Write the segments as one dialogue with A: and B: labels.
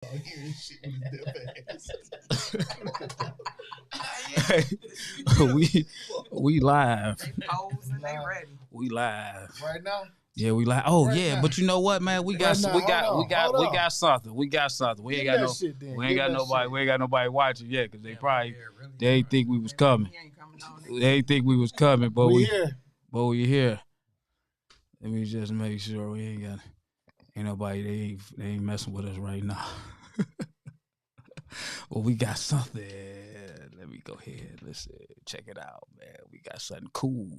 A: We live.
B: They posing, they ready.
A: We live.
C: Right now?
A: Yeah, we live. Oh
C: right
A: yeah,
C: now.
A: But you know what, man? We got something. We got something. We ain't got nobody. We ain't got nobody watching yet because they ain't think we was coming. They ain't think we was coming, but we
C: here.
A: But we here. Let me just make sure we ain't nobody. They ain't messing with us right now. Well, we got something. Let me go ahead. Let's check it out, man. We got something cool.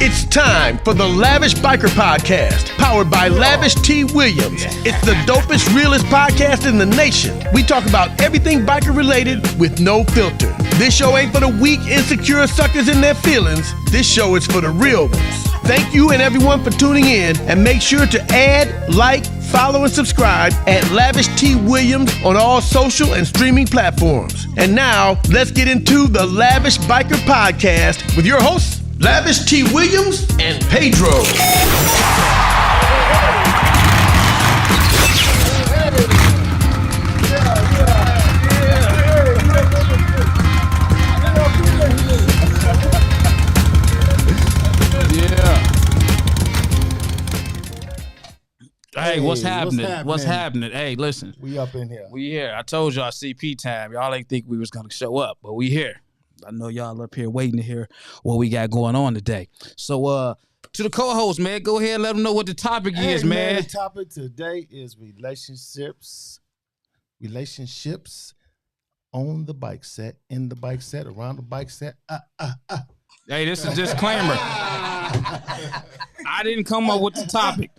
D: It's time for the Lavish Biker Podcast, powered by Lavish T. Williams. It's the dopest, realest podcast in the nation. We talk about everything biker related with no filter. This show ain't for the weak, insecure suckers in their feelings. This show is for the real ones. Thank you and everyone for tuning in, and make sure to add, like, follow, and subscribe at Lavish T. Williams on all social and streaming platforms. And now, let's get into the Lavish Biker Podcast with your hosts, Lavish T. Williams and Pedro.
A: Hey, what's happening? What's happening? Hey, listen.
C: We up in here.
A: We here. I told y'all CP time. Y'all ain't think we was going to show up, but we here. I know y'all up here waiting to hear what we got going on today. So, to the co-host, man, go ahead and let them know what the topic is, man.
C: The topic today is relationships on the bike set, in the bike set, around the bike set.
A: Hey, this is a disclaimer. I didn't come up with the topic.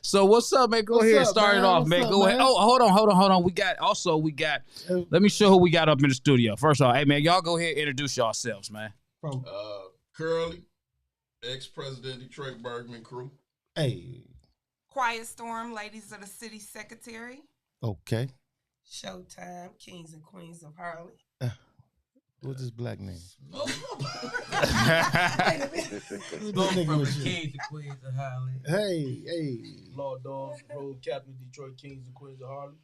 A: So what's up, man? Go ahead and start it off, man. Go ahead. Oh, hold on. We got. Let me show who we got up in the studio. First off, hey man, y'all go ahead and introduce yourselves, man.
E: From Curly, ex-president Detroit Bergman crew.
C: Hey.
B: Quiet Storm, ladies of the city secretary.
C: Okay.
F: Showtime, kings and queens of Harley.
C: What's his black name?
G: From Kings and Queens of Harley.
C: Hey.
G: Lord Dog, Road Captain, Detroit Kings and Queens of Harley.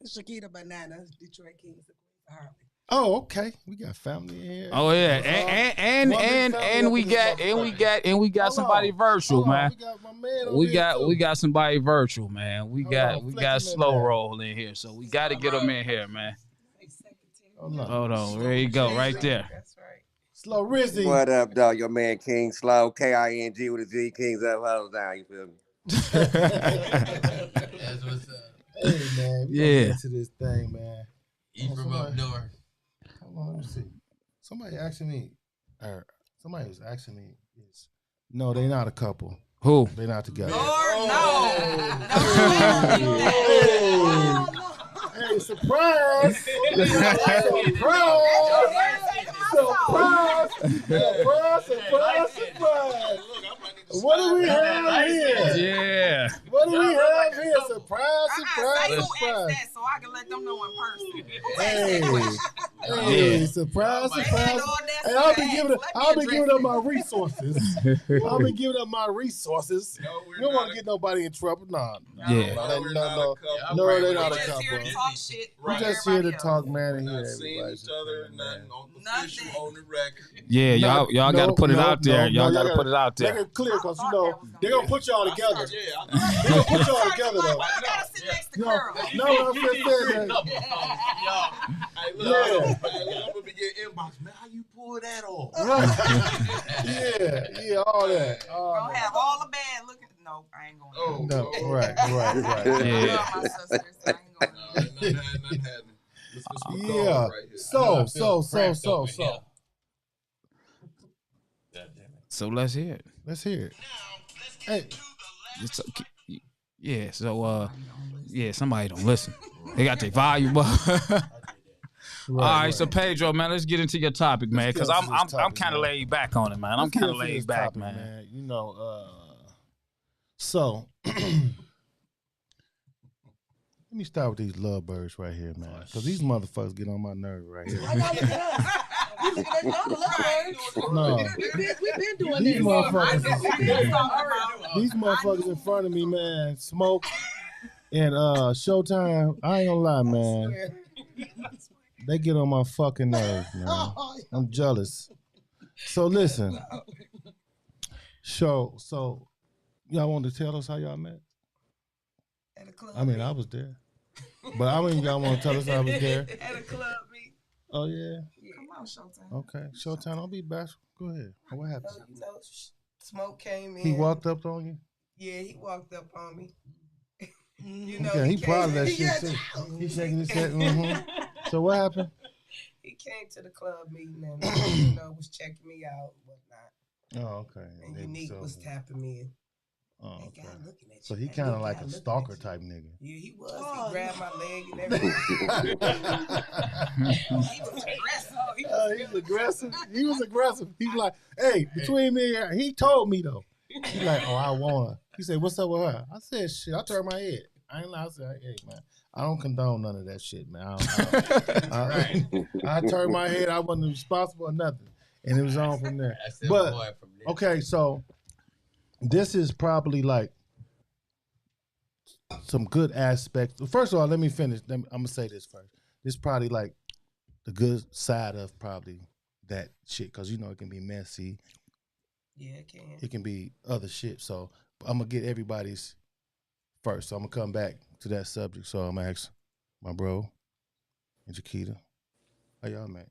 F: Shakita Bananas, Detroit Kings and Queens of Harley.
C: Oh, okay. We got family in here.
A: Oh yeah, and we got somebody virtual, man. We got somebody virtual, man. We got slow roll in here, so we got to get them in here, man. Hold on, there you go, right there.
F: That's right.
C: Slow Rizzy.
H: What up, dog? Your man King Slow, King with a G, Kings up, hold down. You feel me?
G: That's what's up.
C: Hey man, we gonna get into this thing, man.
G: You from up north.
C: Hold on, let me see. Somebody was asking me. No, they not a couple.
A: Who?
C: They not together. Hey, surprise! Surprise! What do we have here?
A: Yeah.
C: What do we have here? Surprise!
B: That so I can let them know in person.
C: Hey, surprise! Hey, I'll be giving up my resources. You don't want to get nobody in trouble. No, they're not a couple. We're just here to talk, man, and hear everybody.
E: Each other, nothing on the record.
A: Yeah, y'all got to put it out there. Y'all got to put it out there.
C: Make it clear, because they're gonna put y'all together. They're gonna put y'all together, though.
B: I gotta sit next to girls.
C: No, I'm just saying that.
E: Hey, look, I'm gonna be getting inbox, man. How you pull that off?
C: Yeah, all that.
B: Gonna have all the bad looking. No, I ain't going.
C: No, right.
A: Yeah.
B: My sisters, I ain't going.
E: Nothing happened.
C: Yeah. So.
A: So let's hear it.
C: Let's hear it. Hey.
A: Yeah. So somebody don't listen. They got their volume up. All right, so Pedro, man, let's get into your topic, man, because I'm kind of laid back on it, man. I'm kind of laid back, man.
C: You know, so let me start with these lovebirds right here, man, because these motherfuckers get on my nerve right here. No.
F: We've been doing
C: These
F: this.
C: motherfuckers in front of me, man, Smoke and Showtime. I ain't gonna lie, man. They get on my fucking nerves, man. I'm jealous. So listen. So y'all want to tell us how y'all met?
F: At a club.
C: I mean, I was there. But I mean, y'all want to tell us I was there?
F: At a club meet.
C: Oh, yeah?
F: Come on, Showtime.
C: Okay. Showtime, don't be bashful. Go ahead. What happened?
F: Smoke came in.
C: He walked up on you?
F: Yeah, he walked up on me.
C: Okay, he proud of that shit, too. He's shaking his head. Mm-hmm. So what happened?
F: He came to the club meeting and, was checking me out and whatnot.
C: Oh, okay.
F: And Unique was tapping me in.
C: Oh, okay.
F: Looking at you.
C: So he kind of like a stalker type nigga.
F: Yeah, he was. He grabbed my leg and everything. He was aggressive.
C: He was aggressive. He was aggressive. He was like, hey, between me and her, he told me though. He's like, oh, I want her. He said, what's up with her? I said, shit, I turned my head. I said, hey, man, I don't condone none of that shit, man. I turned my head. I wasn't responsible or nothing. And it was on from there. But, okay, so this is probably like some good aspects. First of all, let me finish. I'm going to say this first. This is probably like the good side of probably that shit because, it can be messy.
F: Yeah, it can.
C: It can be other shit. So I'm going to get everybody's first. So I'm going to come back to that subject. So I'm going to ask my bro and Jaquita, how y'all met?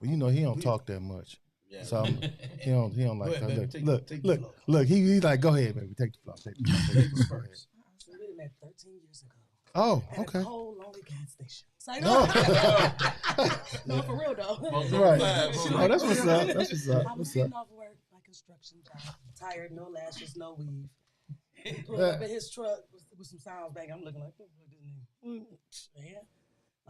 C: Well, he don't talk that much. Yeah. So he don't like that. Look, he like, go ahead, baby, take the floor. Take the floor.
F: We met 13 years ago.
C: Oh, okay.
F: At a cold, lonely gas station.
C: No,
F: for real though.
C: Right. Oh, that's what's up. That's what's up.
F: I was getting off work, my construction job. Tired, no lashes, no weave. Pulled up in his truck with some sounds banging. I'm looking like, yeah.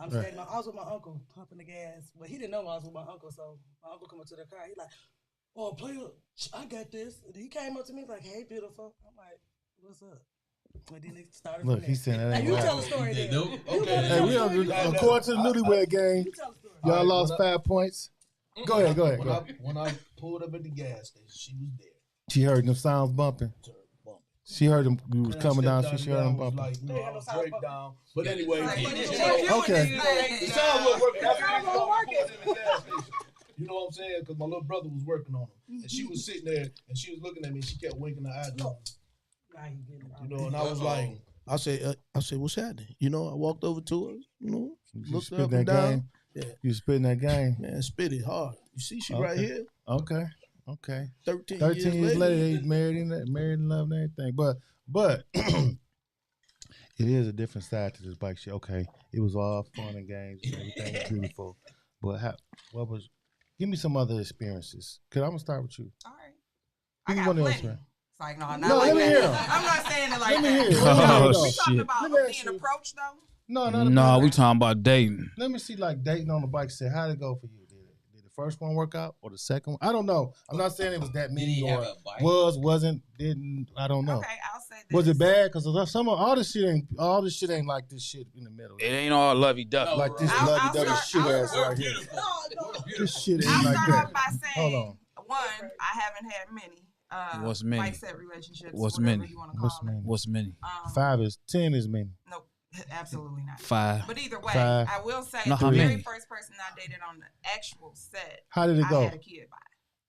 F: I was with my uncle pumping the gas. Well, he didn't know I was with my uncle, so my uncle come up to the car. He like, oh, player, I got this. And he came up to me like, hey, beautiful. I'm like, what's up? And then it started.
C: Look, he said that ain't
F: you tell the story then.
C: Okay. Hey, according to the newlywed game, y'all lost 5 points. Go ahead.
G: When I pulled up at the gas station, she was there.
C: She heard them sounds bumping. She heard him. We was coming down. She heard him bumping.
G: Like, breakdown. But anyway,
C: okay.
G: The sounds were working. You know what I'm saying? Because my little brother was working on them, and she was sitting there and she was looking at me. And she kept winking her eyes. And I was like, I said, what's happening? I walked over to her. Looked up and down. Yeah.
C: You spitting that game?
G: Man, spit it hard. You see, she right here.
C: Okay.
G: 13
C: years later, they married in love and everything. But it is a different side to this bike shit. Okay, it was all fun and games and everything was beautiful. But give me some other experiences. Cause I'm gonna start with you.
B: All right. I got plenty. It's like, no, not like
C: let me hear
B: that. I'm not saying it like
C: let me
B: that.
C: Hear.
A: Oh,
B: we
A: shit.
B: talking about being approached though?
C: No,
A: we talking about dating.
C: Let me see, like dating on the bike set. How'd it go for you? Did the first one work out or the second one? I don't know. I'm not saying it was that many or wasn't, didn't. I don't know.
B: Okay, I'll say this.
C: Was it bad? Because all this shit ain't like this shit in the middle.
A: It ain't all lovey-dovey.
C: Like this lovey-dovey shit ass right here. This shit ain't like that.
B: I'll start off by saying,
C: hold on.
B: One, I haven't had many.
A: What's many?
B: Bike set relationships.
A: What's many?
B: You want to call
A: What's many?
C: 10 is many.
B: Nope. Absolutely not.
A: 5.
B: But either way,
C: 5.
B: I will say
A: No,
B: the
A: how
B: very
A: many?
B: first person I dated on the actual set,
C: How did it go?
B: I had a kid by.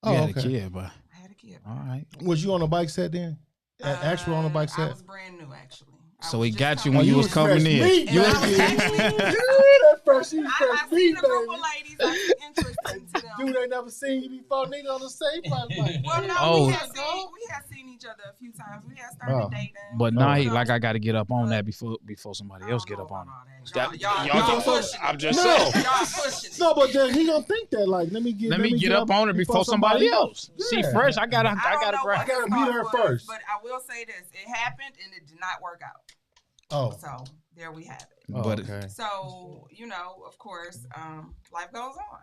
C: Oh,
A: You had
C: okay.
A: a kid, but
B: I had a kid by.
A: all right.
C: Was you on a bike set then? Actual on a bike set?
B: I was brand new, actually.
A: So he got you when you was coming in.
C: That fresh meat,
B: I've seen a couple ladies. I was interested to them.
C: Dude, ain't never seen you before. Nigga on the safe bike.
B: Well, no,
A: Oh.
B: we had seen each other a few times. We had started dating.
A: But now he I got to get up on that before somebody else get up on it.
B: Y'all pushing.
A: I'm just saying.
B: Y'all pushing.
C: No, but then he gonna think that like, let me get
A: up on her before somebody else.
C: Yeah.
A: She fresh. I gotta
C: I gotta meet her first.
B: But I will say this: it happened and it did not work out.
C: Oh,
B: So there we have it.
A: But
C: okay.
B: So, of course, life goes on.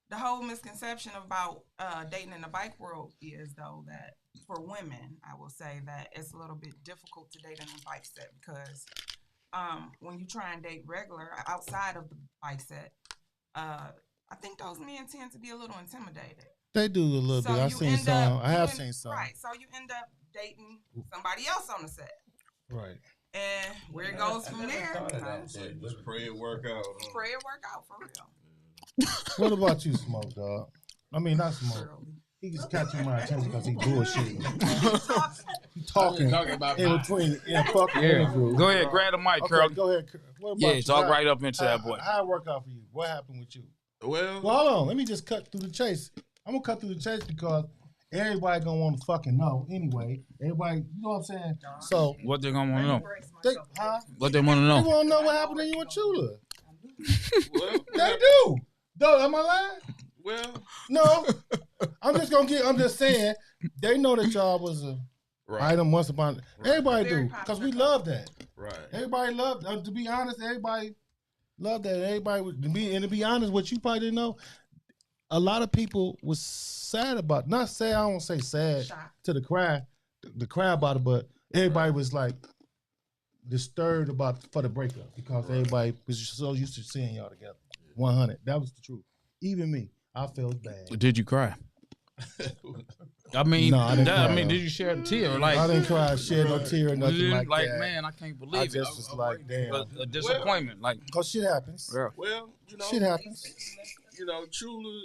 B: The whole misconception about dating in the bike world is, though, that for women, I will say that it's a little bit difficult to date in a bike set because when you try and date regular outside of the bike set, I think those men tend to be a little intimidated.
C: They do a little bit. I've seen some. I have seen some.
B: Right. So you end up dating somebody else on the set.
C: Right.
B: And where it goes from there,
E: just pray it work out.
B: Pray it work out for real.
C: What about you, Smoke, dog? I mean, not Smoke. He just catching my attention because he bullshitting. He talking about in between fucking interview.
A: Go ahead, grab the mic, Curly.
C: Go ahead.
A: Yeah, talk right up into that boy.
C: How it work out for you? What happened with you?
E: Well,
C: hold on. Let me just cut through the chase. I'm gonna cut through the chase because everybody gonna want to fucking know anyway. Everybody, you know what I'm saying? So
A: what they gonna want to know?
C: What
A: they want to know?
C: They want to know what happened to you and Chula. Well, they do. Though, am I lying?
E: Well,
C: no. I'm just saying they know that y'all was a item once upon. Everybody do because we love that.
E: Right.
C: Everybody loved. To be honest, everybody loved that. Everybody to be honest, what you probably didn't know. A lot of people was sad about, not sad, I don't say sad to the cry about it, but everybody was like disturbed for the breakup because everybody was so used to seeing y'all together. 100. That was the truth. Even me, I felt bad.
A: Did you cry? I mean,
C: no, I didn't cry,
A: did you shed a tear? Like
C: I didn't cry, shed no tear or nothing like that.
A: Man, I can't believe
C: it. I just was like, damn.
A: A disappointment.
C: Well, because shit happens.
A: Yeah.
E: Well,
C: shit happens.
E: Chula,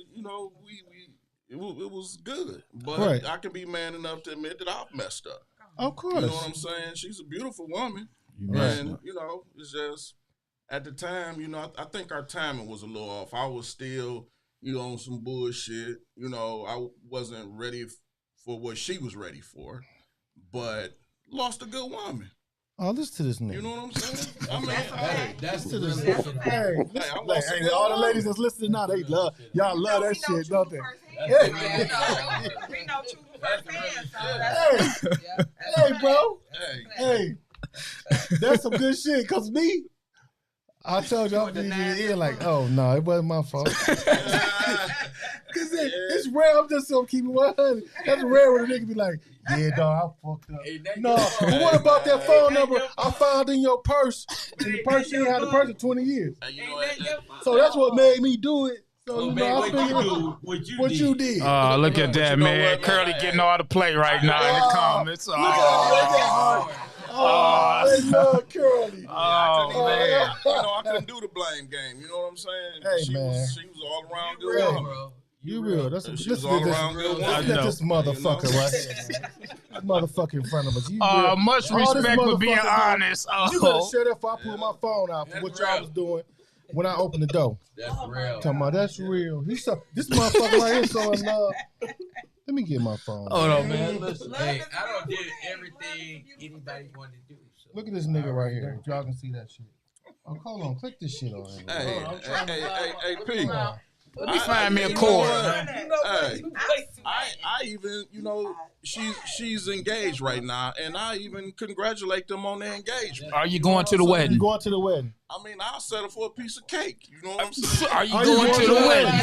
E: it was good. But I can be man enough to admit that I've messed up.
C: Of course.
E: You know what I'm saying? She's a beautiful woman. And, it's just, at the time, I think our timing was a little off. I was still, on some bullshit. I wasn't ready for what she was ready for. But lost a good woman.
C: Oh, listen to this nigga.
E: You know what I'm saying? I mean,
C: that's to this. Hey, all the ladies that's listening now, they love y'all love that shit, don't they?
B: We know firsthand.
C: Hey, bro. Hey, that's some good shit. Cause me, I told you I'm in ear like, oh no, it wasn't my fault. Cause it's rare. I'm just gonna keep it 100. That's rare when a nigga be like, yeah, dog, I fucked up. No, but what about that phone number I found in your purse? And the purse, you ain't had the purse in 20 years. So that's what made me do it. So I figured what you did.
A: Look at that, man. Curly getting all the play right now in the comments.
C: Look at that. I love Curly.
A: Oh, man.
E: I couldn't do the blame game. You know what I'm saying?
C: Hey,
E: she
C: man.
E: Was all around good woman.
C: You real. That's
E: she was all around good woman.
C: Look at this motherfucker right here. That motherfucker in front of us.
A: Much respect for being honest.
C: You better shut up if I pull my phone out for what y'all was doing when I opened the door.
I: That's real.
C: Talking about that's real. This motherfucker right here so in love. Let me get my phone.
A: Hold on, man. Listen.
I: Hey, I don't did everything anybody wanted to do. So.
C: Look at this nigga right here. If y'all can see that shit. Oh, hold on. Click this shit on him.
E: Hey, P.
A: Let me find me a cord.
E: I even, she's engaged right now, and I even congratulate them on their engagement.
A: Are you going to the wedding?
C: You going to the wedding?
E: I mean, I'll settle for a piece of cake. You know what I'm saying?
A: Are you going to the wedding?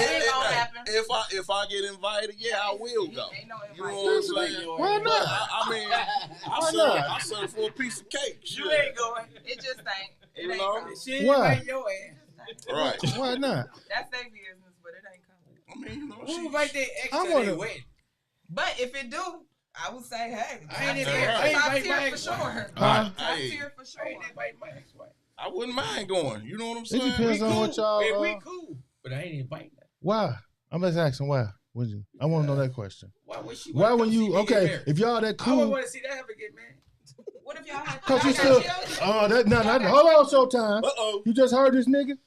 E: If I get invited, yeah, I will go. You know what I'm saying?
C: Why not?
E: I mean, I settle for a piece of cake.
B: You ain't going. It just ain't.
E: You know?
I: She ain't
C: Why?
I: invite your ass.
E: Right.
C: Why not?
B: That's their business, but it ain't coming.
E: I mean,
I: who invite their ex to their wedding?
B: But if it do, I would say, hey,
I: I ain't invite my ex-wife.
B: Top tier for sure.
I: I ain't invite my ex-wife.
E: I wouldn't mind going. You know what I'm saying?
C: It depends on what y'all.
I: We cool, but I ain't inviting her.
C: Why? I'm just asking why. Would you? I want to know that question.
I: Why would she?
C: Why when you if y'all that cool?
I: I would want to see that ever get married.
B: What if y'all had?
C: Cause you still. Hold on, Showtime. You just heard this nigga.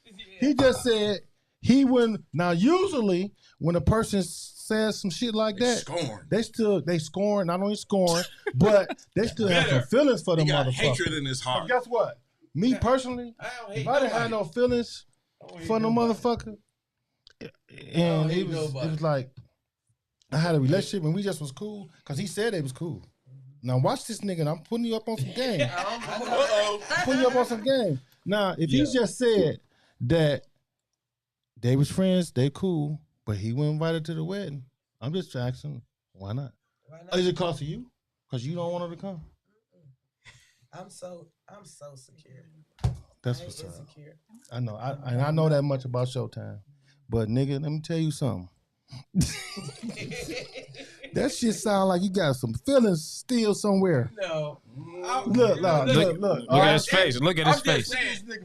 C: He just said he wouldn't. Now usually when a person says some shit like that, they scorn. Not only scorn, but they still have some feelings for the motherfucker.
E: Hatred in his heart.
C: But guess what? Me personally, if I didn't have no feelings for no motherfucker, and it was like I had a relationship and we just was cool because he said it was cool. Now watch this nigga. And I'm putting you up on some game. I'm putting you up on some game. Now if he just said that they was friends, they cool, but he wasn't invited to the wedding, I'm just asking, why not? Is it close to you? Because you don't want her to come.
F: I'm so secure.
C: That's what's up. I know. I know that much about Showtime. But nigga, let me tell you something. That shit sound like you got some feelings still somewhere.
I: No.
C: Look
A: at his face. Look at his face.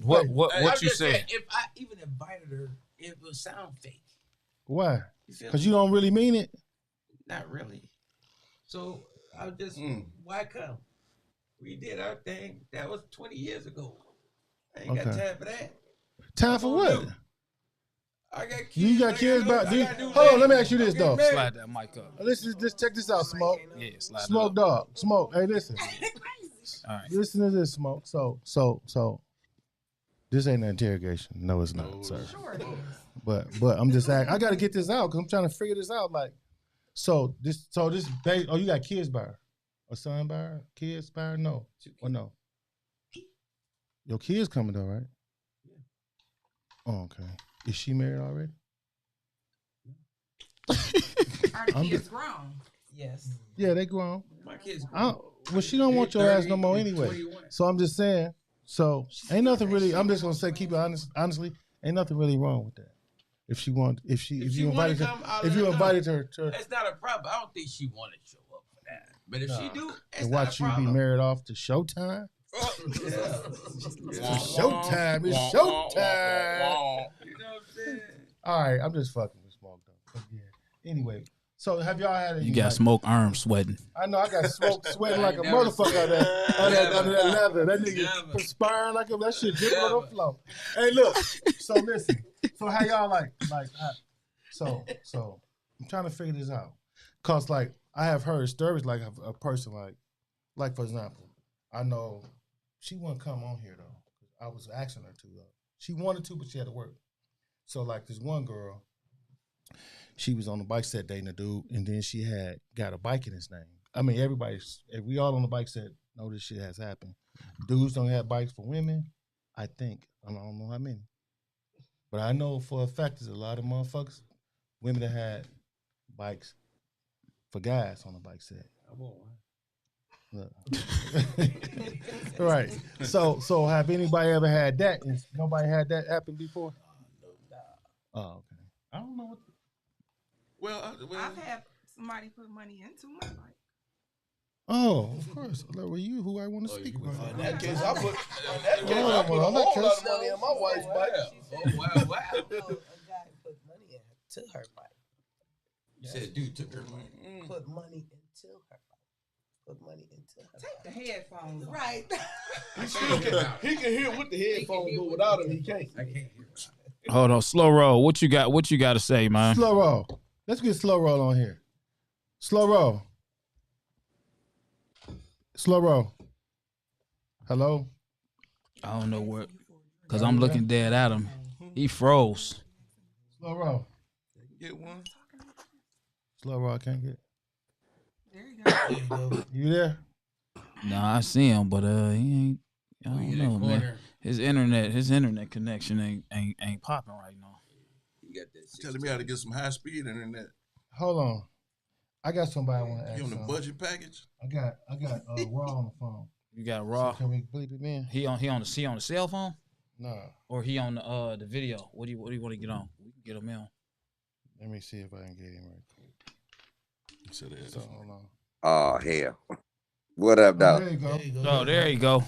A: What you say?
I: If I even invited her, it would sound fake.
C: Why? Because you don't really mean it?
I: Not really. So I was just, why come? We did our thing. That was 20 years ago. I ain't got time for that.
C: Time for what?
I: I got kids.
C: You got kids about this? Hold on, let me ask you this, though.
A: Slide that mic up.
C: Just check this out, Smoke.
A: Yeah, slide
C: Smoke,
A: it up.
C: dog. Smoke. Hey, listen.
A: All right.
C: Listen to this, Smoke. So, this ain't an interrogation. No, it's not, sir.
B: Sure.
C: But I'm just asking. I got to get this out because I'm trying to figure this out. Like, this baby. Oh, you got kids by her? A son by her? Kids by her? No. Or no? Your kids coming though, right? Yeah. Oh, okay. Is she married already?
B: Are the kids grown?
F: Yes.
C: Yeah, they grown.
I: My kids grown.
C: Well, she don't want your ass no more anyway.
I: 21.
C: So I'm just saying. So ain't nothing really. I'm just gonna say, keep it honest. Honestly, ain't nothing really wrong with that. If you invited her, to
I: it's not a problem. I don't think she want to show up for that. But if she do, it's
C: and
I: not
C: watch
I: a
C: you
I: problem.
C: be married off to Showtime. It's showtime. It's showtime.
I: You know what I'm saying?
C: All right, I'm just fucking with Smoke though. But yeah. Anyway, so have y'all had?
A: You got Smoke arms sweating.
C: I know I got Smoke sweating like a motherfucker under that leather. That nigga perspiring like that shit dripping on the floor. Hey, look. So listen. So how y'all so I'm trying to figure this out. Cause like I have heard stories like a person like for example, I know she wouldn't come on here though. I was asking her to though. She wanted to, but she had to work. So like this one girl, she was on the bike set dating a dude, and then she had got a bike in his name. I mean, if we all on the bike set know this shit has happened. Dudes don't have bikes for women, I think. I don't know how many. But I know for a fact there's a lot of motherfuckers, women that had bikes for guys on the bike set.
I: I want one.
C: Right. So have anybody ever had that? Nobody had that happen before? Oh, okay. I don't know what.
B: I've had somebody put money into my bike.
C: Oh, of course. Well, you who I want to speak with.
G: In that case, I put a whole lot of money in my wife's bike.
I: Oh, wow.
F: A guy put money into her bike.
I: You said dude took her money.
F: Put money into her bike. Put money into her
B: Take the headphones off.
F: Right.
G: He can hear with the headphones, but without them, he can't.
I: I can't hear.
A: Hold on, slow roll. What you got to say, man?
C: Slow roll. Let's get slow roll on here. Slow roll. Slow roll. Hello?
A: I don't know where, because I'm looking dead at him. He froze.
C: Slow roll.
E: Get one.
C: Slow roll, I can't get.
B: There you go.
C: You there?
A: No, I see him, but he ain't. I don't know, man. His internet connection ain't popping right now.
I: You got that.
E: Telling me how to get some high speed internet.
C: Hold on. I got somebody I want to ask.
E: You on the budget package?
C: I got Raw on the phone.
A: You got Raw.
C: So can we bleep him in?
A: He on the cell phone?
C: No.
A: Or he on the video? What do you want to get on? We can get him in.
C: Let me see if I can get him right quick. So hold on.
H: Oh hell. What up, dog?
C: There you go.
A: Oh, there you go.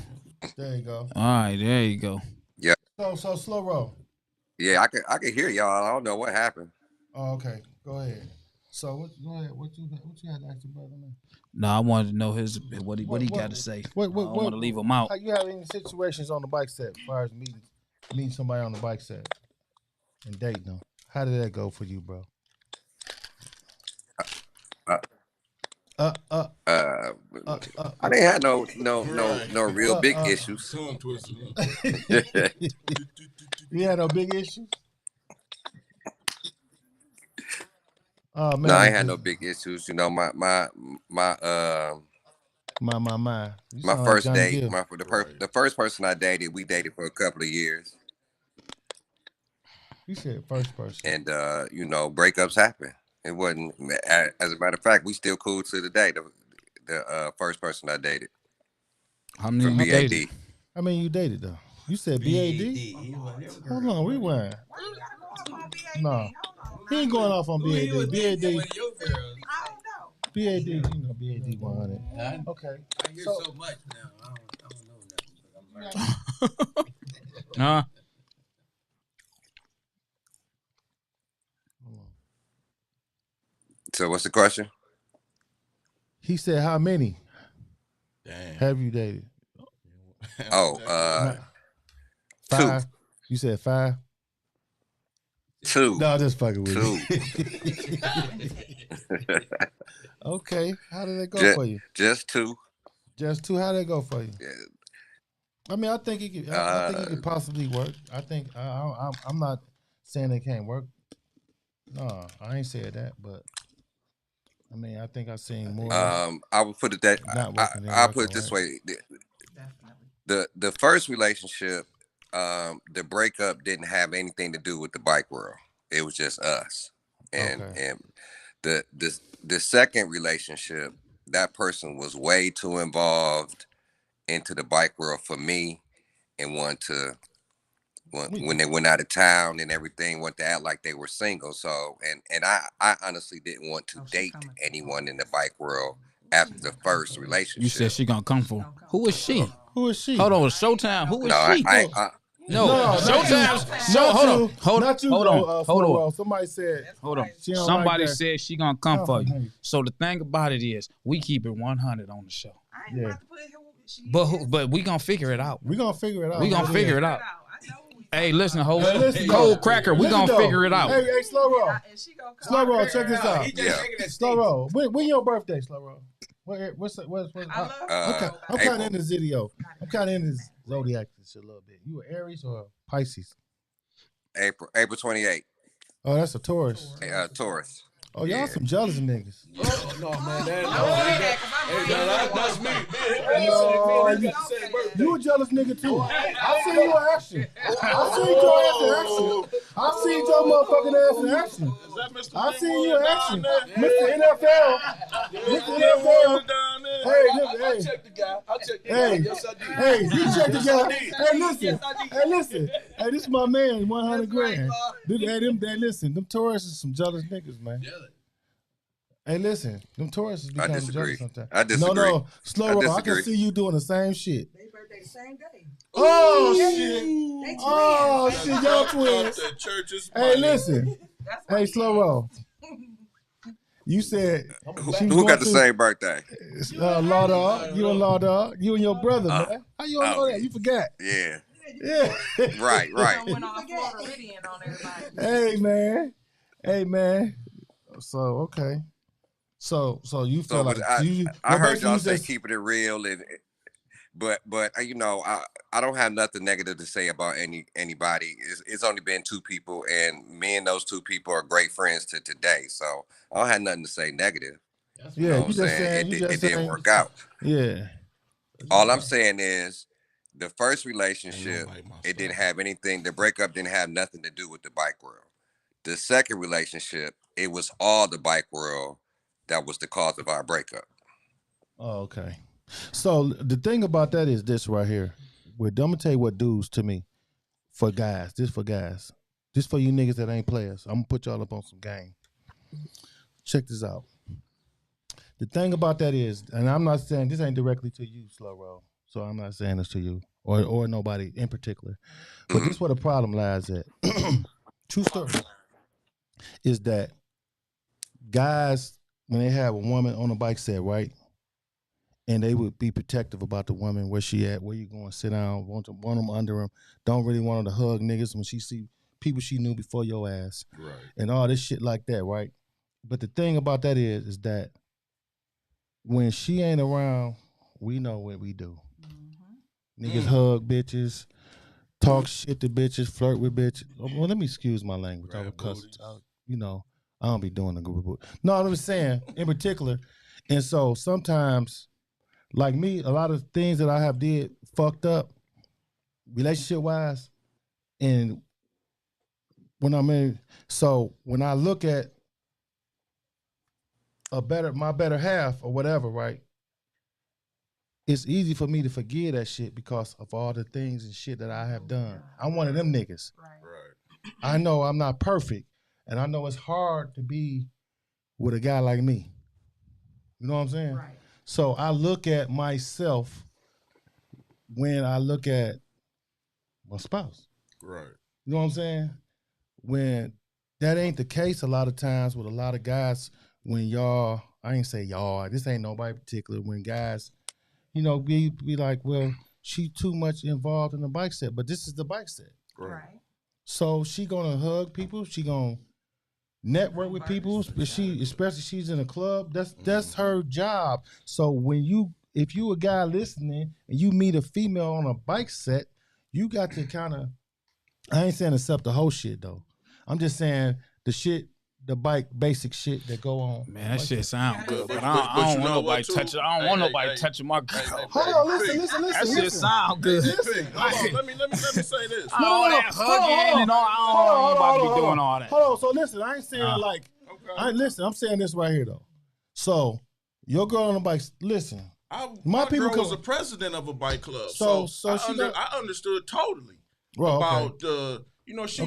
C: There you go.
A: All right, there you go.
H: Yeah.
C: So slow roll.
H: Yeah, I can hear y'all. I don't know what happened.
C: Oh, okay. Go ahead. So go ahead. What you had to ask your brother, man?
A: No, I wanted to know what he got to say. I don't want to leave him out.
C: How you have any situations on the bike set as far as meeting somebody on the bike set and dating them? How did that go for you, bro?
H: I didn't have no real big issues.
E: Tongue twister.
C: You had no big issues? Oh man.
H: No, I ain't had no big issues. You know, my first date, the first person I dated, we dated for a couple of years.
C: You said first person.
H: And breakups happen. It wasn't. As a matter of fact, we still cool to the day. The first person I dated.
A: How many
H: from
A: you
H: BAD.
A: dated?
C: I mean, you dated though. You said BAD? Hold on, rewind. No. He ain't going off on BAD. BAD.
B: I don't know.
C: BAD, you know, BAD 100. Okay.
I: I hear so much now. I don't know nothing, but I'm learning.
H: So what's the question?
C: He said, how many
E: Damn.
C: have you dated?
H: Oh,
C: 5. You said 5?
H: 2.
C: No, just fucking with
H: 2.
C: you. Okay. How did that go for you?
H: Just 2.
C: Just 2. How did that go for you?
H: Yeah.
C: I mean, I think it could. I think it could possibly work. I think I'm not saying it can't work. No, I ain't said that, but I mean, I think I've seen more.
H: I would put it that I'll put it this way: the first relationship, the breakup didn't have anything to do with the bike world. It was just us, and the second relationship, that person was way too involved into the bike world for me, and wanted to. When they went out of town and everything, wanted to act like they were single. So, and I honestly didn't want to date anyone in the bike world after the first relationship.
A: You said she gonna come for. Who is she?
C: Who is she?
A: Hold on, Showtime. Who is she?
C: No,
A: Showtime. Hold on.
C: Somebody said.
A: Hold on. Somebody said she gonna come for you. So the thing about it is, we keep it 100 on the show.
B: I ain't about to put him.
A: But we gonna figure it out.
C: We gonna figure it out.
A: We gonna figure it out. Hey, listen, Cold Cracker, we gonna figure it out.
C: Hey, Slow Roll. Slow Roll, check this out. Slow
I: Yeah.
C: Roll. When your birthday, Slow Roll? What's okay, I'm kind of in this video. I'm kind of in this zodiac shit a little bit. You an Aries or a Pisces?
H: April 28th.
C: Oh, that's a Taurus.
H: Taurus.
C: Oh, y'all some jealous niggas.
G: No, man. That's me.
C: You a jealous nigga too. I seen you in action. I seen your ass in action. I seen your motherfucking ass in action. I seen you in action. Mr. NFL. Mr. NFL.
G: I'll check the guy. Yes, I did.
C: Hey, you check the guy. Hey, listen. Hey, this is my man, 100 grand. Listen, them Taurus is some jealous niggas, man. Hey, listen, them Taurus is becoming jealous sometimes.
H: I disagree.
C: No, Slow Roll. I can see you doing the same shit.
F: They birthday the same day.
C: Oh, shit. Oh, shit, y'all twins. Hey, listen. Hey, Slow Roll. You said
H: who got the same birthday?
C: Law Dog. You and Law Dog. You and your brother, man. How you don't know that? You forgot.
H: Yeah.
C: Right.
B: Went off Floridian on everybody.
C: Hey, man. So, okay. So you feel like
H: I heard y'all say keeping it real, but you know, I don't have nothing negative to say about anybody. It's only been 2 people, and me and those 2 people are great friends to today. So I don't have nothing to say negative.
C: You know what I'm saying?
H: It didn't work out.
C: Yeah.
H: All I'm saying is the first relationship, it didn't have anything. The breakup didn't have nothing to do with the bike world. The second relationship, it was all the bike world that was the cause of our breakup.
C: Oh, okay. So the thing about that is this right here. I'm gonna tell you what dudes to me. For guys. This for you niggas that ain't players. I'm gonna put y'all up on some game. Check this out. The thing about that is, and I'm not saying this ain't directly to you, Slow Roll. So I'm not saying this to you or nobody in particular. But this is where the problem lies at. True story. Is that guys, when they have a woman on a bike set, right? And they would be protective about the woman, where she at, where you going to sit down, want them under them, don't really want her to hug niggas when she see people she knew before your ass.
E: Right.
C: And all this shit like that, right? But the thing about that is that when she ain't around, we know what we do. Niggas hug bitches, talk shit to bitches, flirt with bitches. Well, let me excuse my language. I would cuss. I don't be doing the group. No, I'm just saying in particular. And so sometimes, like me, a lot of things that I have did fucked up, relationship wise, and when when I look at my better half or whatever, right? It's easy for me to forgive that shit because of all the things and shit that I have done. I'm one of them niggas.
B: Right.
C: I know I'm not perfect, and I know it's hard to be with a guy like me. You know what I'm saying?
B: Right.
C: So I look at myself when I look at my spouse.
E: Right.
C: You know what I'm saying? When that ain't the case a lot of times with a lot of guys, when y'all, I ain't say y'all, this ain't nobody particular, when guys, you know, be like, well, she too much involved in the bike set, but this is the bike set.
B: Right.
C: So she gonna hug people, she gonna network with people, especially she's in a club, that's her job. So if you a guy listening and you meet a female on a bike set, you got to kind of, I ain't saying accept the whole shit though. I'm just saying the bike basic shit that go on.
A: Man, that shit sound good, but I don't want nobody touching. I don't want nobody touching my girl.
C: Hold on, listen.
A: That shit sound good.
E: Let me say this.
A: All that hugging and all. I don't about to be doing all that.
C: Hold on. So listen, I ain't saying I'm saying this right here though. So your girl on the bike, listen.
E: My girl was the president of a bike club, so I understood totally about the. You know, she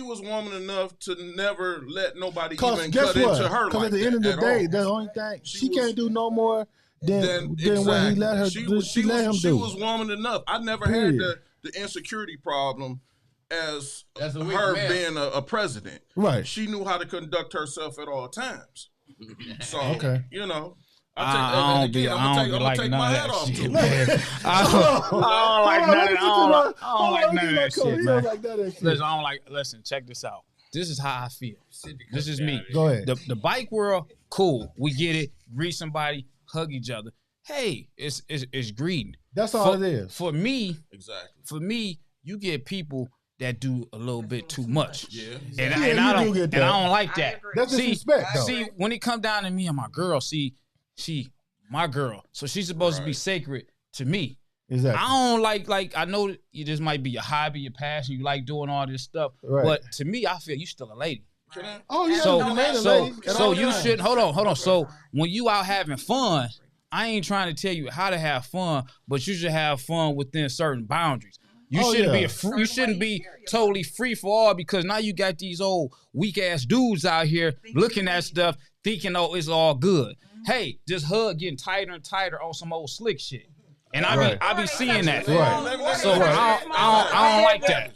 E: was woman enough to never let nobody even cut into her.
C: Because at the end of the day, the only thing she can't do no more than what he let her. She let him do.
E: She was woman enough. I never had the insecurity problem as her being a president.
C: Right.
E: She knew how to conduct herself at all times. So you know.
A: I don't be like none of that shit, man. I don't like none of that shit, man. Listen, check this out. This is how I feel. This is me.
C: Go ahead.
A: The bike world, cool. We get it. Greet somebody, hug each other. Hey, it's greeting.
C: That's all it is.
A: For me, you get people that do a little bit too much. Yeah. And I don't like that.
C: That's disrespect, though.
A: See, when it come down to me and my girl, she my girl, so she's supposed to be sacred to me.
C: Exactly.
A: I don't like I know you just might be your hobby, your passion, you like doing all this stuff, but to me, I feel you still a lady.
C: Oh yeah.
A: So you shouldn't hold on. So when you out having fun, I ain't trying to tell you how to have fun, but you should have fun within certain boundaries. You shouldn't be totally free for all, because now you got these old weak ass dudes out here looking at stuff, thinking, oh, it's all good. Hey, just hug getting tighter and tighter on some old slick shit. And I be seeing that.
C: Right.
A: So I don't like that.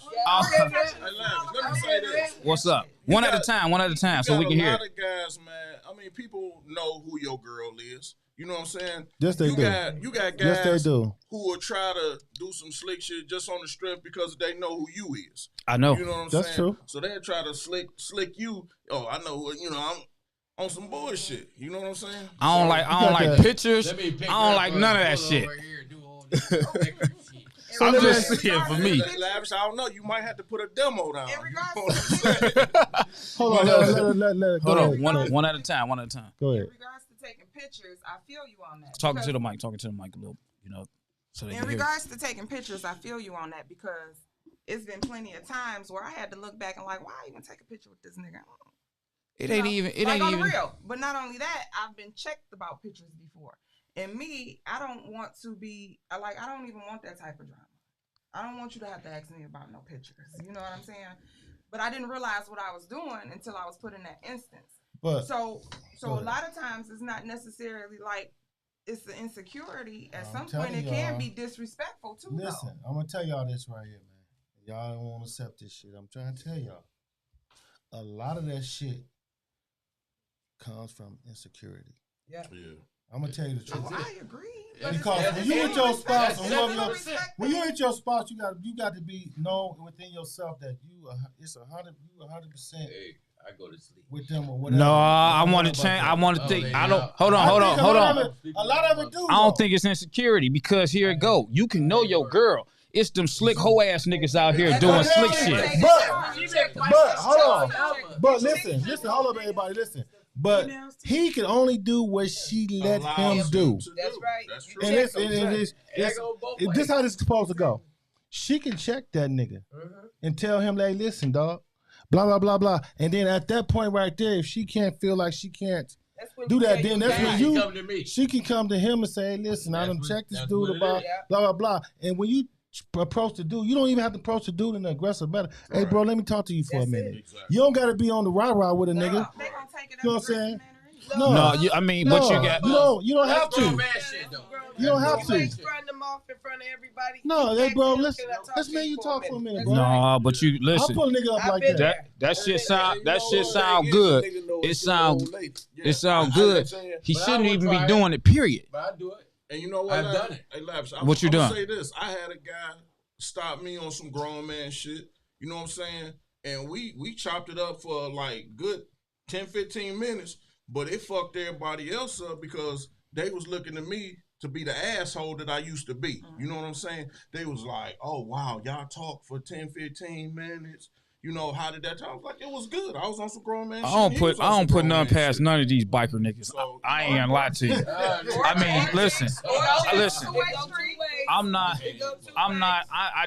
E: Let me say this.
A: What's up? One at a time, so we can hear it.
E: A lot of guys, man. I mean, people know who your girl is. You know what I'm saying?
C: Yes, they do.
E: You got guys who will try to do some slick shit just on the strength because they know who you is.
A: I know.
E: You know what I'm
C: saying?
E: That's
C: true.
E: So they try to slick you. Oh, I know. You know, I'm on some bullshit. You know what I'm saying?
A: I don't like pictures. I don't like none of that shit. I'm just saying for me.
E: Lavish, I don't know. You might have to put a demo down.
C: Hold on.
A: One at a time.
C: Go ahead.
B: In regards to taking pictures, I feel you on that.
A: Talking to the mic a little, you know. So
B: in regards to taking pictures, I feel you on that, because it's been plenty of times where I had to look back and like, why even take a picture with this nigga?
A: It ain't even
B: real. But not only that, I've been checked about pictures before. And me, I don't want to be I don't even want that type of drama. I don't want you to have to ask me about no pictures. You know what I'm saying? But I didn't realize what I was doing until I was put in that instance.
C: But
B: so a lot of times it's not necessarily like it's the insecurity. At some point it can be disrespectful too.
C: Listen, I'm gonna tell y'all this right here, man. Y'all don't want to accept this shit. I'm trying to tell y'all. A lot of that shit comes from insecurity.
F: Yeah.
C: I'm gonna tell you the truth.
B: I agree.
C: Because when you with your spouse, when you with your spouse, you got to be known within yourself that it's 100%.
I: Hey, I go to sleep
C: with them or whatever.
A: No, I want to change. I want to think. I don't. Hold on.
C: A lot of it do.
A: I don't think it's insecurity, because here it go. You can know your girl. It's them slick hoe ass niggas out here doing slick shit.
C: But hold on. But listen. Hold up, everybody. Listen. But he can only do what she let him do.
F: That's right.
E: That's true.
C: And this is how this is supposed to go. She can check that nigga and tell him, like, listen, dog, blah, blah, blah, blah. And then at that point right there, if she can't feel like she can't do that, then that's when she can come to him and say, hey, listen, I done checked this dude about blah, blah, blah. And when you approach the dude. You don't even have to approach the dude in an aggressive manner. Hey, bro, let me talk to you for a minute.
E: Exactly.
C: You don't got to be on the rah-rah with a nigga.
B: They gonna take it.
C: You know what I'm saying?
A: No, I mean,
C: no,
A: what you got?
C: You don't have to. You don't have to.
F: Run them off in front of everybody.
C: No, hey, bro, let's make you talk for a minute, bro.
A: No, but you listen.
C: I'll pull a nigga up like that.
A: That shit sound good. It sound good. He shouldn't even be doing it. Period.
I: But I do it.
E: And you know what?
I: I've done it.
E: Hey, Labs,
A: What you done?
E: Say this. I had a guy stop me on some grown man shit. You know what I'm saying? And we chopped it up for like good 10, 15 minutes. But it fucked everybody else up because they was looking at me to be the asshole that I used to be. You know what I'm saying? They was like, oh, wow, y'all talk for 10, 15 minutes. You know, how did that time? I was like, it was good. I was on some grown man shit.
A: I don't put none past none of these biker niggas. So, I ain't gonna lie to you. I mean, listen. I'm not,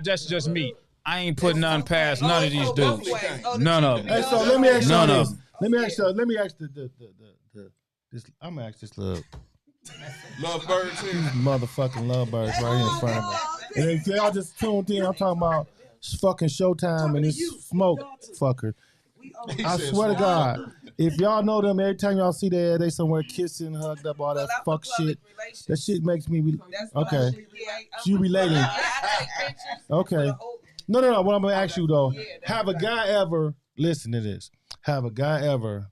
A: that's just me. I ain't putting none past none of these dudes. None of them.
C: Hey, so let me ask you
A: none
C: this.
A: of them.
C: Let me ask I'm gonna ask this little
E: Lovebirds here.
C: Motherfucking lovebirds right here in front of me. And if y'all just tuned in, I'm talking about fucking Showtime and this smoke fucker. I swear to God, if y'all know them, every time y'all see they somewhere kissing, hugged up, all that fuck shit. That shit makes me okay. You relating? Okay. No. What I'm gonna ask you though, have a guy ever listen to this? Have a guy ever?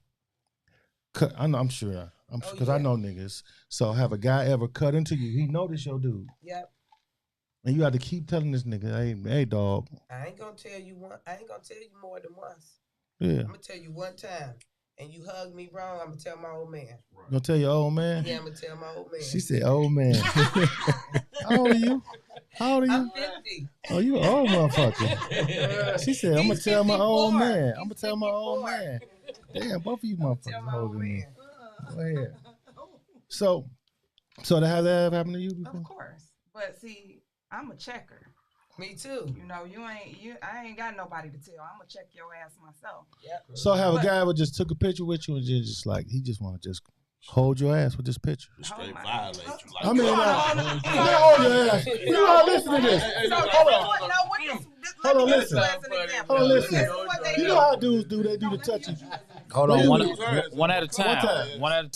C: I'm sure, because I know niggas. So have a guy ever cut into you? He know this your dude.
F: Yep.
C: And you have to keep telling this nigga, hey, dog.
F: I ain't gonna tell you more than once.
C: Yeah.
F: I'm gonna tell you one time, and you hug me wrong. I'm gonna tell my old man.
C: You gonna tell your old man?
F: Yeah, I'm gonna tell my old man.
C: She said, old man. How old are you?
F: I'm 50.
C: Oh, you an old motherfucker. She said, I'm gonna tell my old man. I'm gonna tell my old man. Damn, both of you motherfuckers older than me. Go ahead. So that has that ever happened to you before?
B: Of course. But see, I'm a checker.
F: Me too.
B: You know, I ain't got nobody to tell. I'm gonna check your ass myself.
F: Yep.
C: So have a guy ever just took a picture with you and just like he just want to just hold your ass with this picture?
E: Straight violate you. Like,
C: I mean, hold your ass. You know, listen to this. Hold on, listen. Hold on, listen. You know how dudes do? They do the touching.
A: Hold on, one at a time. One at a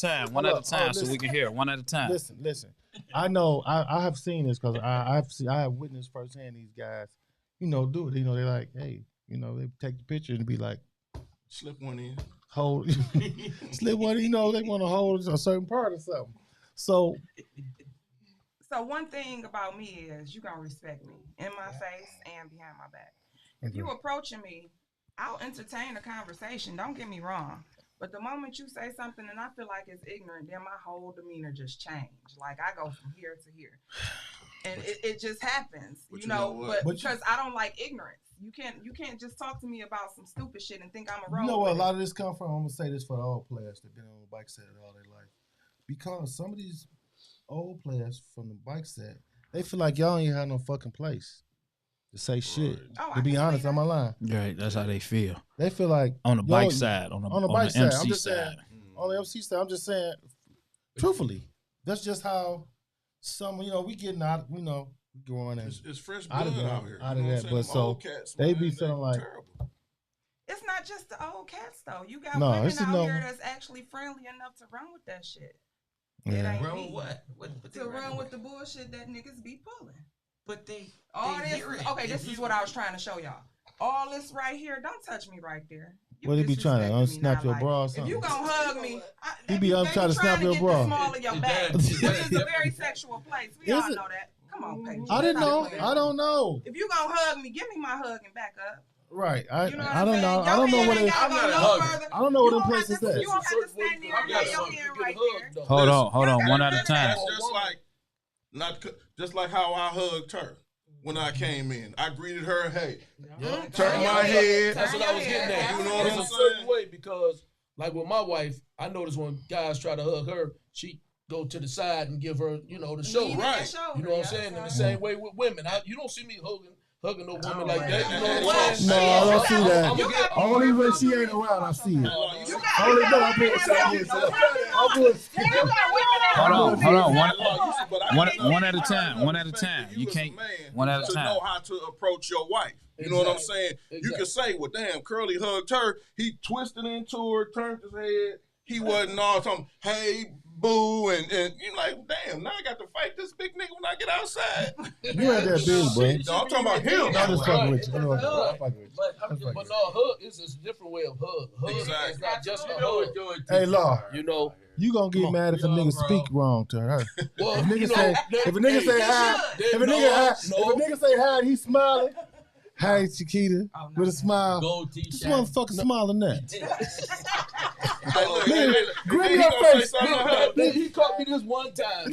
A: time, so we can hear. One at a time.
C: Listen. I know. I have seen this because I have witnessed firsthand these guys. You know, do it. You know, they're like, hey, you know, they take the picture and be like,
E: slip one in.
C: Hold, slip one. You know, they want to hold a certain part or something. So
B: one thing about me is you gonna respect me in my face and behind my back. If you approaching me, I'll entertain a conversation. Don't get me wrong. But the moment you say something and I feel like it's ignorant, then my whole demeanor just changed. Like I go from here to here. And it just happens. You know but because I don't like ignorance. You can't just talk to me about some stupid shit and think I'm a road.
C: You know where a lot of this come from? I'm gonna say this for the old players that've been on the bike set all their life. Because some of these old players from the bike set, they feel like y'all ain't have no fucking place to say shit.
B: Oh,
C: to be honest, I'm lying.
A: Right, that's how they feel.
C: They feel like
A: on the bike side, on the bike side. MC side.
C: On the MC side, I'm just saying, truthfully, that's just how some, we getting out, going and
E: it's fresh blood out here.
C: Out of that, but so cats, they be feeling like
E: terrible.
B: It's not just the old cats though. You got women out here that's actually friendly enough to run with that shit.
C: Yeah.
B: It ain't
I: Run
B: me.
I: What
B: to run with the bullshit that niggas be pulling.
I: But they
B: hear it. Okay, this is what I was trying to show y'all. All this right here, don't touch me right there.
C: What he be trying to unsnap your bra or something?
B: If you gonna hug me,
C: he be trying to snap your bra.
B: The small of your back. This is a very sexual place. We all know that. Come on, Paige.
C: I didn't know. I don't know.
B: If you gonna hug me, give me my hug and back up.
C: Right. I don't know. I don't know what it.
B: I'm not a hugger.
C: I don't know what them places is.
B: You don't have to stand there and lay your hand right there.
A: Hold on. One at a time.
E: Just like how I hugged her. When I came in, I greeted her, hey, turn my head.
G: That's what I was getting at.
E: You know what I'm saying?
G: A certain way because, like with my wife, I noticed when guys try to hug her, she go to the side and give her, the show.
E: Right.
G: You know what I'm saying? In the same way with women, you don't see me hugging no woman like that. You know what I'm saying?
C: No, I don't see that. Only when she ain't around, I see it. Only when I'm
A: One at a time. One at a time. You can't. One at a time.
E: To know how to approach your wife. You know what I'm saying? You can say, well, damn, Curly hugged her. He twisted into her, turned his head. He wasn't all talking, hey, boo, and you're like, damn, now I got to fight this big nigga when I get outside.
C: You ain't that big, bro.
E: No, I'm talking about him.
C: I'm just fucking with you.
G: But no, hug is a different way of hug. Hug is not just a hug.
C: Hey, Law,
G: you know.
C: You gonna get mad if a nigga speak wrong to her.
G: Well,
C: if a nigga say hi, if a nigga say hi and he's smiling, hi Chiquita, with a smile. This motherfucker smiling that.
G: Grab your face. He caught me this one time.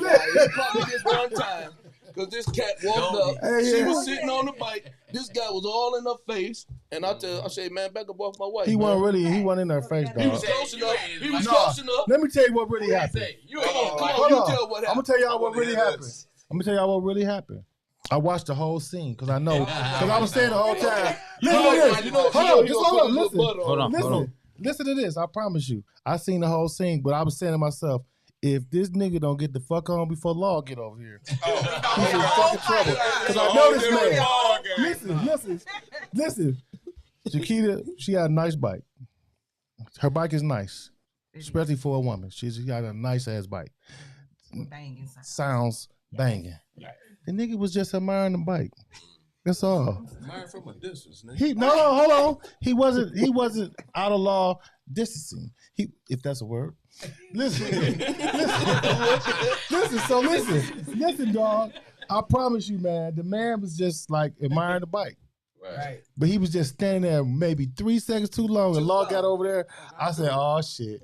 G: Because this cat walked up. She was sitting on the bike. This guy was all in her face. And I said, man, back up off my wife.
C: He wasn't in her face, dog.
G: He was close enough.
C: Let me tell you what really happened.
G: Come on, you tell what happened.
C: I'm going to tell y'all what really happened. I watched the whole scene because I know. Because I was saying the whole time. Listen to this. I promise you. I seen the whole scene, but I was saying to myself, if this nigga don't get the fuck on before Law get over here, he's in fucking trouble. Because I know this man. Listen. Chiquita, she got a nice bike. Her bike is nice, especially for a woman. She's got a nice ass bike. Sounds banging. The nigga was just admiring the bike. That's all.
E: Admiring from a distance, nigga.
C: Hold on. He wasn't out of law distancing. If that's a word. Listen, dog. I promise you, man, the man was just like admiring the bike.
G: Right.
C: But he was just standing there maybe 3 seconds too long, and Law got over there. I said, oh, shit.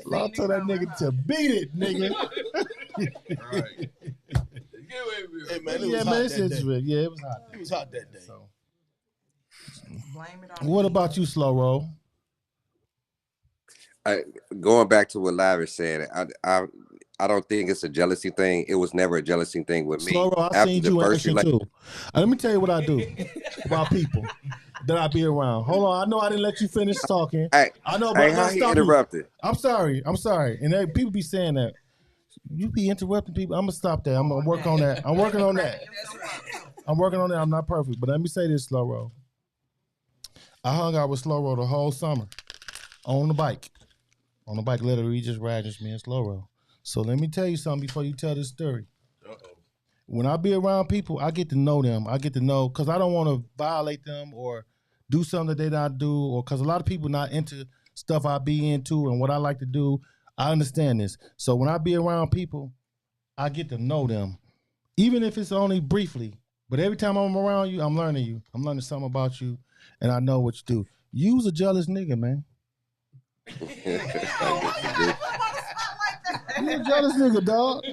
C: Law told that nigga to beat it, nigga.
E: Right.
G: Hey, man, it was hot that day.
C: Yeah, it was hot.
G: It was hot that day.
C: So.
B: Blame it on
C: What about you, Slow Roll?
H: Going back to what Lavish said, I don't think it's a jealousy thing. It was never a jealousy thing with me.
C: Slow Roll, I seen you in action too. Let me tell you what I do about people that I be around. Hold on, I know I didn't let you finish talking. I know, but
H: how he interrupted.
C: I'm sorry, and people be saying that. You be interrupting people. I'm gonna stop that. I'm gonna work on that. I'm working on that. I'm not perfect, but let me say this, Slow Roll. I hung out with Slow Roll the whole summer on the bike. On the bike, literally, just riding me and Slow Roll. So let me tell you something before you tell this story. When I be around people, I get to know them. I get to know, because I don't want to violate them or do something that they not do, or because a lot of people not into stuff I be into and what I like to do. I understand this. So when I be around people, I get to know them, even if it's only briefly. But every time I'm around you, I'm learning you. I'm learning something about you, and I know what you do. You's a jealous nigga, man. You a jealous nigga, dog.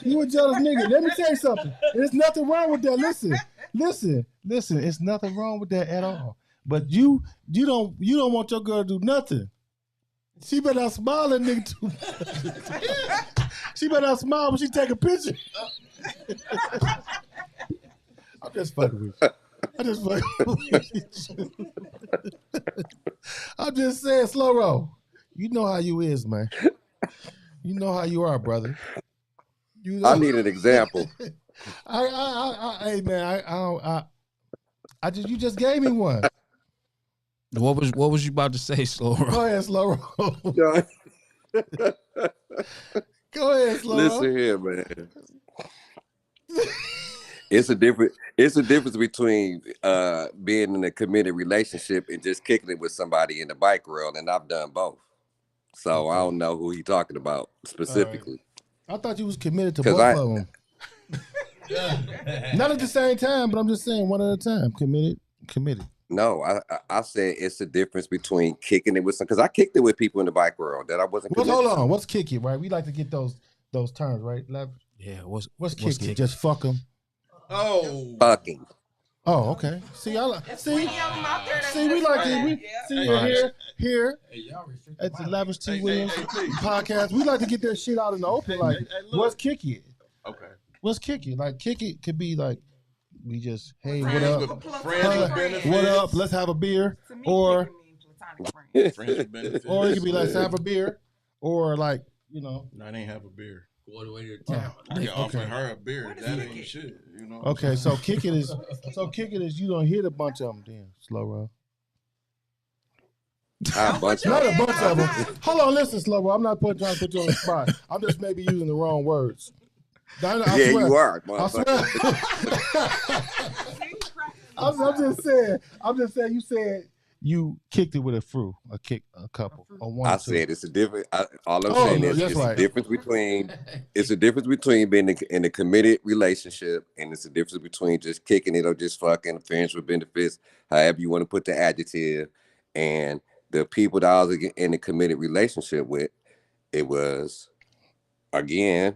C: You a jealous nigga. Let me tell you something. There's nothing wrong with that. Listen. It's nothing wrong with that at all. But you don't want your girl to do nothing. She better not smile at nigga too much. She better not smile when she take a picture. I'm just fucking with you. I'm just saying, Slow Roll. You know how you is, man. You know how you are, brother. You know.
H: I need an example.
C: Hey man, you just gave me one.
A: What was you about to say, Slow Roll?
C: Go ahead, Slow Roll. Go ahead, Slow Roll.
H: Listen here, man. It's a difference between being in a committed relationship and just kicking it with somebody in the bike world, and I've done both. So I don't know who he talking about specifically.
C: I thought you was committed to both of them. Not at the same time, but I'm just saying one at a time. Committed.
H: No, I said it's the difference between kicking it with some, because I kicked it with people in the bike world that I wasn't committed.
C: Hold on, what's kick it, right? We like to get those terms, right?
A: Yeah, what's
C: kick it? Just fuck them.
E: Oh,
H: fucking.
C: Oh, okay. See, we like to here at the Lavish T. Williams podcast. We like to get that shit out in the open. Like, what's kick it?
E: Okay.
C: What's kick it? Like, kick it could be like, we just, hey,
E: friends
C: what up? What up? Let's have a beer. Or it could be like, let's have a beer. Or like, you know.
E: I didn't have a beer.
I: Go the way to town.
E: I can offer her a beer. That ain't shit. You know.
C: Okay, so kick it is you don't hit a bunch of them then, Slow Roll.
H: Not a bunch
C: of them. Hold on, listen, Slow Roll. I'm not trying to put you on the spot. I'm just maybe using the wrong words. I swear.
H: You are.
C: I swear. I'm just saying. You said you kicked it with a couple. Or one.
H: I said it's a different. All I'm saying is it's a difference between. It's a difference between being in a committed relationship, and it's a difference between just kicking it or just fucking friends with benefits, however you want to put the adjective. And the people that I was in a committed relationship with, it was, again,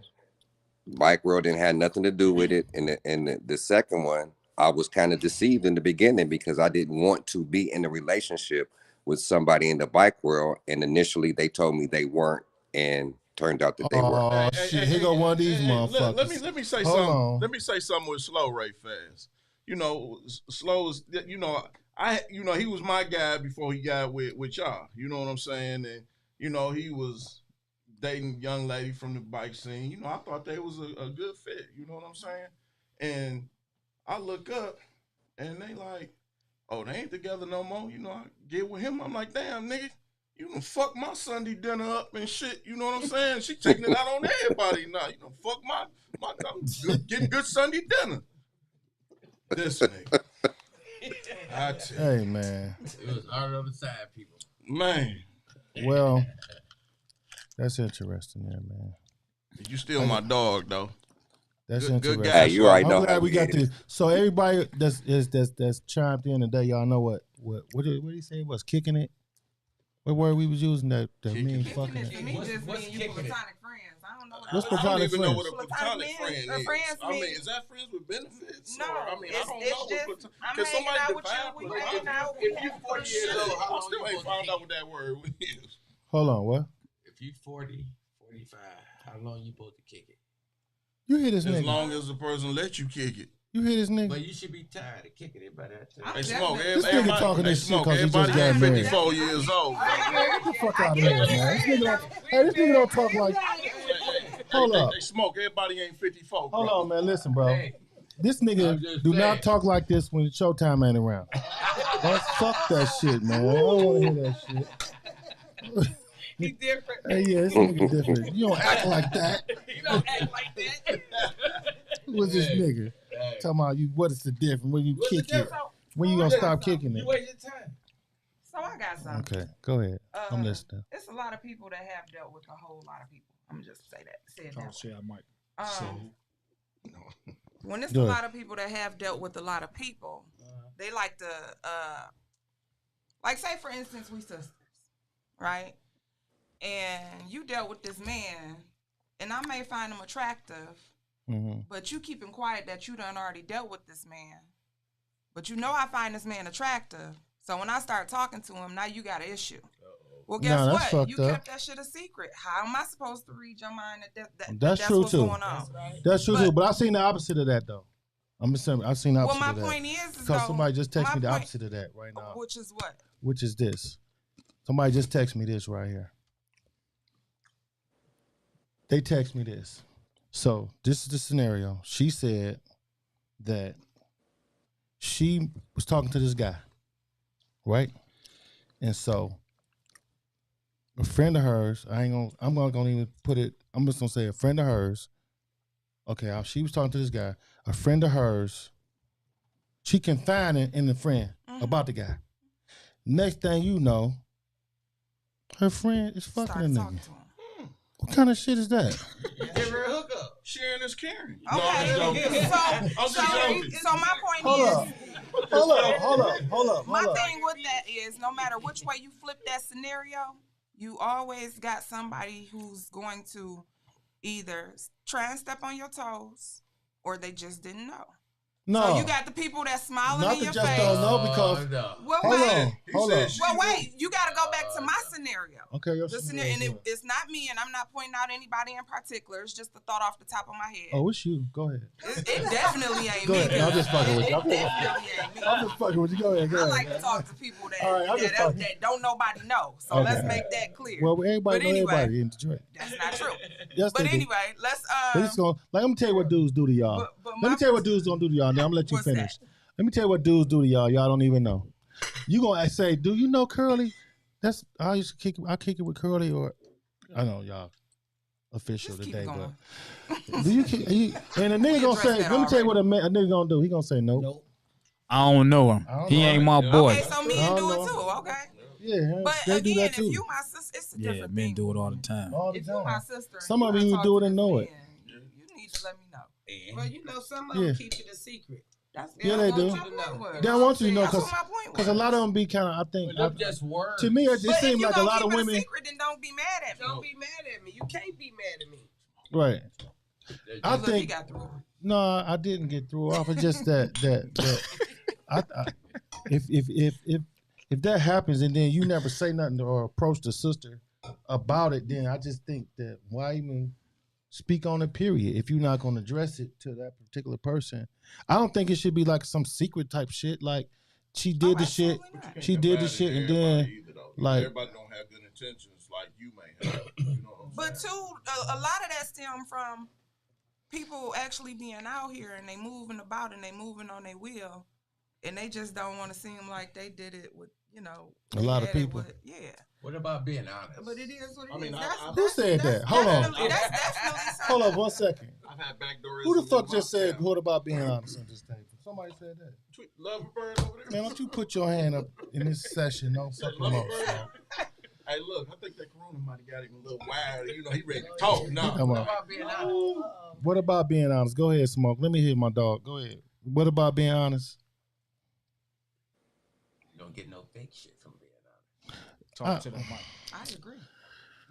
H: bike world didn't have nothing to do with it. And the second one, I was kind of deceived in the beginning because I didn't want to be in a relationship with somebody in the bike world. And initially they told me they weren't, and turned out that they were.
C: Oh shit! Here go one of these motherfuckers.
E: Let me say something. Let me say something with Slow Ray fast. You know, Slow is. You know, he was my guy before he got with y'all. You know what I'm saying? And you know, he was dating a young lady from the bike scene. You know, I thought they was a good fit. You know what I'm saying? And I look up, and they like, oh, they ain't together no more. You know, I get with him. I'm like, damn, nigga, you done fuck my Sunday dinner up and shit. You know what I'm saying? She taking it out on everybody now. You done fuck my I'm getting good Sunday dinner. This nigga. I tell you.
C: Hey, man.
I: It was hard on the side, people.
E: Man.
C: Well, that's interesting there, man.
E: You still my dog, though.
C: That's
E: good
C: interesting.
E: guy.
H: You already know.
C: I'm glad we got this. So everybody that's chimed in today, y'all know what did he say was kicking it? What word we was using that mean fucking it?
B: What's kicking platonic friends? I don't know what
C: What's
E: I don't
C: platonic
E: even
C: friends?
E: know what a platonic friend is. I mean, is that friends with benefits?
B: No,
E: I mean, I don't know what platonic.
B: I'm
E: Can somebody
B: hanging out with
E: define
B: you. We hanging out.
I: If you 40 years old, how
E: I
I: long
E: still
I: you
E: ain't
I: supposed
E: found
I: to
E: out what that word is.
C: Hold on, what?
I: If you 40, 45, how long you supposed to kick it?
C: You hear this nigga?
E: As long as the person let you kick it.
C: You hear this nigga?
I: But you should be tired of kicking it by that time.
E: They smoke.
C: This nigga talking this shit because he just
E: Everybody
C: got
E: ain't
C: married.
E: 54 years old.
C: Get the fuck out of here, man. This nigga don't talk like. Hold up.
E: They smoke. Everybody ain't 54.
C: Hold on, man. Listen, bro.
I: Hey,
C: This nigga do not talk like this when Showtime ain't around. Don't fuck that shit, man. I don't want to hear that shit.
B: He different.
C: Hey, yeah, this nigga different. You don't act like that.
B: You don't act like that.
C: Who is this nigga? Talking about you. What is the difference? When you kick it? When you gonna stop kicking it?
I: you waste your time.
B: So I got something.
C: Okay, go ahead. I'm listening.
B: It's a lot of people that have dealt with a whole lot of people. I'm just say that.
A: Don't say I might.
B: When it's a lot of people that have dealt with a lot of people, they like to, like say for instance, we sisters, right? And you dealt with this man, and I may find him attractive, but you keeping quiet that you done already dealt with this man. But you know I find this man attractive, so when I start talking to him, now you got an issue. Well, guess what? You kept that shit a secret. How am I supposed to read your mind? That's
C: true
B: what's
C: too.
B: Going on?
C: That's true too. But I've seen the opposite of that though. I've seen the opposite of that.
B: Well, my point is
C: because somebody just texted me the opposite of that right now.
B: Which is what?
C: Which is this. Somebody just texted me this right here. They text me this. So this is the scenario. She said that she was talking to this guy, right? And so a friend of hers, I'm not gonna even put it, I'm just gonna say a friend of hers. Okay, she was talking to this guy. A friend of hers, she confided in the friend about the guy. Next thing you know, her friend is fucking a nigga. What kind of shit is that?
I: Give her a hookup.
E: Sharing is caring.
B: Okay.
E: No, I'm just joking.
B: So my point
C: Hold up.
B: My thing with that is no matter which way you flip that scenario, you always got somebody who's going to either try and step on your toes or they just didn't know.
C: No.
B: So you got the people that smiling
C: Not
B: in your
C: just
B: face.
C: don't know because.
B: Well,
C: hold
B: wait.
C: on. Hold on.
B: Well, wait. You got to go back to my scenario.
C: Okay, your
B: scenario, and it's not me, and I'm not pointing out anybody in particular. It's just a thought off the top of my head.
C: Oh, it's you. Go ahead.
B: It definitely ain't
C: Go
B: me.
C: ahead. I'm just fucking with you.
B: It definitely ain't me.
C: I'm just fucking with you. Go ahead. Go
B: I
C: ahead.
B: like to talk to people that,
C: All right,
B: that don't nobody know. So
C: Okay.
B: let's make that clear.
C: Well, everybody know everybody in Detroit.
B: That's not true.
C: Yes,
B: but
C: they do.
B: anyway, let's
C: let me tell you what dudes do to y'all. Let me tell you what dudes don't do to y'all. Then I'm gonna let you finish. Let me tell you what dudes do to y'all. Y'all don't even know. You gonna say, "Do you know Curly?" That's I used to kick. I kick it with Curly, or I know y'all official
B: just
C: today,
B: keep
C: but do you? And a nigga gonna say, "Let me tell you what a nigga gonna do." He gonna say, "Nope."
A: I don't know him. He ain't my boy.
B: Okay, so men do it too. Okay.
C: Yeah,
B: but
C: they
B: again,
C: do that too.
B: if you my sister, it's a different
A: men
B: thing.
A: do it all the time.
B: If you my sister,
C: some of them even do it and know it.
B: You need to let me know.
F: Well, you know, some of them keep it a secret.
C: Yeah, they do. They don't want you to know because a lot of them be kind of. I think
I: just words.
C: To me, it seems like a lot of women.
B: Secret, then don't be mad at me.
F: Don't be mad at me. You can't be mad at me.
C: Right. I think. No, I didn't get through off. It's just that if that happens and then you never say nothing or approach the sister about it, then I just think that why even speak on it, period, if you're not going to address it to that particular person. I don't think it should be like some secret type shit, like she did the shit, she did the shit, and then like
E: everybody don't have good intentions like you may have. You know what I'm saying?
B: But too, a lot of that stem from people actually being out here and they moving about and they moving on their wheel, and they just don't want to seem like they did it with, you know,
C: a lot of people.
B: Yeah.
I: What about being honest?
B: But it is what it is.
C: Who said that? Hold on.
B: That's definitely
C: Hold on 1 second.
E: I've had backdoorism.
C: Who the fuck just said, what about being honest on this table? Somebody said that.
E: Love bird over there.
C: Man, don't you put your hand up in this session. Don't fuck him up.
E: Hey, look, I think that Corona might have got him a little wild. You know, he ready to talk now.
I: What about being honest?
C: What about being honest? Go ahead, Smoke. Let me hear my dog. Go ahead. What about being honest?
I: You don't get no fake shit from being honest.
A: Talk to the mic.
B: I agree.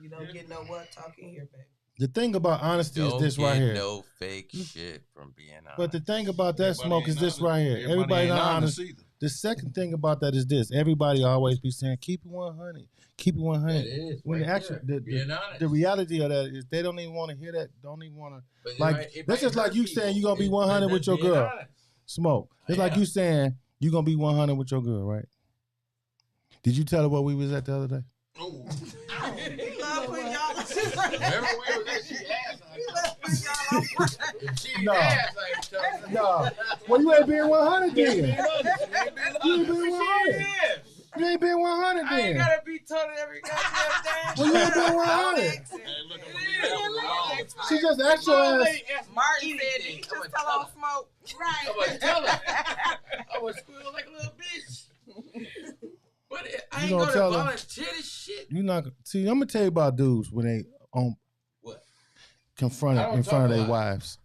F: You don't get no what talking here, baby.
C: The thing about honesty is this right here.
I: No fake shit from being honest.
C: But the thing about that, Smoke, is this right here. Everybody not honest. The second thing about that is this. Everybody always be saying, keep it 100. Keep it 100.
I: It is.
C: When
I: right
C: actually, the reality of that is they don't even want to hear that. Don't even want to. Like, that's just like you saying you're going to be 100 with your girl.
I: Honest.
C: Smoke. It's like you saying you're going to be 100 with your girl, right? Did you tell her where we was at the other day?
E: Oh.
B: He love putting y'all on.
I: Remember we was at she asked.
B: He love putting y'all on.
C: No. Well, you ain't being 100 then. You ain't being 100. You ain't been 100 then.
I: I ain't gotta be told every goddamn
C: Well, you ain't been 100. She just asked your ass.
B: Martin said, "Did he just tell on Smoke?" Right.
I: I was telling her. I was squealing like a little bitch. But I ain't gonna volunteer this shit.
C: You not see. I'm gonna tell you about dudes when they
I: what
C: confronted in front of their wives.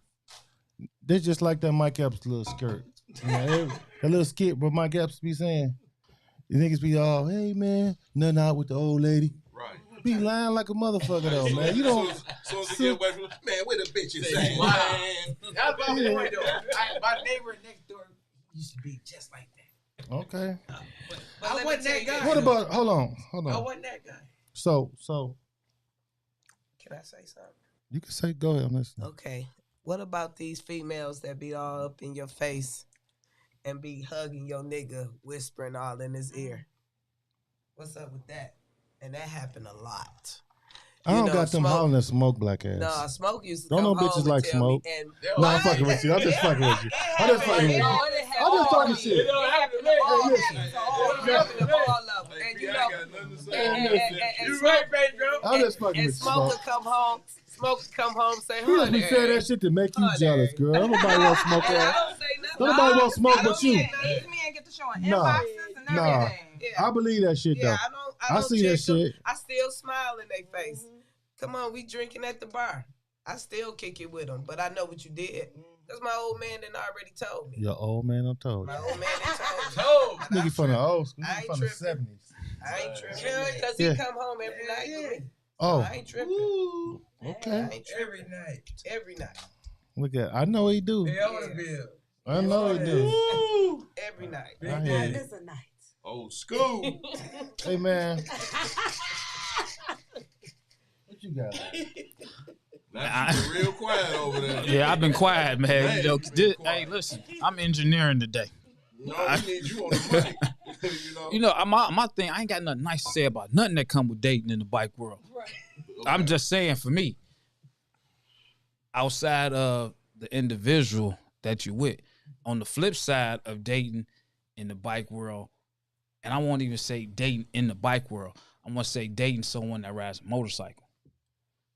C: They're just like that Mike Epps little skirt. You know, that little skit, but Mike Epps be saying, "You niggas be all, hey man, nothing out with the old lady."
E: Right.
C: Be lying like a motherfucker though, man. You don't.
E: So as you get away from man, where the bitches at?
I: Wow. That's my point though. My neighbor next door used to be just like that.
C: Okay.
I: But I wasn't that guy.
C: What about? Hold on.
I: I wasn't that guy.
C: So.
F: Can I say something?
C: You can say. Go ahead. I'm listening.
F: Okay. What about these females that be all up in your face and be hugging your nigga, whispering all in his ear? What's up with that? And that happened a lot.
C: I don't got them hollering at Smoke black ass.
F: Nah, Smoke used to
C: don't
F: come
C: know bitches
F: home
C: like
F: and tell
C: Smoke.
F: me, and
C: no, I'm fucking with you. I'm just fucking with you. I'm just fucking with you. I'm just talking shit.
F: It happened to all of them. And you know,
I: you right, Pedro.
C: I'm just fucking with you.
F: And Smoke would come home. Smoke would come home and say,
C: "You just be saying that shit to make you jealous, girl. Nobody want Smoke ass. Nobody want Smoke but you."
B: These men get to showing inboxes and everything.
C: I believe that shit though. I see that shit.
F: I still smile in their face. Come on, we drinking at the bar. I still kick it with them, but I know what you did. That's my old man that already told me.
C: Your old man done told you.
F: My old man that told me.
C: Nigga from the old school.
F: I ain't
C: From the
F: tripping.
C: 70s.
F: I ain't tripping because he come home every night with me.
C: Oh.
F: I ain't tripping.
C: Okay.
F: I ain't tripping. Every night.
C: Look at. I know he do.
I: Hey, I want to be
C: I know he do.
F: Every night.
C: It's
F: a night.
E: Old school.
C: Hey, man. What you got?
E: Now you real quiet over there.
A: Yeah, I've been quiet, man. Hey, listen, I'm engineering today.
E: No, we need you on the mic.
A: You know, my thing, I ain't got nothing nice to say about nothing that come with dating in the bike world.
F: Right.
E: Okay.
A: I'm just saying, for me, outside of the individual that you with, on the flip side of dating in the bike world, and I won't even say dating in the bike world, I'm gonna say dating someone that rides a motorcycle.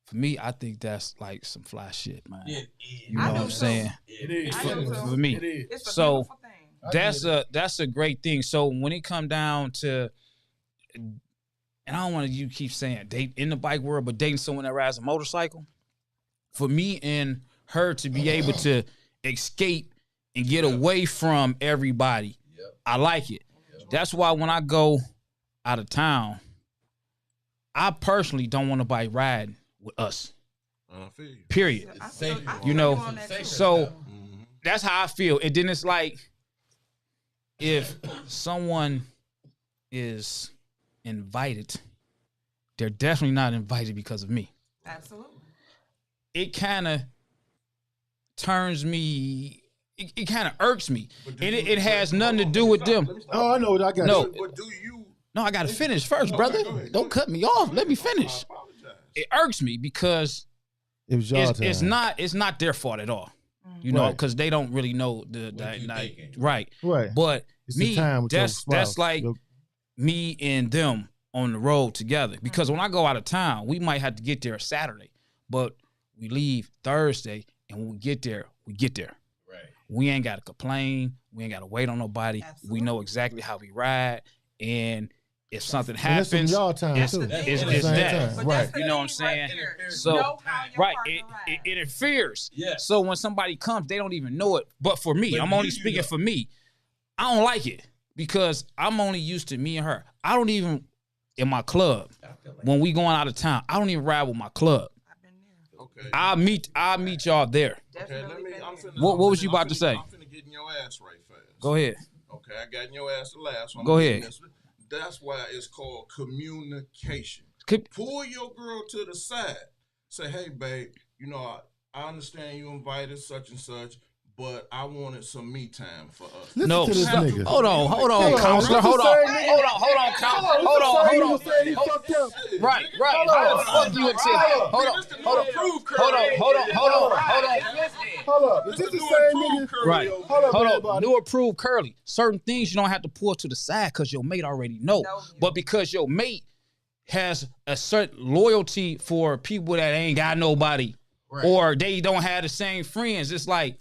A: For me, I think that's like some fly shit, man.
I: It is.
A: You know what I'm saying?
G: It is.
A: For me.
G: It is.
B: It's a
A: So
B: beautiful thing.
A: that's a great thing. So when it come down to, and I don't want you keep saying date in the bike world, but dating someone that rides a motorcycle, for me and her to be able to escape and get away from everybody, I like it. That's why when I go out of town, I personally don't want nobody riding with us.
E: I feel you.
A: Period. You know, so that's how I feel. And then it's like, if someone is invited, they're definitely not invited because of me.
B: Absolutely.
A: It kind of turns me, it kind of irks me. And it has nothing to do with them.
C: Oh, I know what I got.
A: No.
E: But do you?
A: No, I got to finish first, brother.
E: Go ahead.
A: Don't cut me off. Let me finish.
E: I apologize.
A: It irks me because
C: It was y'all time.
A: it's not their fault at all. You know, because they don't really know right. But
C: It's
A: me,
C: the time with your
A: that's
C: spouse.
A: like me and them on the road together. Because when I go out of town, we might have to get there Saturday, but we leave Thursday, and when we get there, we get there.
I: Right.
A: We ain't got to complain. We ain't got to wait on nobody.
B: Absolutely.
A: We know exactly how we ride, and if something
C: And that's some
A: happens,
C: y'all time
A: it's
C: too.
A: it's
C: At the same
A: that.
C: time.
B: But that's
C: Right.
B: the
A: You know what I'm
B: thing right
A: saying?
B: there.
A: So,
B: Know how your
A: right,
B: partner
A: it
B: rides.
A: interferes.
I: Yeah.
A: So when somebody comes, they don't even know it. But for me,
I: But
A: I'm
I: you
A: only
I: do
A: speaking
I: know.
A: for me. I don't like it because I'm only used to me and her. I don't even, in my club,
I: I feel like
A: when we going out of town, I don't even ride with my club.
B: I've been there.
E: Okay.
A: I'll meet y'all there.
E: Okay.
B: Definitely been
E: I'm
B: there.
E: finna,
A: What
E: I'm
A: was
E: finna-
A: you about
E: I'm
A: to
E: finna-
A: say?
E: I'm finna get in your ass right fast.
A: Go ahead.
E: Okay, I got in your ass the last one.
A: Go
E: I'm
A: ahead.
E: getting this. That's why it's called communication.
A: Keep-
E: Pull your girl to the side. Say, hey, babe, you know, I understand you invited such and such, but I wanted some me time for us.
C: Listen
A: No,
C: to this
A: stop.
C: nigga.
A: Hold on,
C: Hold on,
A: counselor.
C: this
A: Hold
C: the
A: on,
C: same nigga.
A: hold on, counselor. Hold on.
C: He fucked up.
A: Right. How the fuck you into? Hold on.
C: Hold up. Is this the same nigga?
A: Right.
C: Hold up,
A: Hold on.
C: everybody.
A: New approved curly. Certain things you don't have to pull to the side because your mate already know. But because your mate has a certain loyalty for people that ain't got nobody, or they don't have the same friends, it's like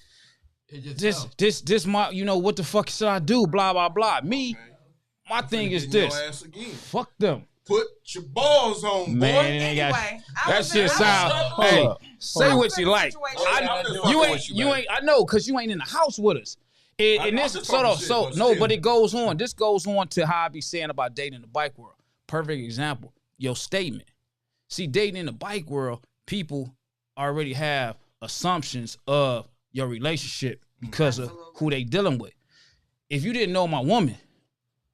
A: this my, you know, what the fuck should I do? Blah blah blah. Me, my thing is this. Fuck them.
E: Put your balls on, boy.
A: Man, it ain't got.
B: Anyway,
A: That shit sound. Hey, say what you like. You ain't. I know, cause you ain't in the house with us. And this, but it goes on. This goes on to how I be saying about dating in the bike world. Perfect example. Your statement. See, dating in the bike world, people already have assumptions of your relationship because of who they dealing with. If you didn't know my woman,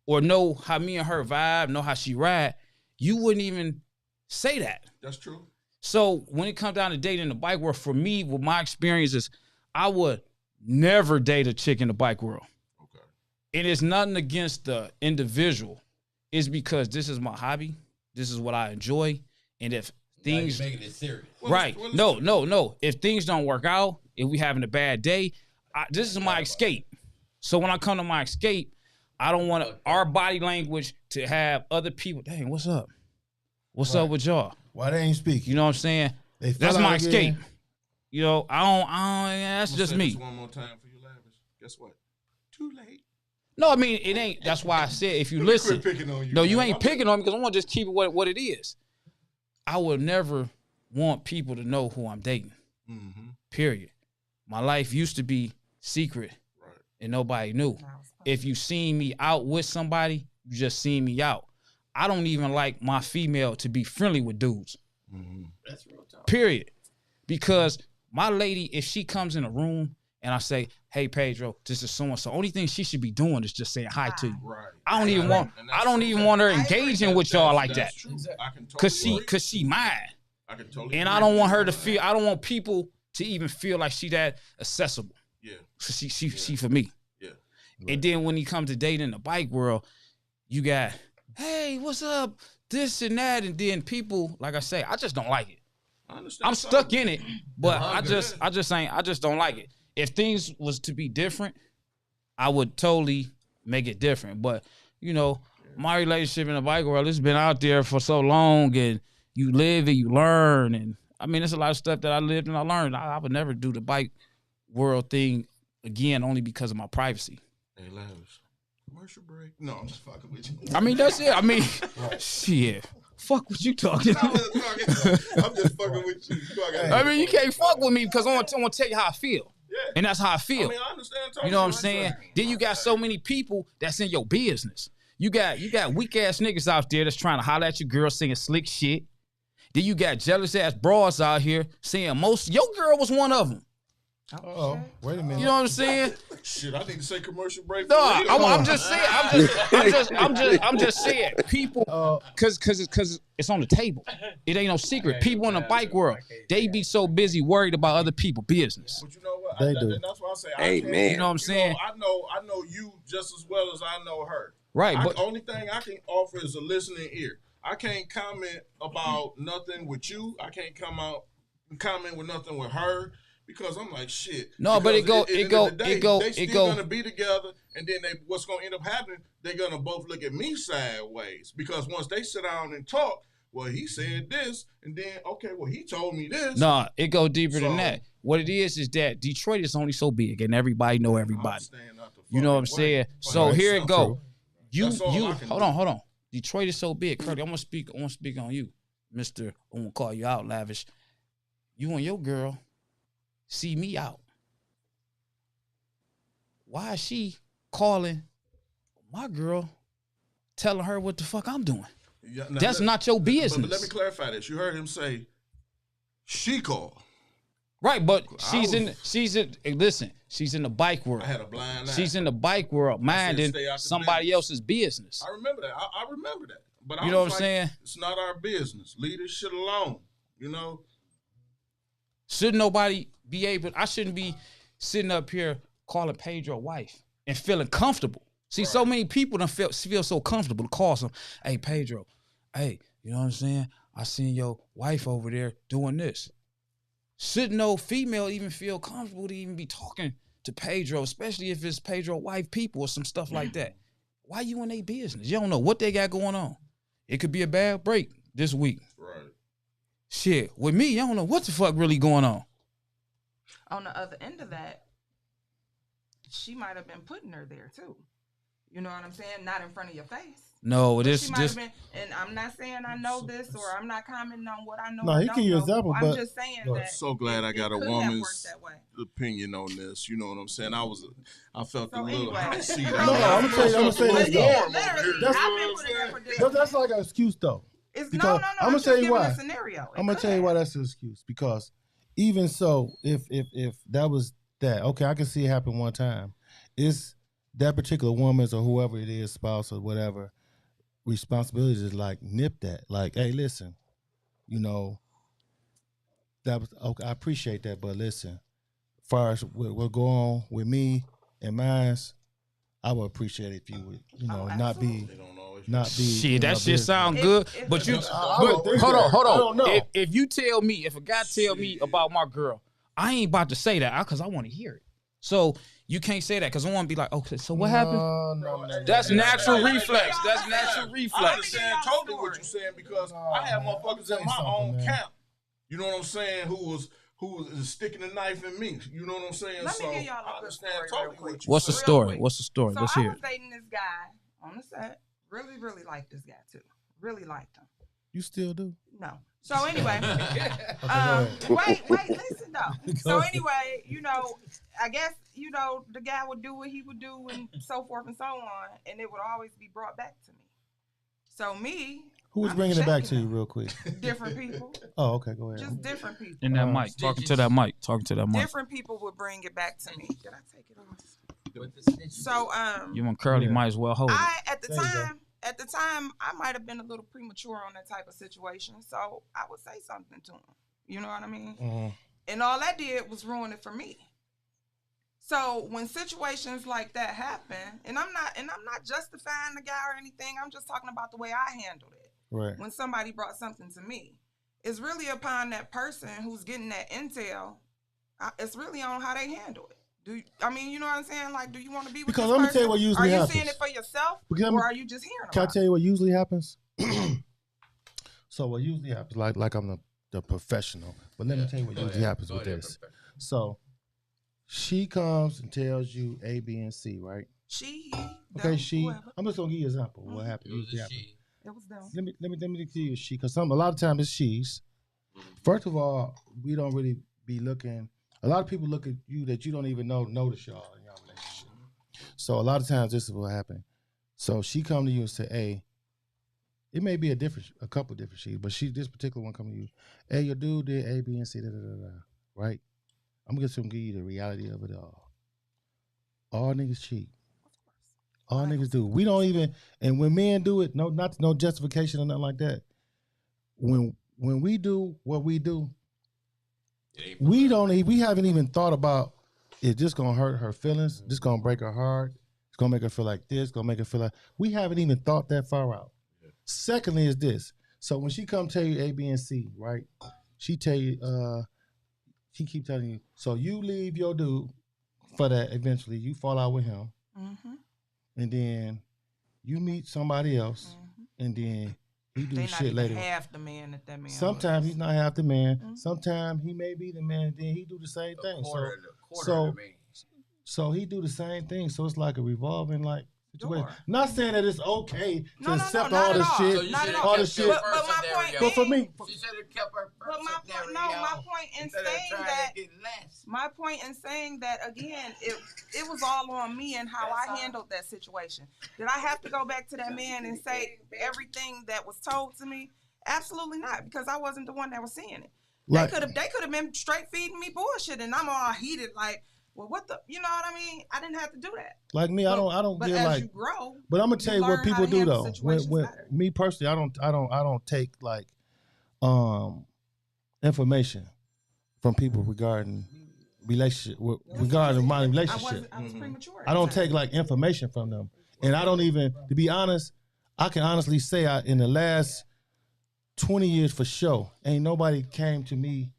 A: or know how me and her vibe, know how she ride, you wouldn't even say that.
E: That's true.
A: So when it comes down to dating in the bike world, for me, with my experiences, I would never date a chick in the bike world.
E: Okay.
A: And it's nothing against the individual. It's because this is my hobby. This is what I enjoy. And if things...
I: making it serious.
A: Right. No. If things don't work out, if we having a bad day, this is my escape. So when I come to my escape, I don't want our body language to have other people. Dang, what's up? What's up with y'all?
C: Why they ain't speaking?
A: You know what I'm saying? That's my escape. You know, I don't. That's just me.
E: One more time for you, Lavish. Guess what? Too late.
A: No, I mean it ain't. That's why I said if you listen. No, you ain't picking on me because I want to just keep it what it is. I would never want people to know who I'm dating.
E: Mm-hmm.
A: Period. My life used to be secret, and nobody knew. If you seen me out with somebody, you just seen me out. I don't even like my female to be friendly with dudes.
E: Mm-hmm.
I: That's real talk.
A: Period. Because my lady, if she comes in a room and I say, hey Pedro, this is so and so. Only thing she should be doing is just saying hi to you.
E: Right.
A: I don't even want her engaging with y'all like that. Cause she mine. I can totally and I don't want her to feel. I don't want people to even feel like she that accessible. Yeah. So she for me. Yeah. Right. And then when he comes to dating in the bike world, you got, hey, what's up? This and that, and then people, like I say, I just don't like it. I understand. I'm stuck in it, but I just don't like it. If things was to be different, I would totally make it different. But you know, my relationship in the bike world, it's been out there for so long, and you live and you learn, and I mean, there's a lot of stuff that I lived and I learned. I would never do the bike world thing again, only because of my privacy.
E: Hey, Lavish, commercial break? No, I'm just fucking with you.
A: I mean, that's it. I mean, shit. Fuck what you talking about.
E: I'm just fucking with you.
A: I mean, you can't fuck with me because I want to tell you how I feel. Yeah. And that's how I feel.
E: I mean, I understand. Totally.
A: You know what I'm saying? Then you got so many people that's in your business. You got weak ass niggas out there that's trying to holler at your girl saying slick shit. Then you got jealous ass broads out here saying your girl was one of them.
C: Oh, wait a minute.
A: You know what I'm saying?
E: Shit, I need to say commercial break.
A: No, I'm just saying. I'm just saying. People, because it's on the table. It ain't no secret. People in the bike world, they be so busy worried about other people's business.
E: But you know what?
C: They do.
E: And that's why I say,
H: Amen.
A: You know what I'm saying?
E: I know you just as well as I know her.
A: Right.
E: But the only thing I can offer is a listening ear. I can't comment about nothing with you. I can't comment with nothing with her. Because I'm like, shit.
A: No, but
E: they still gonna be together, and then what's gonna end up happening? They're gonna both look at me sideways because once they sit down and talk, well, he said this, and then okay, well, he told me this.
A: No, it go deeper than that. What it is that Detroit is only so big, and everybody know everybody. You know what I'm saying? So here it go. You hold on. Detroit is so big, Curtis. I want to speak on you, Mr. I'm gonna call you out, Lavish. You and your girl see me out. Why is she calling my girl, telling her what the fuck I'm doing? Yeah, that's not your business.
E: But let me clarify this. You heard him say she called.
A: Right, but she's in the bike world.
E: I had a blind eye.
A: She's in the bike world, minding somebody else's business.
E: I remember that. I remember that. But
A: you know what I'm saying?
E: It's not our business. Leave this shit alone. You know?
A: Shouldn't nobody be able, I shouldn't be sitting up here calling Pedro wife and feeling comfortable. See, right. So many people don't feel so comfortable to call some, hey, Pedro, hey, you know what I'm saying? I seen your wife over there doing this. Shouldn't no female even feel comfortable to even be talking to Pedro, especially if it's Pedro wife people or some stuff like that? Why you in their business? You don't know what they got going on. It could be a bad break this week. Right. Shit, with me, you don't know what the fuck really going on.
B: On the other end of that, she might have been putting her there too. You know what I'm saying? Not in front of your face.
A: No, this.
B: Been, and I'm not saying I know this or I'm not commenting on what I know.
C: No, he can use example, but
B: I'm just saying that.
E: I'm so glad I got a woman's opinion on this. You know what I'm saying? I felt a little hot seat.
C: No, I'm gonna say this though. That's like an excuse though.
B: No. I'm gonna tell you why.
C: I'm gonna tell you why that's an excuse. Because even so, if that was that, okay, I can see it happen one time. It's that particular woman's or whoever it is, spouse or whatever, responsibility is like nip that. Like, hey, listen, you know, that was okay. I appreciate that, but listen, as far as what go on with me and mine, I would appreciate it if you would, you know, not be.
A: Shit, that shit sound good, but you. Hold on. If you tell me, if a guy tell me about my girl, I ain't about to say that because I want to hear it. So you can't say that because I want to be like, okay, so what happened? No. That's natural reflex. That's natural reflex.
E: I understand totally what you're saying because I have motherfuckers in my own camp. You know what I'm saying? Who was sticking a knife in me? You know what I'm saying?
B: Let me give y'all a good story real quick.
A: What's the story? What's the story?
B: So
A: Let's hear it.
B: I was dating this guy on the set. Really, really liked this guy too. Really liked him.
C: You still do?
B: No. So anyway, wait, listen though. So anyway, you know, I guess, you know, the guy would do what he would do and so forth and so on, and it would always be brought back to me. So me.
C: Who was bringing it back to you real quick?
B: Different people.
C: Oh, okay, go ahead.
B: Just different people.
A: In that mic, talking to that mic.
B: Different people would bring it back to me. Did I take it off? So
A: you and Curly might as well hold it.
B: At the time, I might have been a little premature on that type of situation. So I would say something to him. You know what I mean?
C: Mm-hmm.
B: And all that did was ruin it for me. So when situations like that happen, and I'm not justifying the guy or anything, I'm just talking about the way I handled it.
C: Right.
B: When somebody brought something to me, it's really upon that person who's getting that intel. It's really on how they handle it. You know what I'm saying? Like, do you want to be with
C: because
B: this
C: let me
B: person?
C: tell you what usually happens.
B: Are you seeing it for yourself, or are you just hearing about it?
C: Can I tell you what usually happens? So what usually happens, like I'm the professional, but let me tell you what usually happens with this. So she comes and tells you A, B, and C, right?
B: She.
C: Okay, she.
B: Whoever.
C: I'm just gonna give you an example. What happened? Usually happens.
B: It was them.
C: Let me give you a she, because a lot of times it's she's. First of all, we don't really be looking. A lot of people look at you that you don't even notice y'all in your relationship. So a lot of times this is what happened. So she come to you and say, "Hey," it may be a couple different she's, but this particular one come to you. "Hey, your dude did A, B, and C, right? I'm gonna give you the reality of it all. All niggas cheat. All niggas do. We don't even, and when men do it, no justification or nothing like that. When we do what we do, we haven't even thought about, is this gonna hurt her feelings? This gonna break her heart? It's gonna make her feel like this, gonna make her feel like, we haven't even thought that far out. Yeah. Secondly is this. So when she come tell you A, B, and C, right? She tell you, she keep telling you, so you leave your dude for that eventually, you fall out with him. Mm-hmm. And then you meet somebody else, and then he do shit later.
B: Half the man that man.
C: Sometimes he's not half the man. Mm-hmm. Sometimes he may be the man, and then he do the same thing. So he do the same thing. So it's like a revolving situation. Not saying that it's okay to accept all this shit, all this shit.
B: But my point,
C: but for me,
I: she should have kept her.
B: But my point in saying that again, it was all on me and how I handled that situation. Did I have to go back to that man and say everything that was told to me? Absolutely not, because I wasn't the one that was seeing it. They could have been straight feeding me bullshit, and I'm all heated like, well, what the, you know what I mean? I didn't have to do that.
C: Like me, I don't
B: but
C: feel
B: as
C: like.
B: You grow,
C: but I'm gonna tell you what people do though. When me personally, I don't take information from people regarding relationship, regarding my relationship.
B: I was premature.
C: I don't take information from them, and I don't even, to be honest, I can honestly say in the last 20 years for sure, ain't nobody came to me,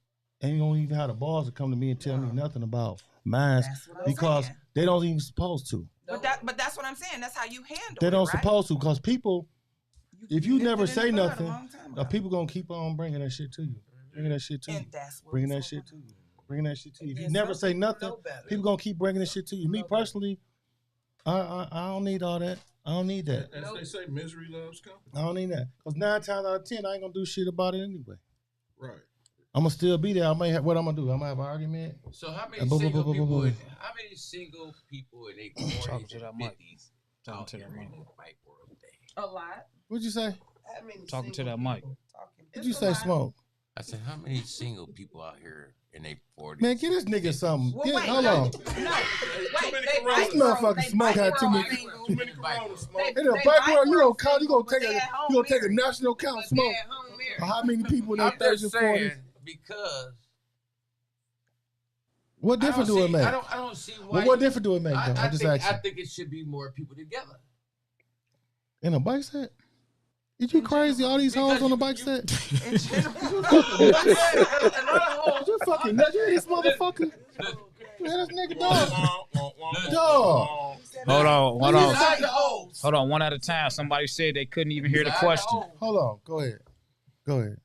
C: ain't don't even have the balls to come to me and tell me nothing about mine, because they don't even supposed to.
B: But that's what I'm saying. That's how you handle it.
C: They don't supposed to, because people, if you never say nothing, people gonna keep on bringing that shit to you, bringing that shit to you, bringing that shit to you, bringing that shit to you. If you never say nothing, people gonna keep bringing this shit to you. Me personally, I don't need all that. I don't need that.
E: As they say, misery loves company.
C: I don't need that, because 9 times out of 10, I ain't gonna do shit about it anyway.
E: Right.
C: I'm gonna still be there. I may have, what I'm gonna do? I'm gonna have an argument.
I: So how many single people? How many single people in their 40s and 50s out here in the bike world today?
B: A lot.
C: What'd you say?
A: Talking to that mic.
C: What'd you say, Smoke?
I: I said, how many single people out here in their 40s?
C: Man, get this nigga something.
B: Well,
C: Hold on.
B: No,
C: This motherfucking Smoke had too many
E: Coronas, Smoke.
C: In the bike world, you gonna take a national count, Smoke. How many people in their 30s and 40s?
I: Because
C: what difference do it make?
I: I don't see why.
C: Well, what difference do it make, though?
I: I think it should be more people together.
C: In a bike set? Is you crazy? All these hoes on the bike set? You fucking nuts. You hear this motherfucker? Man, this nigga dog.
A: Hold on. One at a time. Somebody said they couldn't even hear the question.
C: Hold on. Go ahead.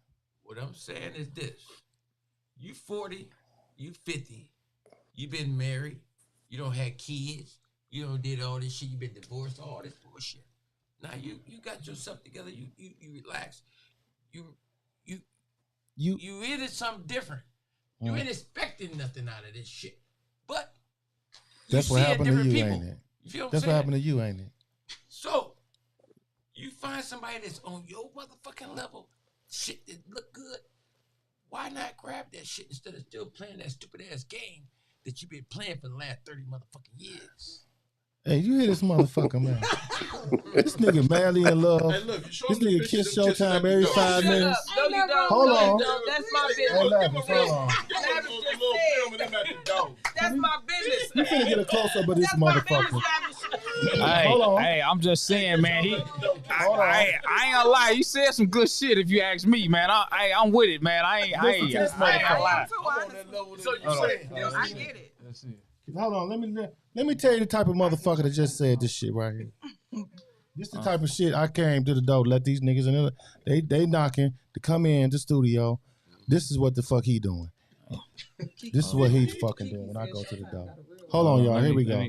I: What I'm saying is this. You 40, you 50, you been married, you don't have kids, you don't did all this shit, you been divorced, all this bullshit. Now you got yourself together, you relax. You into something different. You ain't expecting nothing out of this shit. But
C: that's what happened to you,
I: people.
C: ain't it?
I: You feel what
C: That's
I: I'm
C: what
I: saying?
C: happened to you, ain't it?
I: So You find somebody that's on your motherfucking level, shit that look good. Why not grab that shit instead of still playing that stupid ass game that you've been playing for the last 30 motherfucking years?
C: Hey, you hear this motherfucker, man? This nigga madly in love.
E: Hey, look,
C: This nigga kiss Showtime every 5 minutes.
F: No, you don't.
C: Hold
F: no,
C: on.
F: You don't. That's my business.
C: Hey, Lavish, hold on.
F: That's my business.
C: You finna get a close up of this motherfucker.
A: Hey, I'm just saying, man. I ain't gonna lie. You said some good shit. If you ask me, man. I'm with it, man. I ain't gonna lie.
G: So you saying?
B: I get it.
A: Let's see.
C: Hold on, let me tell you the type of motherfucker that just said this shit right here. This the type of shit I came to the door, let these niggas in. They knocking to come in the studio. This is what the fuck he doing. This is what he's fucking doing when I go to the door. Hold on, y'all. Here we go.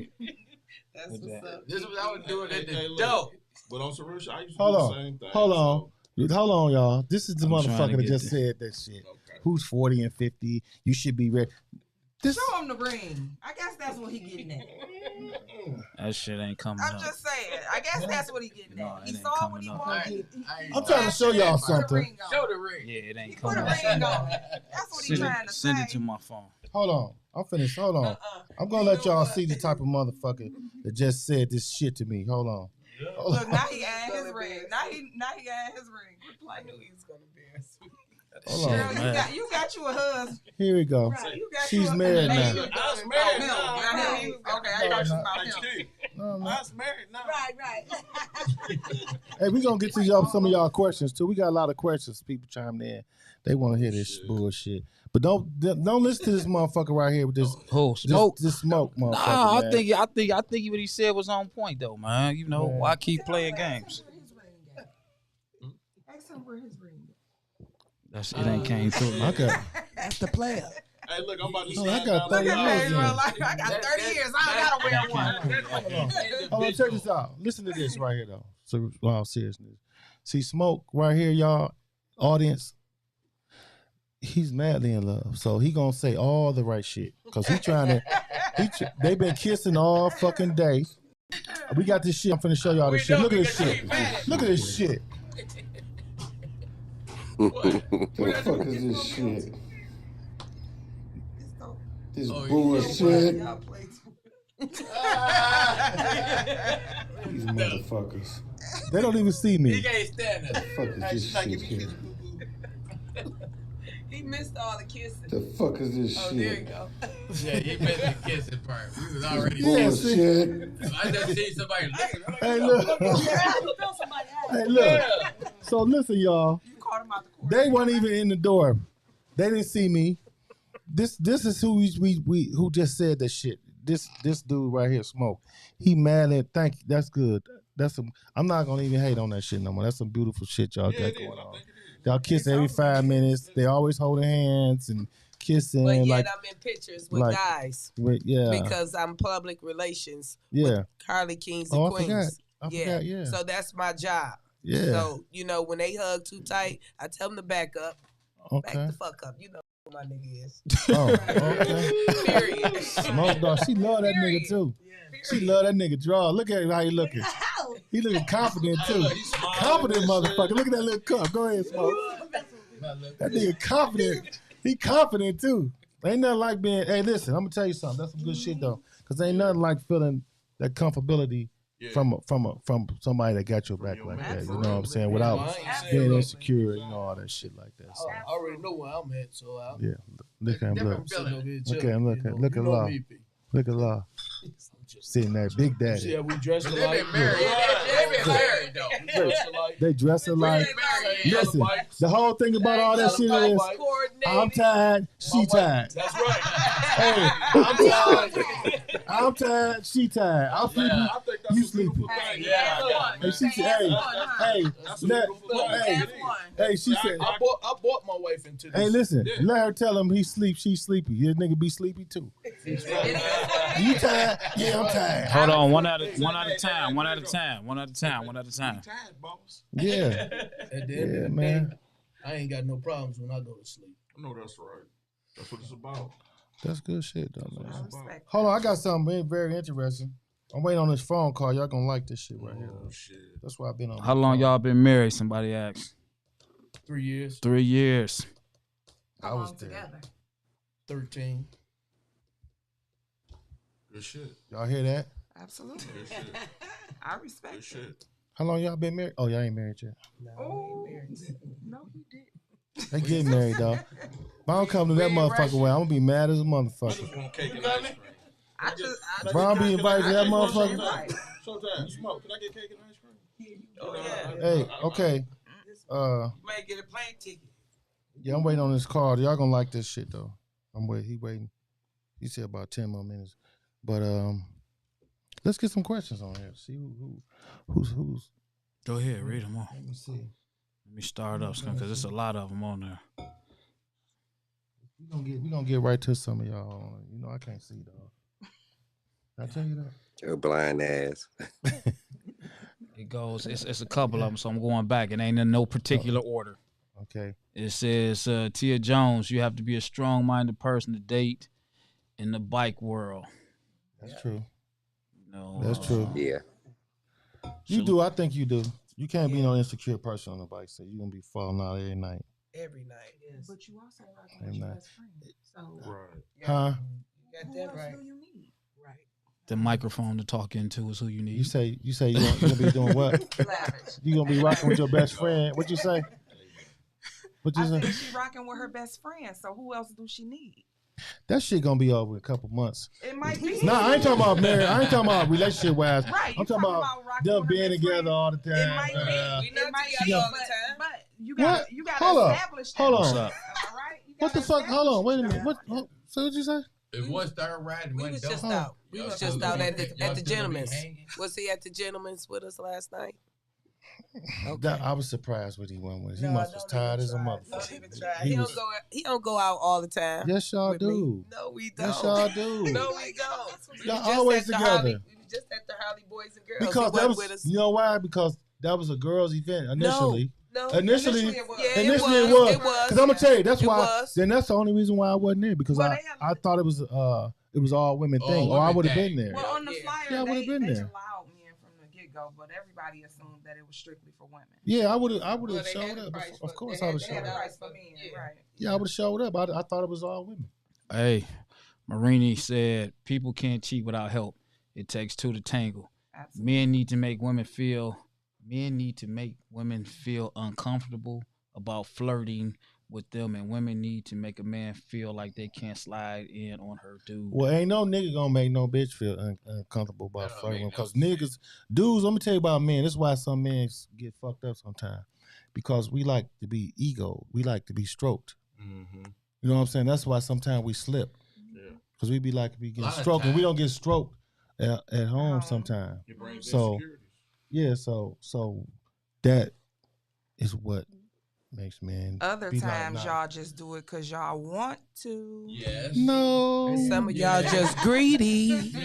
F: That's what's up.
I: This is what I was doing at the door.
E: But on some real shit, I used to
C: Hold
E: do
C: on.
E: the same thing.
C: Hold on, y'all. This is the
A: I'm trying to
C: motherfucker that
A: get
C: just
A: there.
C: said that shit. Okay. Who's 40 and 50? You should be ready.
B: Show him the ring. I guess that's what he getting at.
A: That shit ain't coming
B: I'm
A: up.
B: just saying. I guess that's what he getting
A: No,
B: at.
A: it
B: He
A: ain't
B: saw what
A: coming
B: he
A: up.
B: wanted.
C: I'm trying to show y'all something.
I: Show the ring.
A: Yeah, it ain't
B: He put
A: coming
B: a
A: up.
B: ring on it. That's what he's trying to say.
A: Send it to my phone.
C: Hold on. I'm finished. Hold on. I'm going to let y'all see the type of motherfucker that just said this shit to me. Hold on.
B: Look, now he adding his ring. Now he adding his ring. Quit playing.
F: He's gonna embarrass me.
C: Hold
B: Girl,
C: on.
B: you got you a husband.
C: Here we go.
B: Right, you got
C: She's
B: you a
C: married now.
E: I was married
B: him.
E: now.
B: Okay, I got you about him.
C: No.
E: I was married now.
F: Right.
C: Hey, we going to get to y'all some of y'all questions, too. We got a lot of questions. People chiming in. They want to hear this bullshit. But don't listen to this motherfucker right here with this
A: smoke.
C: This smoke motherfucker.
A: Nah,
C: man.
A: I think what he said was on point though, man. You know, why keep playing games?
B: Ask him where his ring is.
A: That shit ain't came through.
C: Okay.
F: That's the player.
E: Hey, look, I'm about to
C: I got
B: Look
C: 30
B: at
C: years
B: that,
C: in.
B: bro. Like, I got 30 years. I don't gotta wear one.
C: Hold on, check this out. Listen to this right here, though. So, all seriousness. See, Smoke right here, y'all, audience, he's madly in love. So he gonna say all the right shit. Because he trying to, they been kissing all fucking day. We got this shit. I'm finna show y'all this shit. Look at this shit. Look at this shit.
J: What the fuck is this shit? This bullshit. These motherfuckers.
C: They don't even see me.
I: He can't stand
J: What the fuck is this shit here?
F: He missed all the kissing.
J: The fuck is this shit?
F: There you go.
I: Yeah, you missed the kissing part. We was already
J: Bullshit.
I: I just seen somebody looking.
C: Hey, look. Hey, look. So listen, y'all. They weren't even in the door. They didn't see me. This is who we who just said that shit. This dude right here, Smoke. He mad at. Thank you. That's good. That's some. I'm not gonna even hate on that shit no more. That's some beautiful shit y'all got going on. Y'all kiss every 5 minutes. They always holding hands and kissing.
F: But yet
C: like,
F: I'm in pictures with guys.
C: Yeah.
F: Because I'm public relations.
C: Yeah.
F: With Carly Kings and Queens.
C: I forgot. Yeah.
F: So that's my job.
C: Yeah.
F: So, when they hug too tight, I tell them to back up.
C: Okay.
F: Back the fuck up. You know who my nigga is.
C: Oh, okay.
F: Period.
C: Smoke dog. She love that nigga too. She love that nigga draw. Look at how he looking. He looking confident too. Confident motherfucker. Look at that little cup. Go ahead, Smoke. That nigga confident. He confident too. Ain't nothing like being. Hey, listen. I'm gonna tell you something. That's some good shit though. Cause ain't nothing like feeling that comfortability from somebody that got your back like that. You know what I'm saying? Without being insecure, all that shit like that. So.
G: I already know where I'm at, so
C: Look at him. Look. Look at him. Look at Law. Look at Law. Sitting there, Big Daddy.
G: See how we dress
I: They
G: alike?
I: been married. They been married though.
C: They dress alike. Listen, the whole thing about all that shit is, I'm tired, she tired.
G: That's right.
C: Hey, I'm tired, she tired. I'm sleepy, you sleepy. Hey, she said, hey, she said,
G: I bought my wife into this.
C: hey, listen, let her tell him he sleep, she sleepy. Your nigga be sleepy too. You tired? Yeah, I'm tired.
A: Hold on, one at a time.
C: Yeah.
G: At the end of the
C: man.
G: day, I ain't got no problems when I go to sleep.
E: I know that's right. That's what it's about.
C: That's good shit, though, man. Hold on, I got something very interesting. I'm waiting on this phone call. Y'all gonna like this shit right here.
E: Oh shit.
C: That's why I've been on.
A: How long y'all been married? Somebody asked.
G: 3 years.
A: 3 years.
B: How
C: I was
B: long
C: there.
B: together?
G: 13.
E: Good shit.
C: Y'all hear that?
B: Absolutely.
E: Good shit.
B: I respect
E: Good
B: it.
E: shit.
C: How long y'all been married? Oh, y'all ain't married yet.
B: Oh, no, he did.
C: They getting married though. If I don't come to that motherfucker way, I'm gonna be mad as a motherfucker.
E: Want cake and ice cream?
B: I just
C: Brian be invited to that motherfucker.
E: Showtime. Smoke. Can I get cake and ice cream?
I: Oh yeah.
C: Hey, okay.
I: You might get a plane ticket.
C: Yeah, I'm waiting on this call. Y'all gonna like this shit though. I'm waiting. He waiting. He said about 10 more minutes. But let's get some questions on here. See who's.
A: Go ahead, read them all.
C: Let me see.
A: Let me start up, because there's a lot of them on there.
C: We gonna get right to some of y'all. You know I can't see though. Did I tell you that?
H: Your blind ass.
A: It goes. It's a couple of them, so I'm going back. It ain't in no particular order.
C: Okay.
A: It says, Tia Jones, you have to be a strong-minded person to date in the bike world.
C: That's true.
A: No,
C: That's true.
H: Yeah.
C: You do. I think you do. You can't be no insecure person on the bike, so you're gonna be falling out every night.
F: Every night. Yes.
B: But you also rocking with your best friend. So
E: Right.
C: Huh?
F: You got
B: who
F: that
B: else
F: right.
B: do you need?
F: Right.
A: The microphone to talk into is who you need.
C: You say you gonna be doing what?
B: Lavish.
C: You gonna be rocking with your best friend? What you say? What you
B: I
C: say?
B: said she rocking with her best friend. So who else do she need?
C: That shit gonna be over in a couple months.
B: It might be.
C: Nah, I ain't talking about marriage. I ain't talking about relationship wise.
B: Right.
C: I'm talking about
B: rocking
C: them
B: with her
C: being
B: best
C: together
B: friend.
C: all the time.
B: It might be.
F: We
B: It
F: not
B: might
F: together
B: be,
F: all the time.
B: but you
C: What?
B: got you got
C: Hold
B: to
C: up.
B: establish that.
C: Hold on.
A: What's up?
B: Am I right? You
C: What the
B: gotta
C: fuck? Hold on. Wait a
B: establish
C: minute.
B: that.
C: What? So what you say?
I: If one start riding,
F: We
I: one
F: was
I: don't.
F: just out. We was just out at the gentleman's.
I: hanging.
F: Was he at the gentleman's with us last night?
C: That, I was surprised what he went with. He
F: No,
C: must was
F: don't
C: tired
F: even
C: as a
F: try.
C: motherfucker.
F: Don't even try.
C: He
F: He,
C: was-
F: don't go out all the time.
C: Yes, y'all
F: with me.
C: do.
F: No, we don't.
C: Yes, y'all do.
F: No, we don't. We
C: Y'all
F: was just
C: always
F: at the
C: together.
F: Harley, we was just at the Harley Boys and Girls.
C: Because
F: He
C: that
F: wasn't
C: was,
F: with us.
C: you know why? Because that was a girls' event initially.
F: No.
C: Initially
B: it was.
F: Yeah,
C: Initially
F: it
C: it
F: was.
C: was.
F: It was.
C: Because I'm gonna tell you, that's
F: It
C: why.
F: was.
C: Then that's the only reason why I wasn't there, because
B: Well,
C: I thought it was all women
I: All
C: thing, or I
I: women
C: would have
I: thing.
C: been there.
B: Well, on the
I: Yeah.
B: flyer,
C: Yeah, I would've
B: they
C: been there.
B: allowed men from the get go, but everybody assumed that it was strictly for women.
C: Yeah, I would have
F: Well, they
C: showed
F: had the
C: up.
F: price
C: Of
F: for-
C: course,
F: they
C: I
F: had-
C: would have
F: they had
C: showed
F: the
C: up.
F: price
B: for men,
F: Yeah.
B: right?
C: Yeah, I would have showed up. I thought it was all women.
A: Hey, Marini said people can't cheat without help. It takes two to tangle.
B: Absolutely.
A: Men need to make women feel uncomfortable about flirting with them, and women need to make a man feel like they can't slide in on her dude.
C: Well, ain't no nigga gonna make no bitch feel uncomfortable about
I: That don't
C: flirting
I: make
C: because
I: no
C: niggas, dudes. Let me tell you about men. This is why some men get fucked up sometimes, because we like to be ego. We like to be stroked.
E: Mm-hmm.
C: You know what I'm saying? That's why sometimes we slip,
E: Yeah.
C: because we be like to be getting
I: Lot of
C: stroked, and we
I: times.
C: don't get stroked at home sometimes.
E: It brings
C: So-
E: insecurities.
C: Yeah, so that is what makes men
B: Other
C: be like,
B: times,
C: nah.
B: y'all just do it because y'all want to.
I: Yes.
C: No,
F: And some of y'all just greedy.
I: Yes.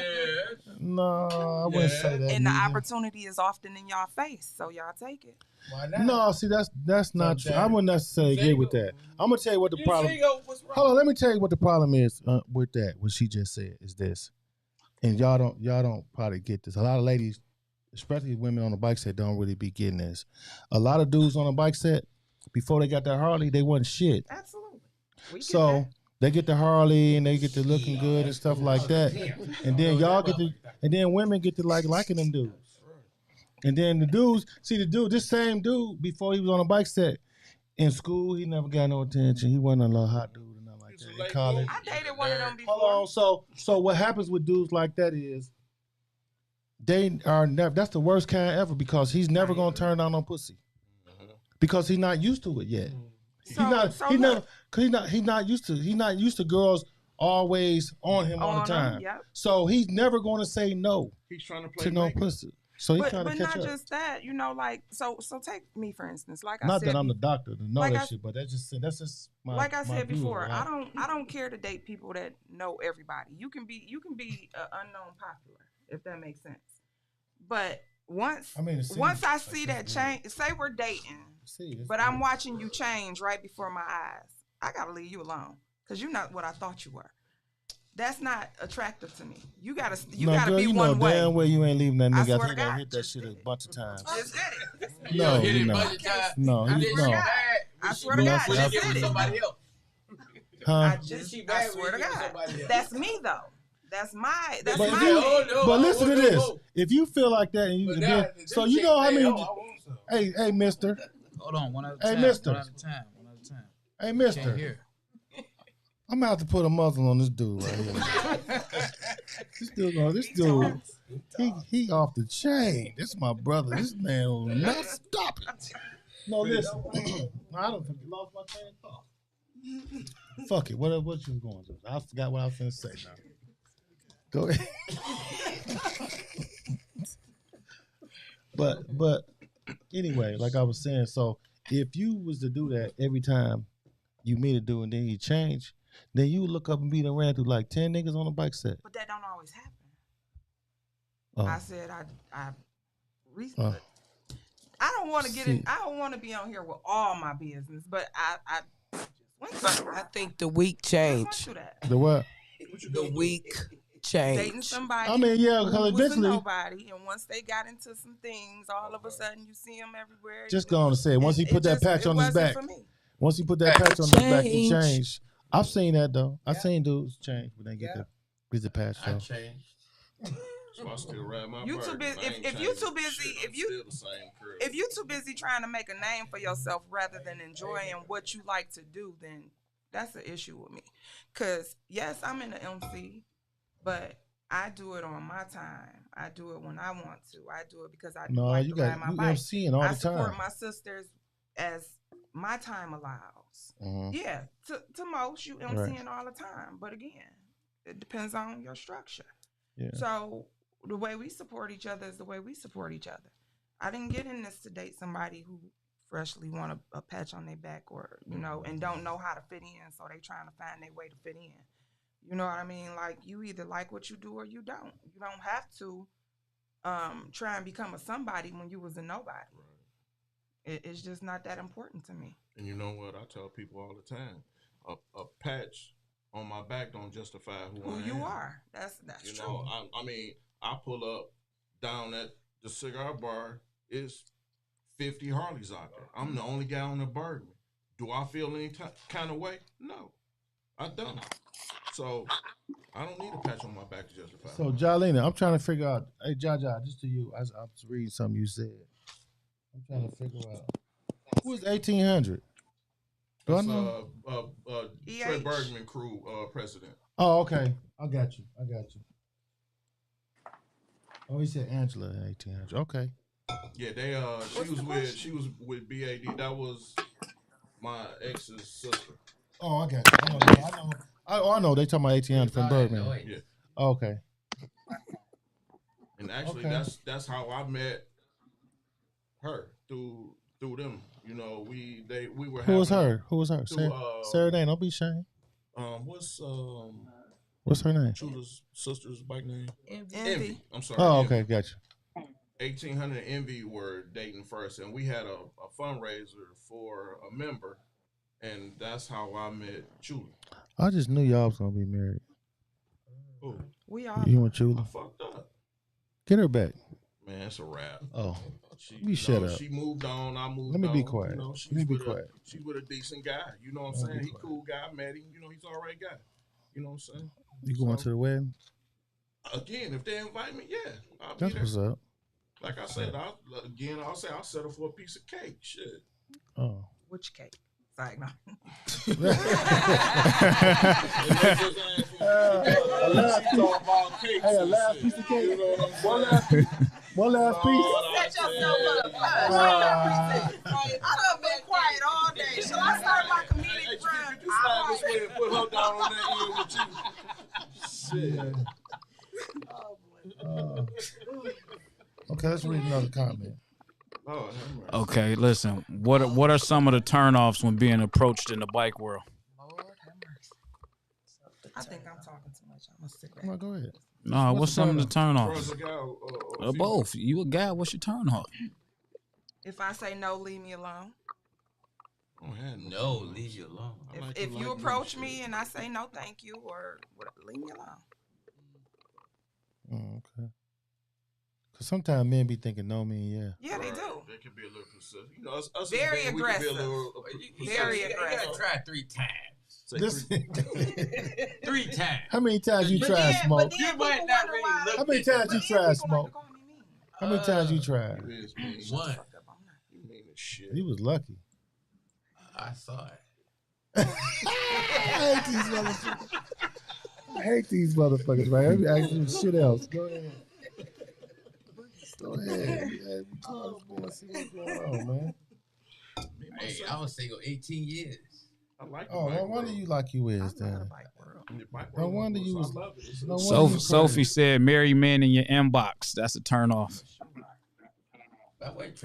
C: no, I wouldn't say that.
B: And the
C: neither.
B: opportunity is often in y'all face, so y'all take it.
G: Why not?
C: No, see, that's not true. I wouldn't necessarily agree with that. I'm gonna tell you what the problem.
G: What's wrong?
C: Hold on, let me tell you what the problem is with that. What she just said is this, and y'all don't probably get this. A lot of ladies, especially women on the bike set, don't really be getting this. A lot of dudes on the bike set, before they got that Harley, they wasn't shit.
B: Absolutely. We get
C: So
B: that.
C: they get the Harley and they get to looking good and stuff like that, and then y'all get to, and then women get to liking them dudes. And then the dudes, this same dude, before he was on a bike set, in school, he never got no attention. He wasn't a little hot dude or nothing like that. In college.
B: I dated one of them before.
C: Hold on. So what happens with dudes like that is they are never, that's the worst kind ever, because he's never gonna turn down no pussy. Because he's not used to it yet. He's not used to girls always on him all the time.
B: Yep.
C: So he's never gonna say no
E: He's trying to play
C: to no
E: Megan.
C: pussy. So he's
B: But
C: trying to catch
B: not
C: up.
B: just that, like so take me for instance. Like I
C: Not
B: said,
C: that I'm the doctor to know
B: like
C: that
B: I-
C: shit, but that's just my
B: like I
C: my
B: said
C: view of
B: before,
C: it.
B: I don't care to date people that know everybody. You can be an unknown popular, if that makes sense. But once I see that change, say we're dating, but I'm watching you change right before my eyes, I gotta leave you alone because you're not what I thought you were. That's not attractive to me. You gotta
C: girl,
B: be
C: you
B: one
C: know
B: way.
C: damn well you ain't leaving that nigga.
B: swear
C: I think
B: to God,
C: I hit that shit a bunch of times.
B: Just hit it.
C: No,
I: hit it a
C: no.
I: bunch of times.
C: No,
I: And
C: he
I: then
C: no.
I: she mad
B: I
I: when
B: swear to
I: she-
B: God,
I: when
B: just
I: she get
B: hit
I: with
B: it.
I: somebody else.
C: Huh?
B: I swear to God. That's me though. That's my
C: But,
B: my
C: you, but listen to this. If you feel like that, and you,
I: But
C: then,
I: now,
C: so
I: them
C: you know how
I: chicks,
C: many? Hey, Mister.
A: Hold on, one at a
C: Hey,
A: time.
C: mister.
A: One at a time. One at a time.
C: Hey,
A: Can't
C: Mister.
A: hear.
C: I'm gonna have to put a muzzle on this dude right here. This dude, he off the chain. This is my brother. This man will not stop it. No, listen. No, I don't think you lost my train of thought. Fuck it. What you going to? I forgot what I was gonna say now. Go ahead. But anyway, like I was saying, so if you was to do that every time you meet a dude and then you change, then you look up and be done ran through like 10 niggas on a bike set.
B: But that don't always happen.
C: Oh.
B: I said I recently. I don't want to get in. I don't want to be on here with all my business, but I went through.
K: I think the week changed.
C: The what?
K: The week changed.
B: Dating somebody.
C: I mean, yeah, because
B: who was
C: eventually
B: a nobody, and once they got into some things, all of a sudden you see them everywhere.
C: Just go on to say, once he put that patch on his back, once he put that patch on his back, he changed. I've seen that though. I've seen dudes change when they get the patch. So.
I: I changed.
E: So I still ride my
B: You too busy. If you too busy, if you too busy trying to make a name for yourself rather than enjoying what you like to do, then that's an issue with me. Cause yes, I'm in the MC, but I do it on my time. I do it when I want to. I do it because I do like to ride my bike.
C: MCing all the time.
B: I support my sisters as my time allows.
C: Mm-hmm.
B: Yeah, to most you MCing all the time, but again, it depends on your structure.
C: Yeah.
B: So the way we support each other is the way we support each other. I didn't get in this to date somebody who freshly want a patch on their back or, and don't know how to fit in. So they trying to find their way to fit in. You know what I mean? Like you either like what you do or you don't. You don't have to try and become a somebody when you was a nobody. Right. It's just not that important to me.
E: And you know what? I tell people all the time, a patch on my back don't justify who I am.
B: You are. That's true.
E: Know, I mean, I pull up down at the cigar bar. It's 50 Harleys out there. I'm the only guy on the Bergman. Do I feel any kind of way? No, I don't. So I don't need a patch on my back to justify.
C: So Jalina, I'm trying to figure out. Hey, Jaja, just to you. I was reading something you said. I'm trying to figure out who is 1800. Do I know?
E: Trey Bergman crew president.
C: Oh, okay. I got you. Oh, he said Angela in 1800. Okay.
E: Yeah, she was with BAD. That was my ex's sister.
C: Oh, I got you. I know. They talking about 1800 from Bergman.
E: Yeah.
C: Oh, okay.
E: And actually, that's how I met her through them. You know, we were.
C: Who was her? Sarah Dane. Don't be ashamed. What's her name?
E: Chula's sister's bike name.
B: Envy.
E: I'm sorry.
C: Oh,
E: Envy.
C: okay, gotcha.
E: 1800 and Envy were dating first, and we had a fundraiser for a member, and that's how I met Chula.
C: I just knew y'all was gonna be married.
E: Who?
B: We are.
C: You and Chula?
E: I fucked up.
C: Get her back.
E: Man, it's a wrap.
C: Oh, shut up.
E: She moved on. I moved on.
C: Let me be quiet.
E: She's with a decent guy. You know what I'm saying? He cool guy. I met him. You know, he's all right guy. You know what I'm saying?
C: You going to the wedding?
E: Again, if they invite me, yeah, I'll
C: That's
E: be there.
C: what's up.
E: Like I said, I'll say I'll settle for a piece of cake. Shit.
C: Oh.
B: Which cake? Sorry, no.
C: A last piece of cake. One last piece.
B: Set yourself up. I done been quiet all day. Shall I start my comedic run?
E: Could you slide this way and put her down on that end with you? Shit.
C: Okay, let's read another comment.
A: Okay, listen. What are some of the turnoffs when being approached in the bike world?
B: I think I'm talking too much. I'm gonna sit back.
C: Come on, go ahead.
A: No, what's some of the turnoffs?
E: Guy,
A: both. You a guy? What's your turnoff?
B: If I say no, leave me alone.
I: No, leave you alone.
B: If you approach me and I say no, thank you, or leave me alone.
C: Okay. Cause sometimes men be thinking no mean yeah.
B: Yeah, they do.
E: They can be a little persistent. You know, us
B: very
E: men,
B: aggressive.
I: Very aggressive. You gotta try 3 times. 3 times.
C: How many times you tried smoke?
I: You might not really look.
C: How many times you tried smoke? How many times you tried?
I: 1.
C: You was lucky.
I: I saw it.
C: I hate these motherfuckers, right? Let me ask you shit else. Go ahead. Go ahead. See what's going on, man.
I: Hey, I was single 18 years.
E: I like
C: no wonder you like you is, then. No wonder you was.
A: Sophie said, "Marry men in your inbox." That's a turn off.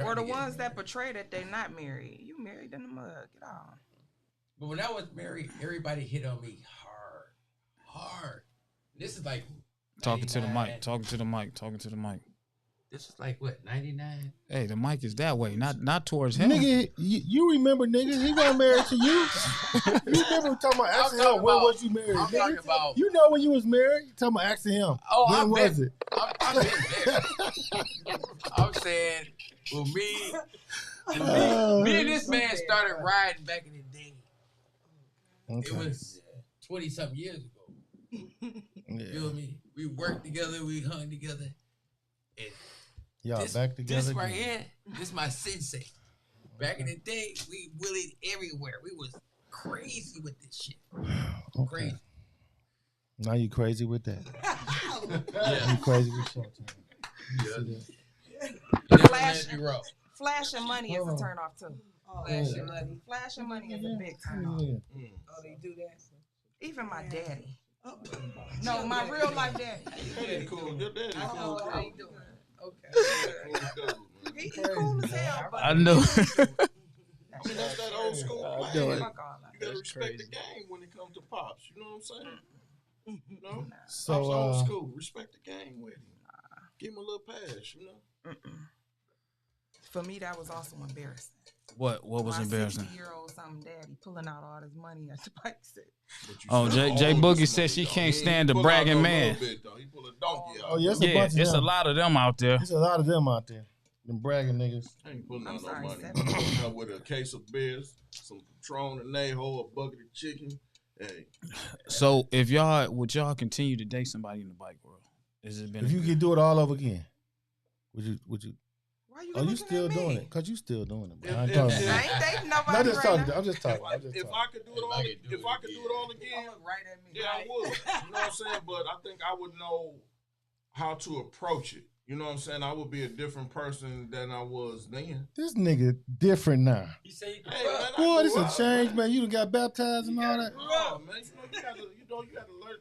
B: Or the ones that portray that they're not married. You married in the mud. Get on.
I: But when I was married, everybody hit on me hard. This is like
A: talking to the mic. Talking to the mic.
I: This is like what, 99?
A: Hey, the mic is that way, not towards him.
C: Nigga, you remember, nigga? He wasn't married to you. You remember talking about asking him when was you married?
I: I'm talking about.
C: You know when you was married? You talking about asking him.
I: Oh,
C: when was it?
I: I've been there. I'm saying, well, me and this man started riding back in the day.
C: Okay.
I: It was 20-something years ago.
C: Yeah.
I: Feel me? We worked together, we hung together. And
C: y'all back together.
I: This right here, this my sensei. Back in the day, we willied everywhere. We was crazy with this shit.
C: Okay.
I: Crazy.
C: Now you crazy with that.
I: Yeah.
C: You crazy with showtime.
B: Flashing money is a turn off too. Flashing money is a big turn off.
F: Oh, they do that?
B: Even my daddy. No, my real life daddy.
E: Daddy cool. Your daddy cool.
F: How you doing? Okay.
B: He cool as hell.
A: I know.
E: That's that old school.
A: I know it.
E: You gotta respect the game when it comes to pops. You know what I'm saying? You know?
C: So,
E: Pops old school. Respect the game with him. Give him a little pass, you know?
B: For me, that was also embarrassing.
A: What was embarrassing?
B: 60-year-old something daddy pulling out all his money at the bike set.
A: Oh, Jay Boogie said she can't stand the bragging man.
E: He pull a donkey out.
C: Oh, yes, it's
A: a lot of them out there.
C: There's a lot of them out there. Them bragging niggas.
E: I ain't pulling out no money. Out with a case of beers, some Patron and Aho, a bucket of chicken. Hey.
A: So would y'all continue to date somebody in the bike world? Has it been?
C: If you could do it all over again, would you?
B: Why you
C: you still doing it? Cause you still doing it. Bro. I ain't
B: dating nobody right now.
C: I'm just talking.
E: If I could do it all, again, yeah, I would. You know what I'm saying? But I think I would know how to approach it. You know what I'm saying? I would be a different person than I was then.
C: This nigga different now.
I: You say,
C: boy, this a change, man. You done got baptized and all that.
E: Oh, man, you gotta learn.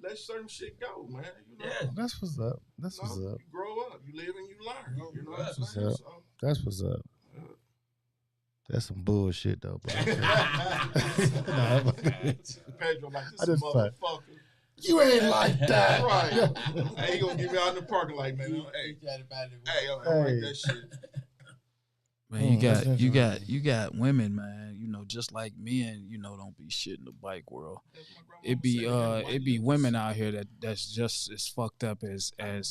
E: Let certain shit go, man. You know?
C: Yeah. That's what's up. That's what's up.
E: You grow up, you live and you learn. You know
C: That's
E: what I'm
C: what's
E: saying?
C: up. That's what's up. That's some bullshit though, bro.
E: Pedro like this
C: I just
E: motherfucker.
C: You ain't like that.
E: Right. Hey, he gonna get me out in the parking lot, man. Hey, I like that shit.
A: Man, you got women, man. You know, just like men, you know, don't be shit in the bike world. It be women out here that's just as fucked up as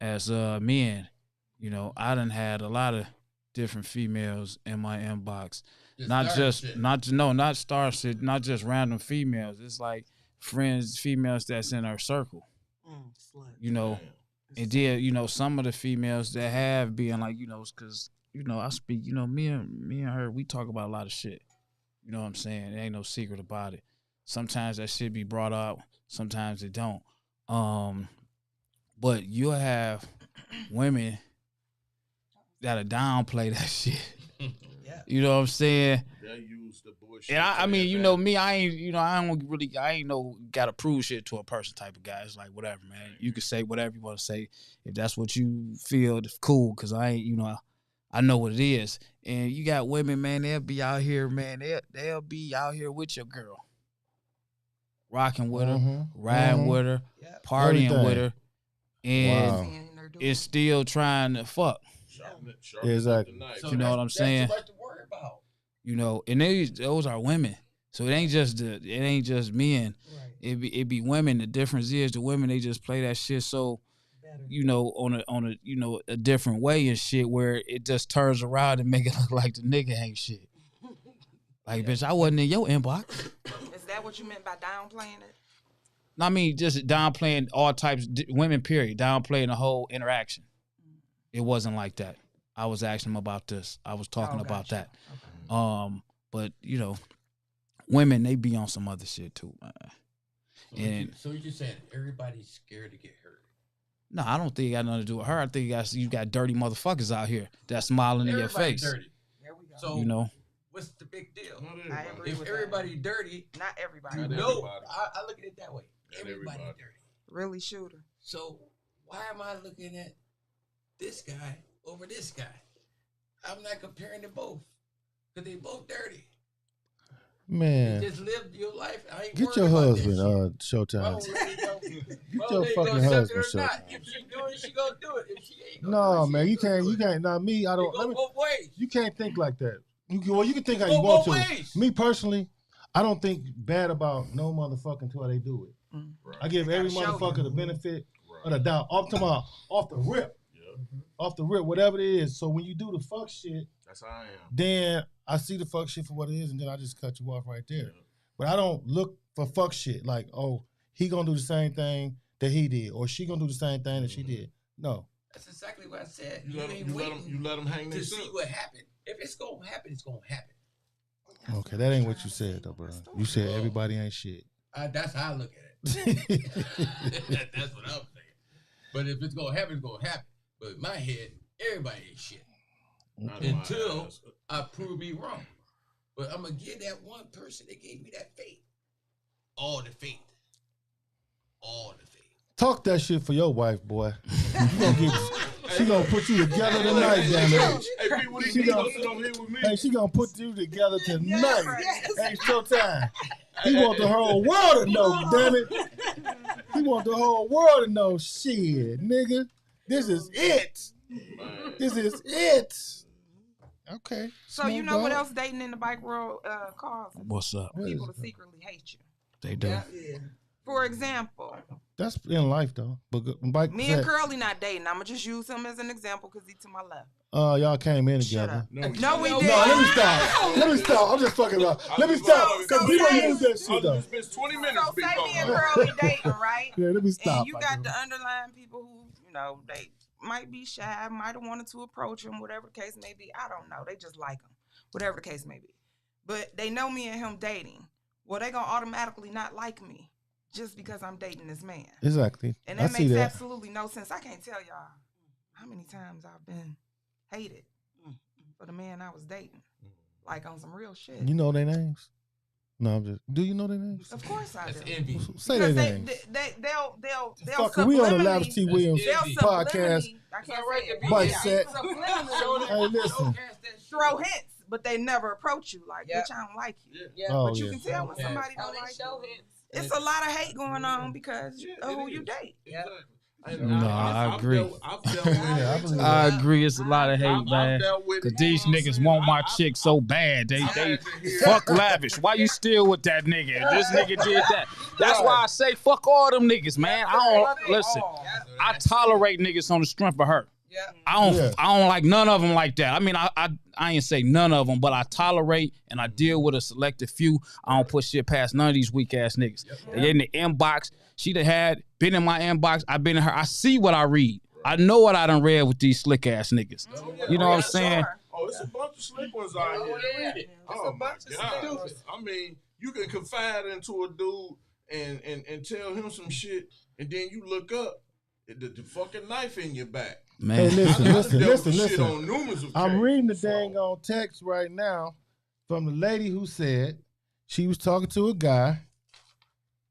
A: men. You know, I done had a lot of different females in my inbox. Not just random females. It's like friends, females that's in our circle. You know, and then, you know, some of the females that have been like, you know, because, you know, I speak, you know, me and her, we talk about a lot of shit. You know what I'm saying? There ain't no secret about it. Sometimes that shit be brought up, sometimes it don't. But you'll have women that'll downplay that shit. You know what I'm saying?
E: They use the bullshit.
A: And I mean, you know me, I ain't no gotta prove shit to a person type of guy. It's like whatever, man. You can say whatever you want to say. If that's what you feel, it's cool. Cause I ain't, you know, I know what it is. And you got women, man, they'll be out here, man. They'll be out here with your girl. Rocking with her, riding with her, partying with her. And it's still trying to fuck.
C: Exactly.
I: So
A: you know what I'm saying?
I: That's what to worry about.
A: You know, and those are women. So it ain't just men. Right. It be women. The difference is the women, they just play that shit so better. You know, on a you know, a different way and shit where it just turns around and make it look like the nigga ain't shit. Like, bitch, I wasn't in your inbox.
B: Is that what you meant by downplaying it?
A: No, I mean just downplaying all types, women, period. Downplaying the whole interaction. It wasn't like that. I was asking them about this. I was talking about that. Okay. But you know, women, they be on some other shit too, man.
I: So you just saying everybody's scared to get hurt?
A: No, I don't think it got nothing to do with her. I think you got dirty motherfuckers out here that's smiling in your face.
I: Dirty. There we go. So
A: you know,
I: what's the big deal?
B: I agree with
I: everybody dirty,
B: not everybody.
I: No, I look at it that way. Everybody dirty.
B: Really, shooter.
I: So why am I looking at this guy over this guy? I'm not comparing them both because they both dirty.
C: Man,
I: you just live your life. I ain't
C: get your husband, Showtime. Get your fucking husband, Showtime.
I: If she do it, she gonna do it. If she ain't gonna
C: no,
I: do it,
C: man, you can't. Not me. I don't.
I: Both ways.
C: You can't think like that. You can think how you want to. Me personally, I don't think bad about no motherfucking till they do it. Right. I give every motherfucker the benefit of the doubt. Off the rip. Off the rip, whatever it is. So when you do the fuck shit,
E: that's how I am.
C: Then I see the fuck shit for what it is, and then I just cut you off right there. Yeah. But I don't look for fuck shit like, oh, he gonna do the same thing that he did, or she gonna do the same thing that she did. No.
I: That's exactly what I said.
E: You let them hang
I: to see what happened. If it's gonna happen, it's gonna happen.
C: Okay, that ain't what you said though, bro. You said everybody ain't shit.
I: That's how I look at it. That's what I'm saying. But if it's gonna happen, it's gonna happen. But in my head, everybody ain't shit. Until I prove me wrong. But I'm going to give that one person that gave me that faith. All the faith.
C: Talk that shit for your wife, boy. She gonna put you together tonight, damn it. She gonna put you together tonight. Hey, Showtime. He want the whole world to know, damn it. He want the whole world to know. Shit, nigga. This is it. This is it. Okay.
B: So you know what else dating in the bike world causes?
A: What's up?
B: People to secretly hate you.
A: They do.
B: Yeah. For example.
C: That's in life though. But
B: me and Curly not dating. I'ma just use him as an example because he's to my left.
C: Y'all came in together.
B: No, we didn't.
C: No, let me stop. I'm just fucking about. Let me stop. Because people use that shit though.
E: It's 20 minutes.
B: So say me and Curly dating, right?
C: Yeah, let me stop.
B: And you got the underlying people who, you know, they might be shy, might have wanted to approach him, whatever the case may be. I don't know. They just like him, whatever the case may be. But they know me and him dating. Well, they gonna automatically not like me just because I'm dating this man.
C: Exactly.
B: And that makes absolutely no sense. I can't tell y'all how many times I've been hated for the man I was dating. Like on some real shit.
C: You know their names? No, I'm just. Do you know their names?
B: Of course I do.
I: Envy.
C: Say their names.
B: They'll
C: fuck, we on the Lavish T. Williams podcast. Bike set. Hey, listen.
B: Throw hints, but they never approach you. Like, bitch, I don't like you. But you can tell when somebody don't like you. It's a lot of hate going on because of who you date.
A: No, I agree. I agree. It's a lot of hate, man. Cause these niggas want my chick so bad. They fuck Lavish. Why you still with that nigga? This nigga did that. That's why I say fuck all them niggas, man. I don't listen. I tolerate niggas on the strength of her. I don't like none of them like that. I mean, I ain't say none of them, but I tolerate and I deal with a selective few. I don't put shit past none of these weak ass niggas. They in the inbox. She done been in my inbox. I've been in her. I see what I read. I know what I done read with these slick ass niggas. You know what I'm saying?
E: Oh, it's a bunch of slick ones out here. Oh my God. I mean, you can confide into a dude and tell him some shit, and then you look up, the fucking knife in your back.
C: Man. Hey, listen. I'm reading the dang on text right now from the lady who said she was talking to a guy.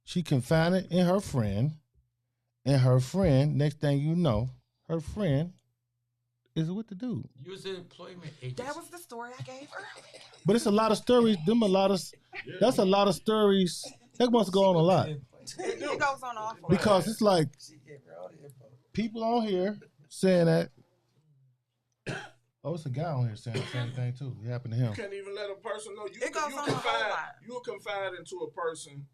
C: She confided in her friend, and her friend, next thing you know, her friend is with the dude.
I: You was an employment agent.
B: That was the story I gave earlier.
C: But it's a lot of stories. That's a lot of stories. That must go on a lot.
B: It goes on awful.
C: Because it's like people on here saying that Oh, it's a guy on here saying the same thing too. It happened to him.
E: You can't even let a person know. You'll confide into a person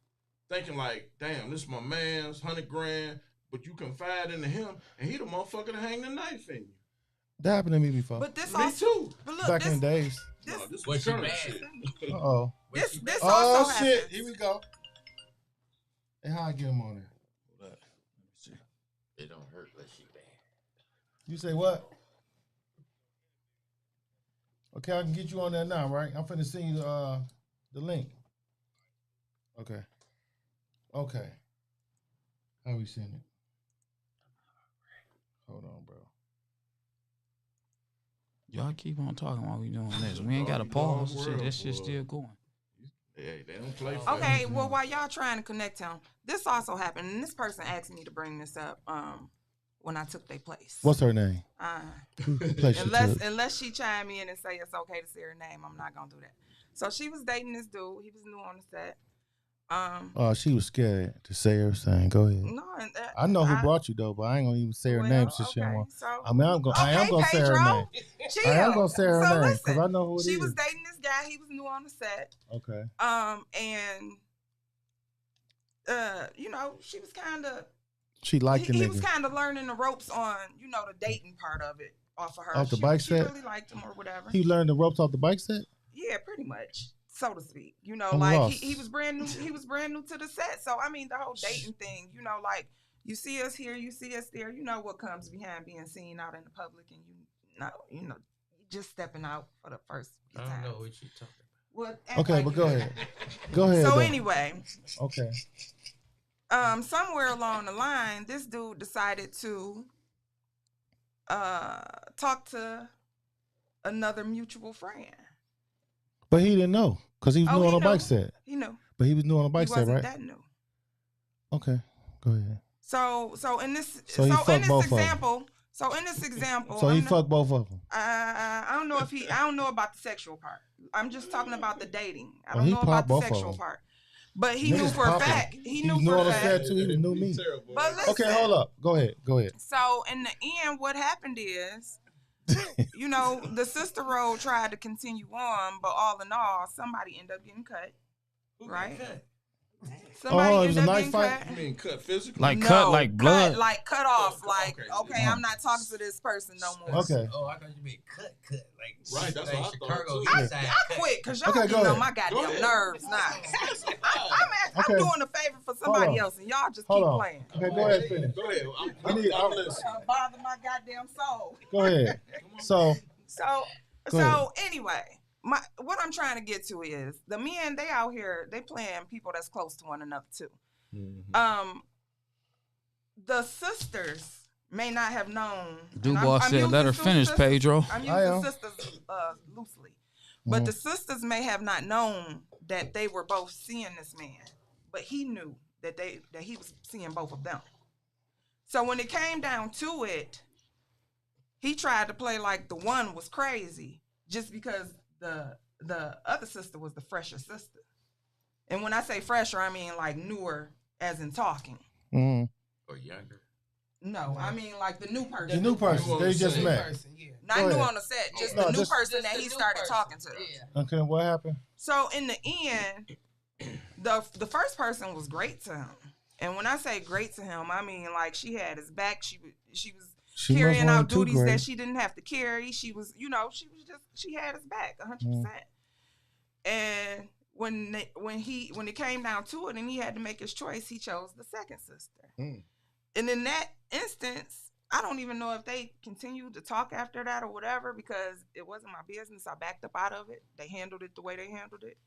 E: thinking like, damn, this is my man's $100,000, but you confide into him and he the motherfucker to hang the knife in you.
C: That happened to me before.
B: But this
E: me too.
B: But look,
C: back in the days.
E: This
I: was she mad?
E: shit.
C: Uh-oh.
B: This
C: Oh
B: also
C: shit!
B: happens.
C: Here we go. And how I get him on there?
I: Let me see. It don't hurt unless she bad.
C: You say what? Okay, I can get you on there now, right? I'm finna send you the link. Okay. Okay. How we send it? Hold on, bro.
A: Y'all keep on talking while we doing this. We ain't got to pause. Shit, this shit's still going.
E: Hey, they don't play.
B: Okay, well, while y'all trying to connect him, this also happened, and this person asked me to bring this up when I took their place.
C: What's her name?
B: Unless she chime in and say it's okay to say her name, I'm not gonna do that. So she was dating this dude. He was new on the set.
C: She was scared to say her thing. Go ahead.
B: No,
C: I know who brought you though, but I ain't gonna even say her name since she don't want. I mean, I am gonna say her name.
B: Chill.
C: I am gonna say her name because
B: listen,
C: I know who it is.
B: She was dating this guy. He was new on the set.
C: Okay.
B: And she was kind of.
C: She liked the nigga.
B: He was kind of learning the ropes on, the dating part of it off of her.
C: Off the bike set?
B: She really liked him or whatever.
C: He learned the ropes off the bike set?
B: Yeah, pretty much, so to speak. He was brand new. He was brand new to the set. So I mean, the whole dating thing. You see us here, you see us there. You know what comes behind being seen out in the public, and just stepping out for the first few times.
I: I don't know what you're talking
B: about.
C: Well, okay, but go ahead. Go ahead.
B: So
C: though.
B: anyway.
C: Okay.
B: Somewhere along the line, this dude decided to talk to another mutual friend.
C: But he didn't know because he was new on a bike set.
B: He knew.
C: But he was new on a bike set, right?
B: He wasn't that new.
C: Okay, go ahead.
B: So in this
C: he fucked both
B: example,
C: So he fucked both of them.
B: I don't know about the sexual part. I'm just talking about the dating. I don't know about the sexual part. But he knew for a fact. He knew for a fact.
C: Set too. He knew me.
B: But listen,
C: okay, hold up. Go ahead.
B: So in the end, what happened is, the sister role tried to continue on, but all in all, somebody ended up getting cut. Right? Somebody
C: it was a knife fight?
E: You mean cut physically?
A: Like cut, like blood?
B: Cut off. Okay, I'm not talking to this person no more.
C: Okay.
I: Oh, I thought you meant cut. Like,
E: right, that's what
I: Chicago
E: I thought.
B: I quit because y'all getting on my goddamn nerves now. I'm doing a favor for somebody else, and y'all just keep playing.
C: Okay, go ahead, finish.
E: Go ahead. I'm listening.
B: Bother my goddamn soul.
C: Go ahead.
B: So anyway. What I'm trying to get to is the men, they out here, they playing people that's close to one another too. Mm-hmm. The sisters may not have known.
A: Dubois said, "Let her finish, Pedro."
B: I'm using sisters loosely, but the sisters may have not known that they were both seeing this man, but he knew that he was seeing both of them. So when it came down to it, he tried to play like the one was crazy just because the other sister was the fresher sister. And when I say fresher, I mean like newer as in talking.
C: Mm-hmm.
I: Or younger.
B: No, I mean like the new person.
C: The new person. They just met.
B: Not new on the set, just the new person that he started talking to.
C: Yeah. Okay, what happened?
B: So in the end, the first person was great to him. And when I say great to him, I mean like she had his back. She was carrying out duties that she didn't have to carry. She was, she had his back 100%. And when it came down to it and he had to make his choice, he chose the second sister. And in that instance, I don't even know if they continued to talk after that or whatever, because it wasn't my business. I backed up out of it. They handled it the way they handled it.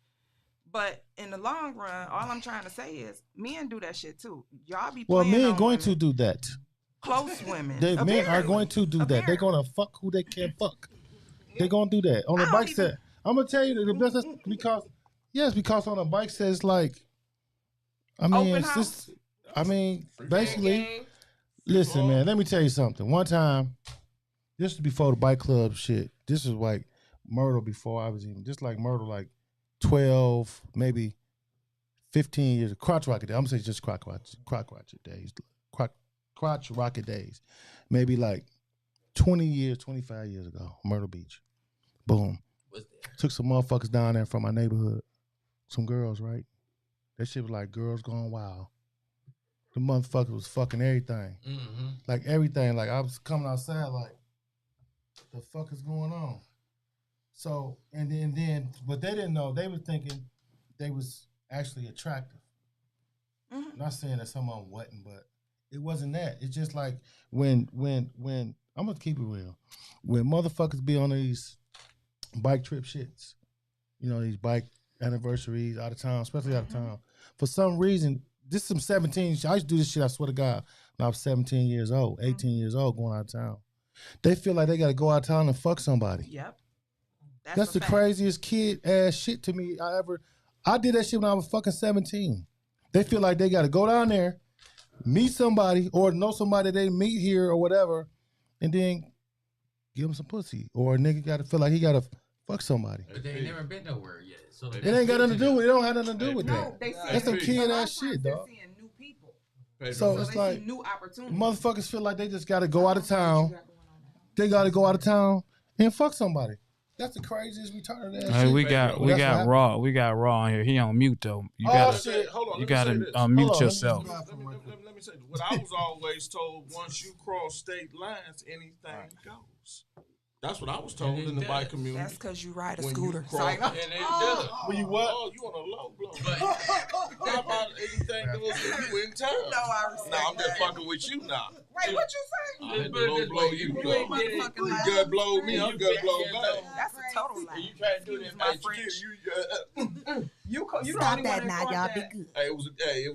B: But in the long run, all I'm trying to say is men do that shit too. Y'all be playing
C: men going to do that.
B: Close women.
C: Men are going to do that. They're going to fuck who they can't fuck. They're going to do that. On the bike set, I'm going to tell you the business because on a bike set, it's like, basically, listen, man, let me tell you something. One time, this was before the bike club shit. This was like Myrtle before I was even, just like Myrtle, like 12, maybe 15 years, crotch rocket days. I'm going to say just crotch rocket days. Crotch rocket days. Maybe like 20 years, 25 years ago, Myrtle Beach. Boom. Took some motherfuckers down there from my neighborhood. Some girls, right? That shit was like Girls Gone Wild. The motherfucker was fucking everything.
I: Mm-hmm.
C: Like everything. Like I was coming outside like, the fuck is going on? So, and then, but they didn't know. They were thinking they was actually attractive. I'm not saying that someone wasn't, but it wasn't that. It's just like when I'm gonna keep it real. When motherfuckers be on these bike trip shits, you know, these bike anniversaries out of town, especially out of town. For some reason, this is some 17. I used to do this shit, I swear to God, when I was 17 years old, 18 years old, going out of town. They feel like they gotta go out of town and fuck somebody.
B: Yep.
C: That's the craziest kid ass shit to me I did that shit when I was fucking 17. They feel like they gotta go down there, meet somebody, or know somebody they meet here or whatever, and then give them some pussy. Or a nigga gotta feel like he gotta fuck somebody.
I: But they ain't never been nowhere yet. So
C: it ain't got nothing to do with it. It don't have nothing to do with that. That's some kid ass shit, dog. So it's like
B: new opportunities.
C: Motherfuckers feel like they just gotta go out of town. They gotta go out of town and fuck somebody. That's the craziest retarded ass
A: Hey,
C: shit.
A: we got Raw. We got Raw on here. He on mute though. You gotta unmute yourself.
E: Let me say this. What I was always told: once you cross state lines, anything goes. That's what I was told in the bike community.
B: That's because you ride a scooter.
E: When you what? Oh, you on a low blow. How about anything goes when you in town?
B: No, I respect
E: I'm just fucking with you now.
B: Wait, what you say?
E: I had to low blow you. You gut blow me, I'm gut blow back.
B: That's a total lie.
E: You can't do that, my friend.
B: You
L: Stop that now, y'all be good.
E: Hey, it was a
B: good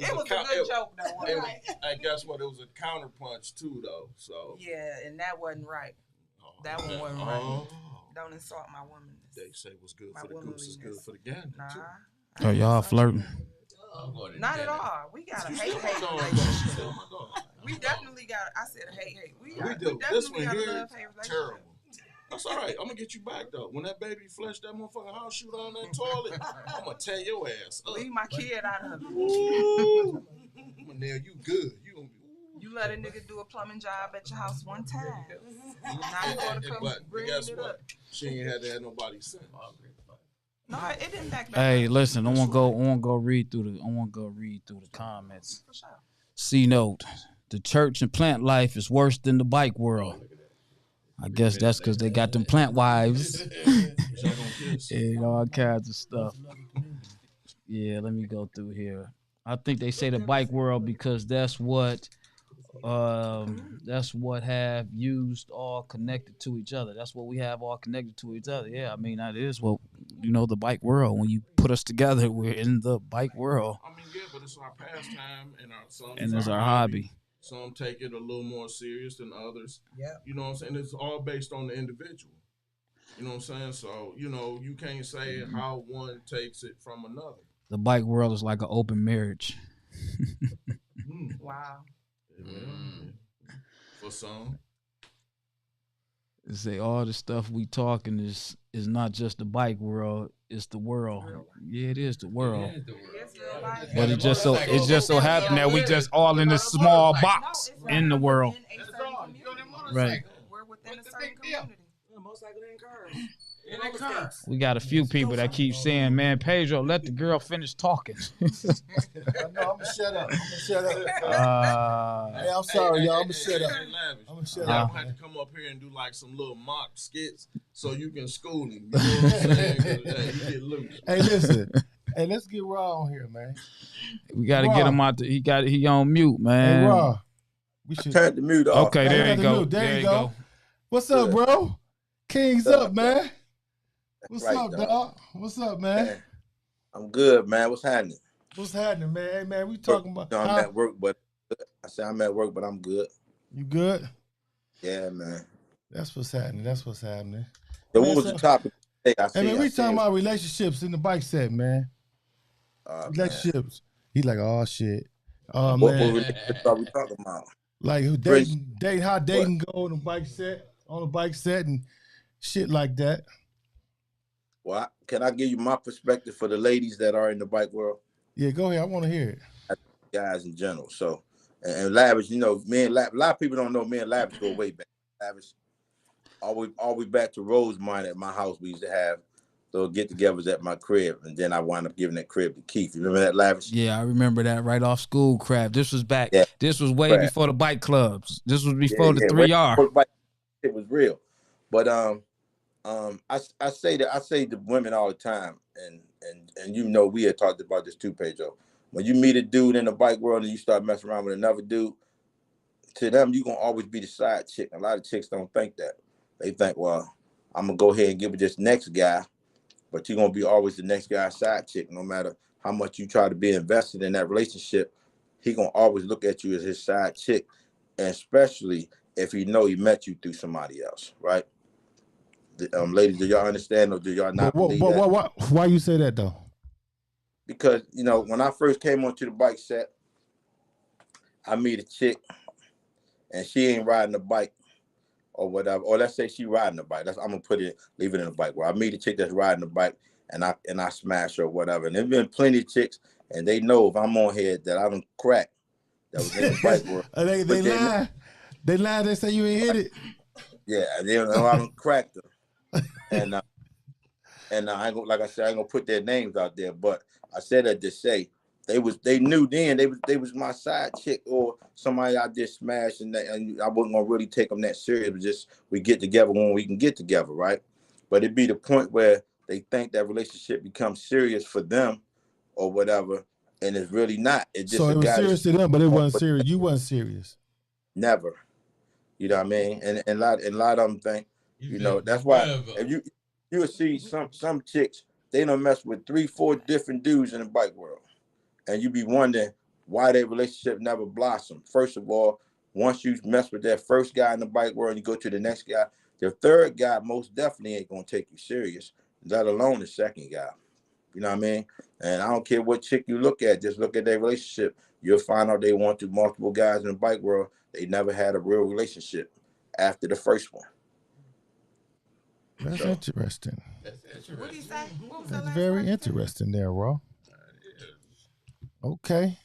B: joke though.
E: Hey, guess what? It was a counter punch too, though. So
B: yeah, and that wasn't right. That one wasn't right. Don't insult my womanness.
E: They say what's good for the goose is good for the gander.
A: Oh, y'all flirting?
B: Not at all. We got a hate relationship. We definitely got. I said hate. We
E: do. This one
B: got a
E: here
B: love-hate relationship.
E: terrible. That's all right. I'm gonna get you back though. When that baby flushed that motherfucking house shoot on that toilet, I'm gonna tear your ass up.
B: Leave my kid out of it.
E: I'm gonna nail you good.
B: You let a nigga do a plumbing job at your house one time. Now you want to come bring it up.
E: She ain't had to have nobody sent.
B: No, it didn't back.
A: Hey, listen, I want to go read through the comments.
B: For sure.
A: C note: the church and plant life is worse than the bike world. I guess that's because they got them plant wives and all kinds of stuff. Yeah, let me go through here. I think they say the bike world because that's what have used all connected to each other. That's what we have all connected to each other. Yeah, I mean that is what the bike world. When you put us together, we're in the bike world.
E: I mean, yeah, but it's our pastime
A: and it's our hobby.
E: Some take it a little more serious than others.
F: Yeah.
E: You know what I'm saying? It's all based on the individual. You know what I'm saying? So, you can't say how one takes it from another.
A: The bike world is like an open marriage.
B: Wow.
E: For some.
A: Say all the stuff we talking is not just the bike world, it's the world. Yeah, it is the world. But it just so happened that we just all in this small box in the world. Right.
B: We're within a certain community.
F: Most likely in cars.
A: We got a few people that keep saying, "Man, Pedro, let the girl finish talking."
C: No, I'm gonna shut up. Hey, I'm sorry, y'all. I'm gonna shut up. I'm gonna shut up.
E: I have to come up here and do like some little mock skits so you can school him. You know what I'm saying? You get loose.
C: Hey, listen. Hey, let's get Raw on here, man.
A: We got to get him out. He on mute, man.
C: Hey, Raw.
M: We should turn the mute off.
A: Okay, there you go.
C: There you go. What's up, bro? King's up, man. What's up, dog? What's up, man?
M: I'm good, man. What's happening?
C: What's happening, man? Hey, man, we talking about.
M: I'm at work, but I'm at work, but I'm good.
C: You good?
M: Yeah, man.
C: That's what's happening.
M: So what was the topic?
C: Hey, man, we talking about relationships in the bike set, man. Relationships. He's like, oh shit. Oh man.
M: What relationships are we talking about?
C: Like how dating go on the bike set and shit like that.
M: Well, can I give you my perspective for the ladies that are in the bike world?
C: Yeah, go ahead. I want to hear it.
M: Guys in general. So, and Lavish, me and a lot of people don't know me and Lavish go way back. Lavish, all we back to Rosemont at my house. We used to have those get-togethers at my crib, and then I wound up giving that crib to Keith. You remember that, Lavish?
A: Yeah, I remember that right off school crap. This was back.
M: Yeah,
A: This was way
M: crap.
A: before the bike clubs. This was before the 3R.
M: It was real, but I say to women all the time, and you know we had talked about this too, Pedro. When you meet a dude in the bike world and you start messing around with another dude, to them you gonna always be the side chick. A lot of chicks don't think that. They think, well, I'm gonna go ahead and give it this next guy, but you're gonna be always the next guy's side chick. No matter how much you try to be invested in that relationship, he gonna always look at you as his side chick, and especially if he know he met you through somebody else, right? Ladies, do y'all understand or do y'all not believe that?
C: Why you say that though?
M: Because, you know, when I first came onto the bike set, I meet a chick and she ain't riding the bike or whatever. Or let's say she riding the bike. I'm gonna leave it in the bike. Where I meet a chick that's riding the bike and I smash her or whatever. And there's been plenty of chicks and they know if I'm on here that I don't crack. That was in the bike world.
C: They lie. They lie. They say you ain't hit it.
M: Yeah, they don't know I don't crack them. And I ain't gonna, like I said, I ain't gonna put their names out there, but I said that to say they knew then they was my side chick or somebody I just smashed, and I wasn't gonna really take them that serious. It was just we get together when we can get together, right? But it'd be the point where they think that relationship becomes serious for them or whatever, and it's really not. It's just
C: so it was serious to them, but it wasn't serious. You wasn't serious.
M: Never. You know what I mean? And a lot of them think, you know, that's why if you will see some chicks, they don't mess with 3-4 different dudes in the bike world. And you be wondering why their relationship never blossomed. First of all, once you mess with that first guy in the bike world and you go to the next guy, the third guy most definitely ain't gonna take you serious, let alone the second guy. You know what I mean? And I don't care what chick you look at, just look at their relationship. You'll find out they want to multiple guys in the bike world. They never had a real relationship after the first one.
C: That's interesting.
B: What did he say? What was
C: That's very interesting there, Raw. Okay.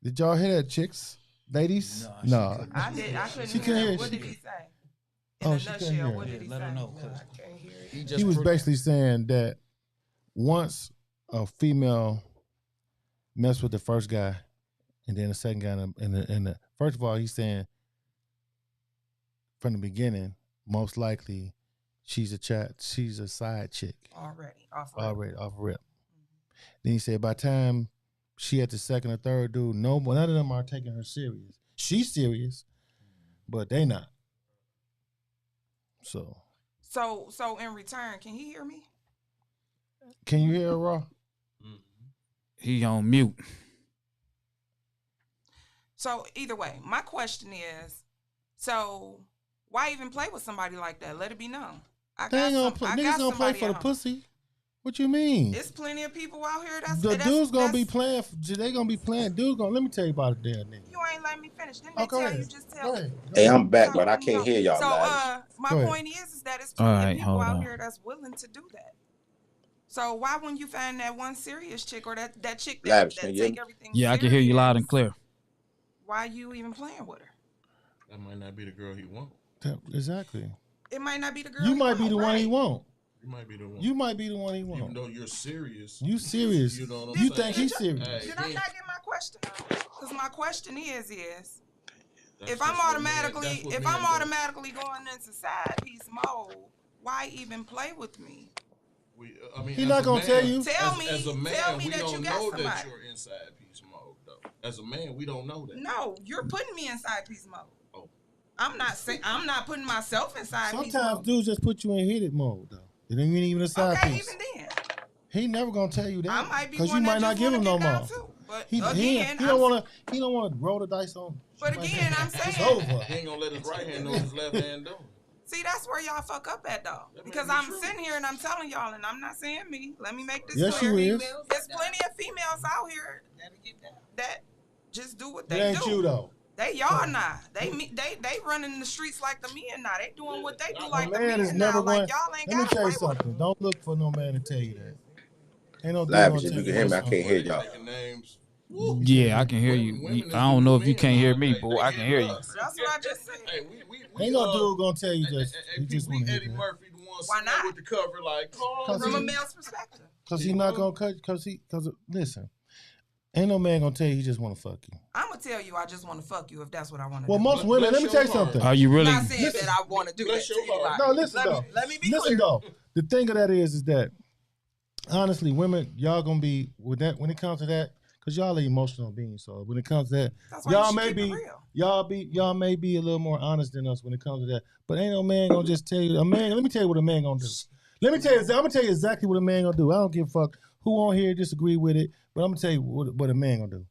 C: Did y'all hear that, chicks? Ladies? No.
B: I couldn't
C: she
B: hear.
C: Hear.
B: What did he say?
C: In a nutshell,
B: what did he say?
A: Let her know.
B: I can't hear it.
C: He was basically saying that once a female messed with the first guy and then the second guy and the first of all, he's saying from the beginning, most likely she's a side chick.
B: Already off
C: rip. Mm-hmm. Then he said by the time she had the second or third dude, none of them are taking her serious. She's serious, but they not. So
B: in return, can he hear me?
C: Can you hear her, Raw?
A: He on mute.
B: So either way, my question is, so why even play with somebody like that? Let it be known.
C: Niggas gonna play for the pussy. What you mean?
B: There's plenty of people out here
C: dudes gonna be playing. They gonna be playing. Dudes gonna. Let me tell you about it, damn nigga.
B: You ain't letting me finish. Didn't they tell you? Just tell me.
M: Hey, I'm back, but I can't hear y'all.
B: So my point is that it's plenty of people out here that's willing to do that. So why wouldn't you find that one serious chick or that chick that take everything?
A: Yeah, I can hear you loud and clear.
B: Why you even playing with her?
E: That might not be the girl he want.
C: Exactly.
B: It might not be the girl.
C: You might be the one he want.
E: You might be the one.
C: You might be the one he want.
E: Even though you're serious.
C: You serious.
E: You know what I'm
C: you
E: saying?
C: think he's serious.
B: Did I not get my question? Because my question is if I'm automatically going into side piece mode, why even play with me?
C: He's not gonna tell you.
B: Tell me
E: that
B: you got somebody.
E: That you're inside piece mode, though. As a man, we don't know that.
B: No, you're putting me inside piece mode. Oh, I'm not putting myself inside piece mode.
C: Sometimes dudes just put you in hit it mode, though. It ain't even a side piece.
B: Even then.
C: He never gonna tell you that.
B: I might be
C: because you might not give him no more.
B: But
C: he don't want to roll the dice on.
B: But again, I'm saying
C: it's over.
E: He ain't gonna let his right hand know what his left hand doing.
B: See, that's where y'all fuck up at, though. Because I'm sitting here and I'm telling y'all, and I'm not saying me. Let me make this clear.
C: You is.
B: There's plenty of females out here that just do what they do.
C: It ain't you, though.
B: Y'all not. They running the streets like the men now. They doing what they do like the
C: man
B: men
C: is never
B: now.
C: going.
B: Like y'all ain't
C: let me
B: got
C: tell you something. Don't look for no man to tell you that. Ain't no dude gonna tell
M: you can hear me. I can't hear y'all.
A: Yeah, I can hear you. I don't know if you can't hear me, but I can hear you.
B: That's what I just said.
E: Hey,
C: Ain't no dude gonna tell you just. He just want to hear
E: Eddie
C: that.
E: Murphy, the one
B: Why not?
E: with the cover, like,
B: From a male's perspective.
C: Cause he not gonna cut. Cause listen, ain't no man gonna tell you he just want to fuck you.
B: I'm gonna tell you I just want to fuck you if that's what I want to
C: Well,
B: do.
C: most women. Let me tell you something.
A: Are you really?
B: I'm not saying that I want to do that to anybody.
C: No, listen though.
B: Let me be
C: listen
B: clear.
C: though. The thing of that is that honestly, women, y'all gonna be with that when it comes to that. Cause y'all are emotional beings, so when it comes to that, y'all may be a little more honest than us when it comes to that. But ain't no man gonna just tell you. A man, let me tell you what a man gonna do. I'm gonna tell you exactly what a man gonna do. I don't give a fuck who on here disagree with it, but I'm gonna tell you what a man gonna do.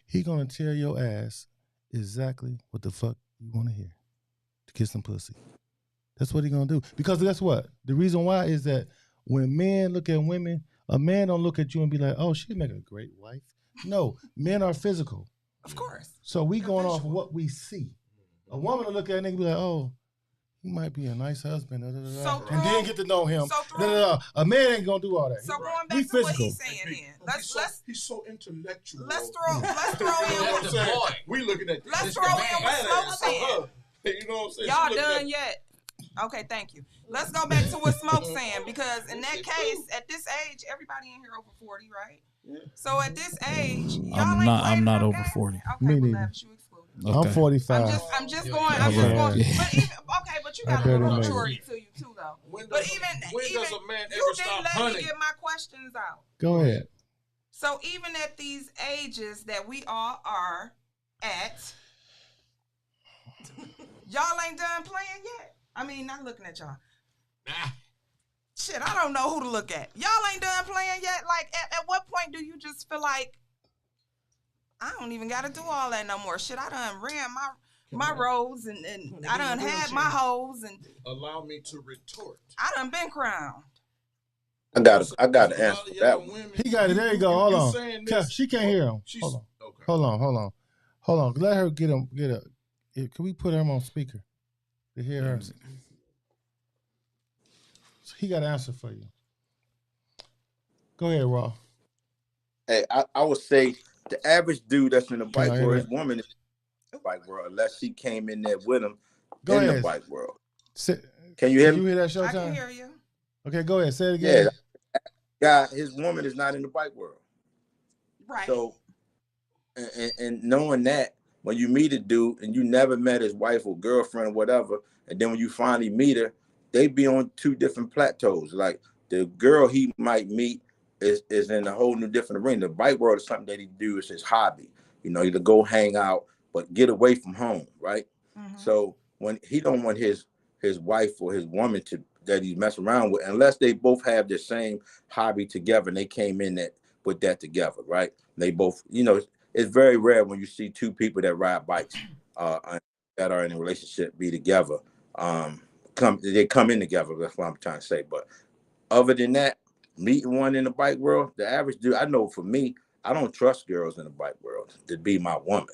C: He gonna tell your ass exactly what the fuck you wanna hear to get some pussy. That's what he gonna do. Because guess what? The reason why is that when men look at women, a man don't look at you and be like, oh, she's making a great wife. No, men are physical.
B: Of course.
C: So we going off of what we see. A woman will look at a nigga and be like, oh, he might be a nice husband. And then get to know him. A man ain't gonna do all that.
B: So going back to what he's saying then.
E: He's so intellectual.
B: Let's throw in what
E: we looking at
B: let's throw in what Smoke saying.
E: You know what I'm saying?
B: Y'all done yet? Okay, thank you. Let's go back to what Smoke's saying, because in that case, at this age, everybody in here over 40, right? Yeah. So at this age, y'all
A: I'm not over 40.
B: Okay, me neither.
C: I'm 45.
B: I'm just going. But you got a little maturity to you too, though.
E: When does a man ever stop hunting?
B: Let me get my questions out.
C: Go ahead.
B: So even at these ages that we all are at, y'all ain't done playing yet. I mean, not looking at y'all. Shit, I don't know who to look at. Y'all ain't done playing yet. Like, at what point do you just feel like I don't even got to do all that no more? Shit, I done ran my roads and I done had my hoes and
E: allow me to retort.
B: I done been crowned.
M: I got to answer that one.
C: He got it. There you go. Hold on. She can't hear him. Hold on. Let her get him. Can we put him on speaker to hear her? He got an answer for you. Go ahead, Raw.
M: Hey, I would say the average dude that's in the bike world, his woman is in the bike world, unless she came in there with him the bike world. Can you hear me?
C: You hear that Showtime?
B: I can hear you.
C: Okay, go ahead. Say it again.
M: Yeah, his woman is not in the bike world.
B: Right.
M: So, and knowing that, when you meet a dude and you never met his wife or girlfriend or whatever, and then when you finally meet her, they be on two different plateaus. Like the girl he might meet is in a whole new different arena. The bike world is something that he do is his hobby. You know, to go hang out, but get away from home, right? Mm-hmm. So when he don't want his wife or his woman that he's messing around with, unless they both have the same hobby together and they came in put that together, right? They both, it's very rare when you see two people that ride bikes that are in a relationship be together. They come in together. That's what I'm trying to say. But other than that, meeting one in the bike world, the average dude, I know for me, I don't trust girls in the bike world to be my woman.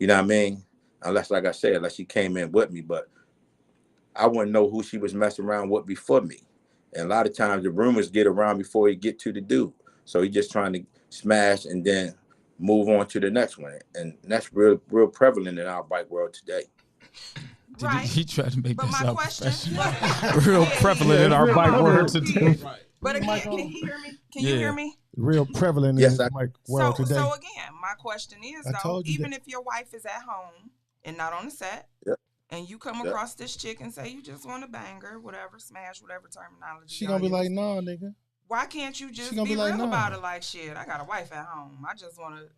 M: You know what I mean? Unless, like I said, unless she came in with me, but I wouldn't know who she was messing around with before me. And a lot of times the rumors get around before you get to the dude. So he's just trying to smash and then move on to the next one. And that's real prevalent in our bike world today.
B: Right.
A: He tried to make
B: but
A: that
B: my
A: sound
B: question,
A: real prevalent in our bike world today.
B: Right. But again, can you hear me? Can you hear me?
C: Real prevalent in the bike world today.
B: So again, my question is though, even if your wife is at home and not on the set, and you come across this chick and say you just want to bang her, whatever, smash, whatever terminology.
C: She gonna be like, nah, nigga.
B: Why can't you just be real about it? Like, shit, I got a wife at home. I just want to.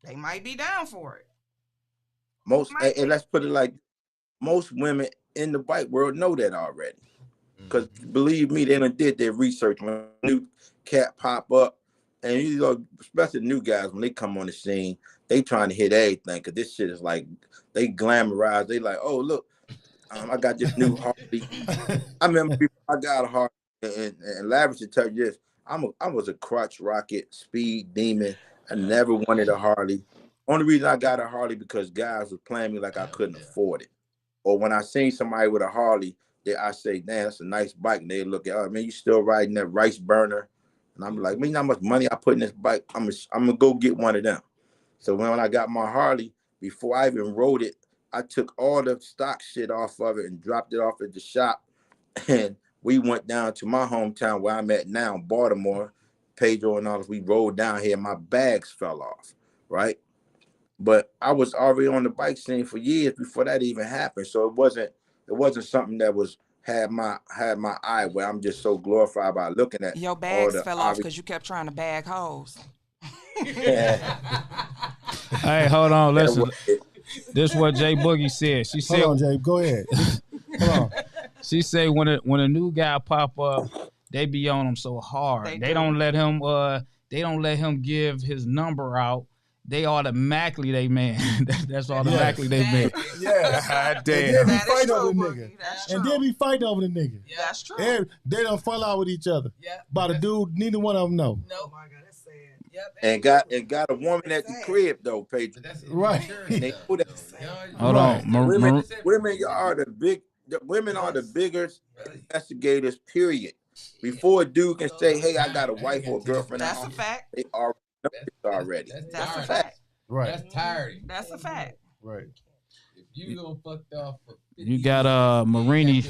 B: They might be down for it.
M: And let's put it like, most women in the bike world know that already. Because believe me, they done did their research when a new cat pop up. And especially the new guys, when they come on the scene, they trying to hit everything. Because this shit is like, they glamorize. They like, oh, look, I got this new Harley. I remember I got a Harley. And Lavish to tell you this, I was a crotch rocket, speed demon. I never wanted a Harley. Only reason I got a Harley because guys was playing me like I couldn't afford it. Or when I seen somebody with a Harley, I say, damn, that's a nice bike. And they look at, oh, man, you still riding that rice burner? And I'm like, man, you know how much money I put in this bike? I'm gonna go get one of them. So when I got my Harley, before I even rode it, I took all the stock shit off of it and dropped it off at the shop. And we went down to my hometown where I'm at now, Baltimore. Pedro and all, we rode down here. My bags fell off, right? But I was already on the bike scene for years before that even happened. So it wasn't something that had my eye where I'm just so glorified by looking at
B: your
M: all
B: bags
M: the
B: fell off because you kept trying to bag hoes.
A: Hey, hold on, listen. This is what Jay Boogie said. She said,
C: "Hold on, Jay, go ahead." Hold on.
A: She said when a new guy pop up, they be on him so hard. They don't let him. They don't let him give his number out. They automatically they man. That's automatically they man.
C: Yeah,
A: damn.
C: And then be fighting over the nigga. And then be fighting over the nigga.
B: Yeah, that's true.
C: And they don't fall out with each other. Yeah. By the dude, neither one of them know.
F: No, oh my God, that's sad.
M: Yep. And got a woman at the crib though, Pedro.
C: Right.
M: They know that.
A: Hold on,
M: women are the big. The women are the biggest investigators. Period. Before a dude can say, "Hey, I got a wife or a girlfriend,"
B: that's a fact.
M: They are already.
B: That's a fact.
C: Right.
I: That's tiring.
B: That's a fact.
C: Right.
I: If you gonna fucked off for 50
A: you got Marini.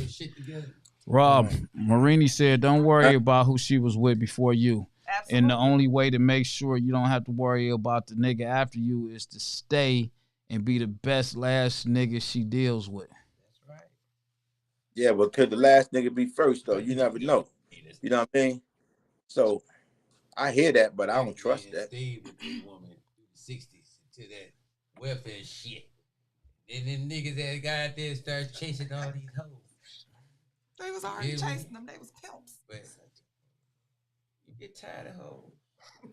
A: Rob Marini said, "Don't worry about who she was with before you." Absolutely. And the only way to make sure you don't have to worry about the nigga after you is to stay and be the best last nigga she deals with.
I: That's right.
M: Yeah, but could the last nigga be first though? You never know. You know what I mean? So I hear that, but I don't trust that.
I: Stayed with the woman through the 60s to that welfare shit. And then niggas that got out there start chasing all these hoes.
B: They was already chasing them. They was pimps.
I: But you get tired of hoes.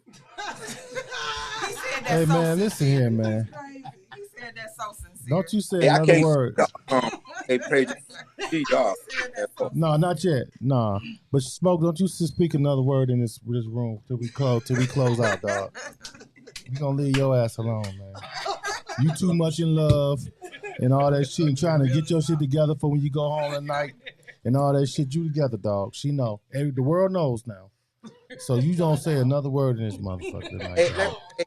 B: He said that
C: hey,
B: so
C: man, listen here, man.
B: He said that so sincere.
C: Don't you say another word.
M: Hey, Pedro.
C: No, not yet. Nah. But Smoke, don't you speak another word in this room till we close out, dog. We gonna leave your ass alone, man. You too much in love and all that shit and trying to get your shit together for when you go home at night and all that shit. You together, dog. She know. The world knows now. So you don't say another word in this motherfucker tonight.
M: Hey,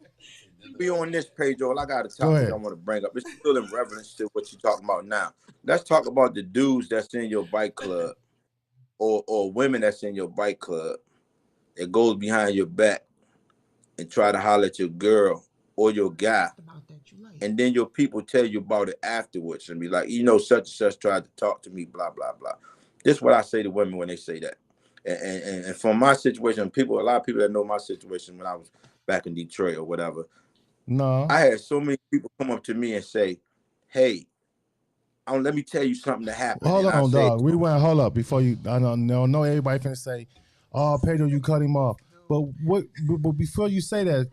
M: be on this page, Joel. I got a topic I want to bring up. It's still in reference to what you're talking about now. Let's talk about the dudes that's in your bike club or women that's in your bike club that goes behind your back and try to holler at your girl or your guy. And then your people tell you about it afterwards and be like, such and such tried to talk to me, blah, blah, blah. This is what I say to women when they say that. And from my situation, a lot of people that know my situation when I was back in Detroit or whatever,
C: no,
M: I had so many people come up to me and say, "Hey, let me tell you something that happened."
C: Hold on, dog. Hold up before you. I know everybody finna say, "Oh, Pedro, you cut him off." But before you say that,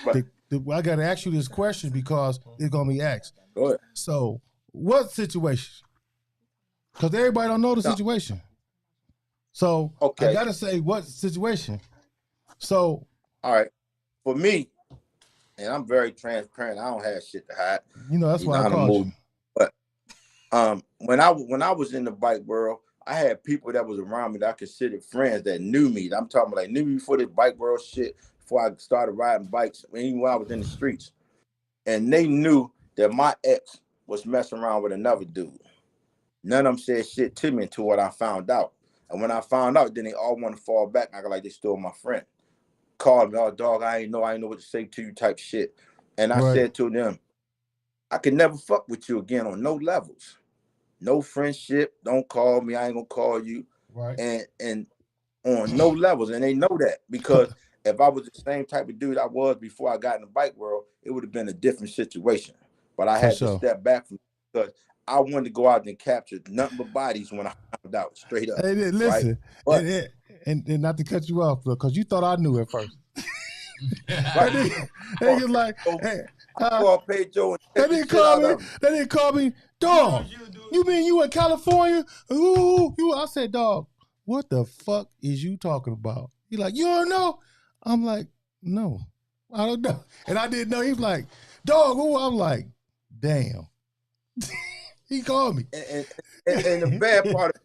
C: I gotta ask you this question because it's gonna be asked.
M: Go ahead.
C: So, what situation? Because everybody don't know the situation. So okay. I gotta say what situation. So
M: all right, for me, and I'm very transparent. I don't have shit to hide.
C: That's why I called you.
M: But when I was in the bike world, I had people that was around me that I considered friends that knew me. I'm talking about knew me before this bike world shit, before I started riding bikes, even when I was in the streets. And they knew that my ex was messing around with another dude. None of them said shit to me until what I found out. And when I found out, then they all want to fall back and act like they stole my friend. Called me, "Oh, dog, I ain't know what to say to you," type shit. And I said to them, I can never fuck with you again on no levels. No friendship. Don't call me. I ain't gonna call you.
C: Right.
M: And on no levels. And they know that because if I was the same type of dude I was before I got in the bike world, it would have been a different situation. But I had to step back from it because I wanted to go out and capture nothing but bodies when I found out straight up.
C: Hey, listen, right? and not to cut you off, because you thought I knew at first. They just like, hey,
M: They
C: didn't call me, dog. You mean you in California? Ooh, I said, dog, what the fuck is you talking about? He like, you don't know? I'm like, no, I don't know. And I didn't know. He was like, dog, ooh. I'm like, damn. He called me.
M: And the bad part,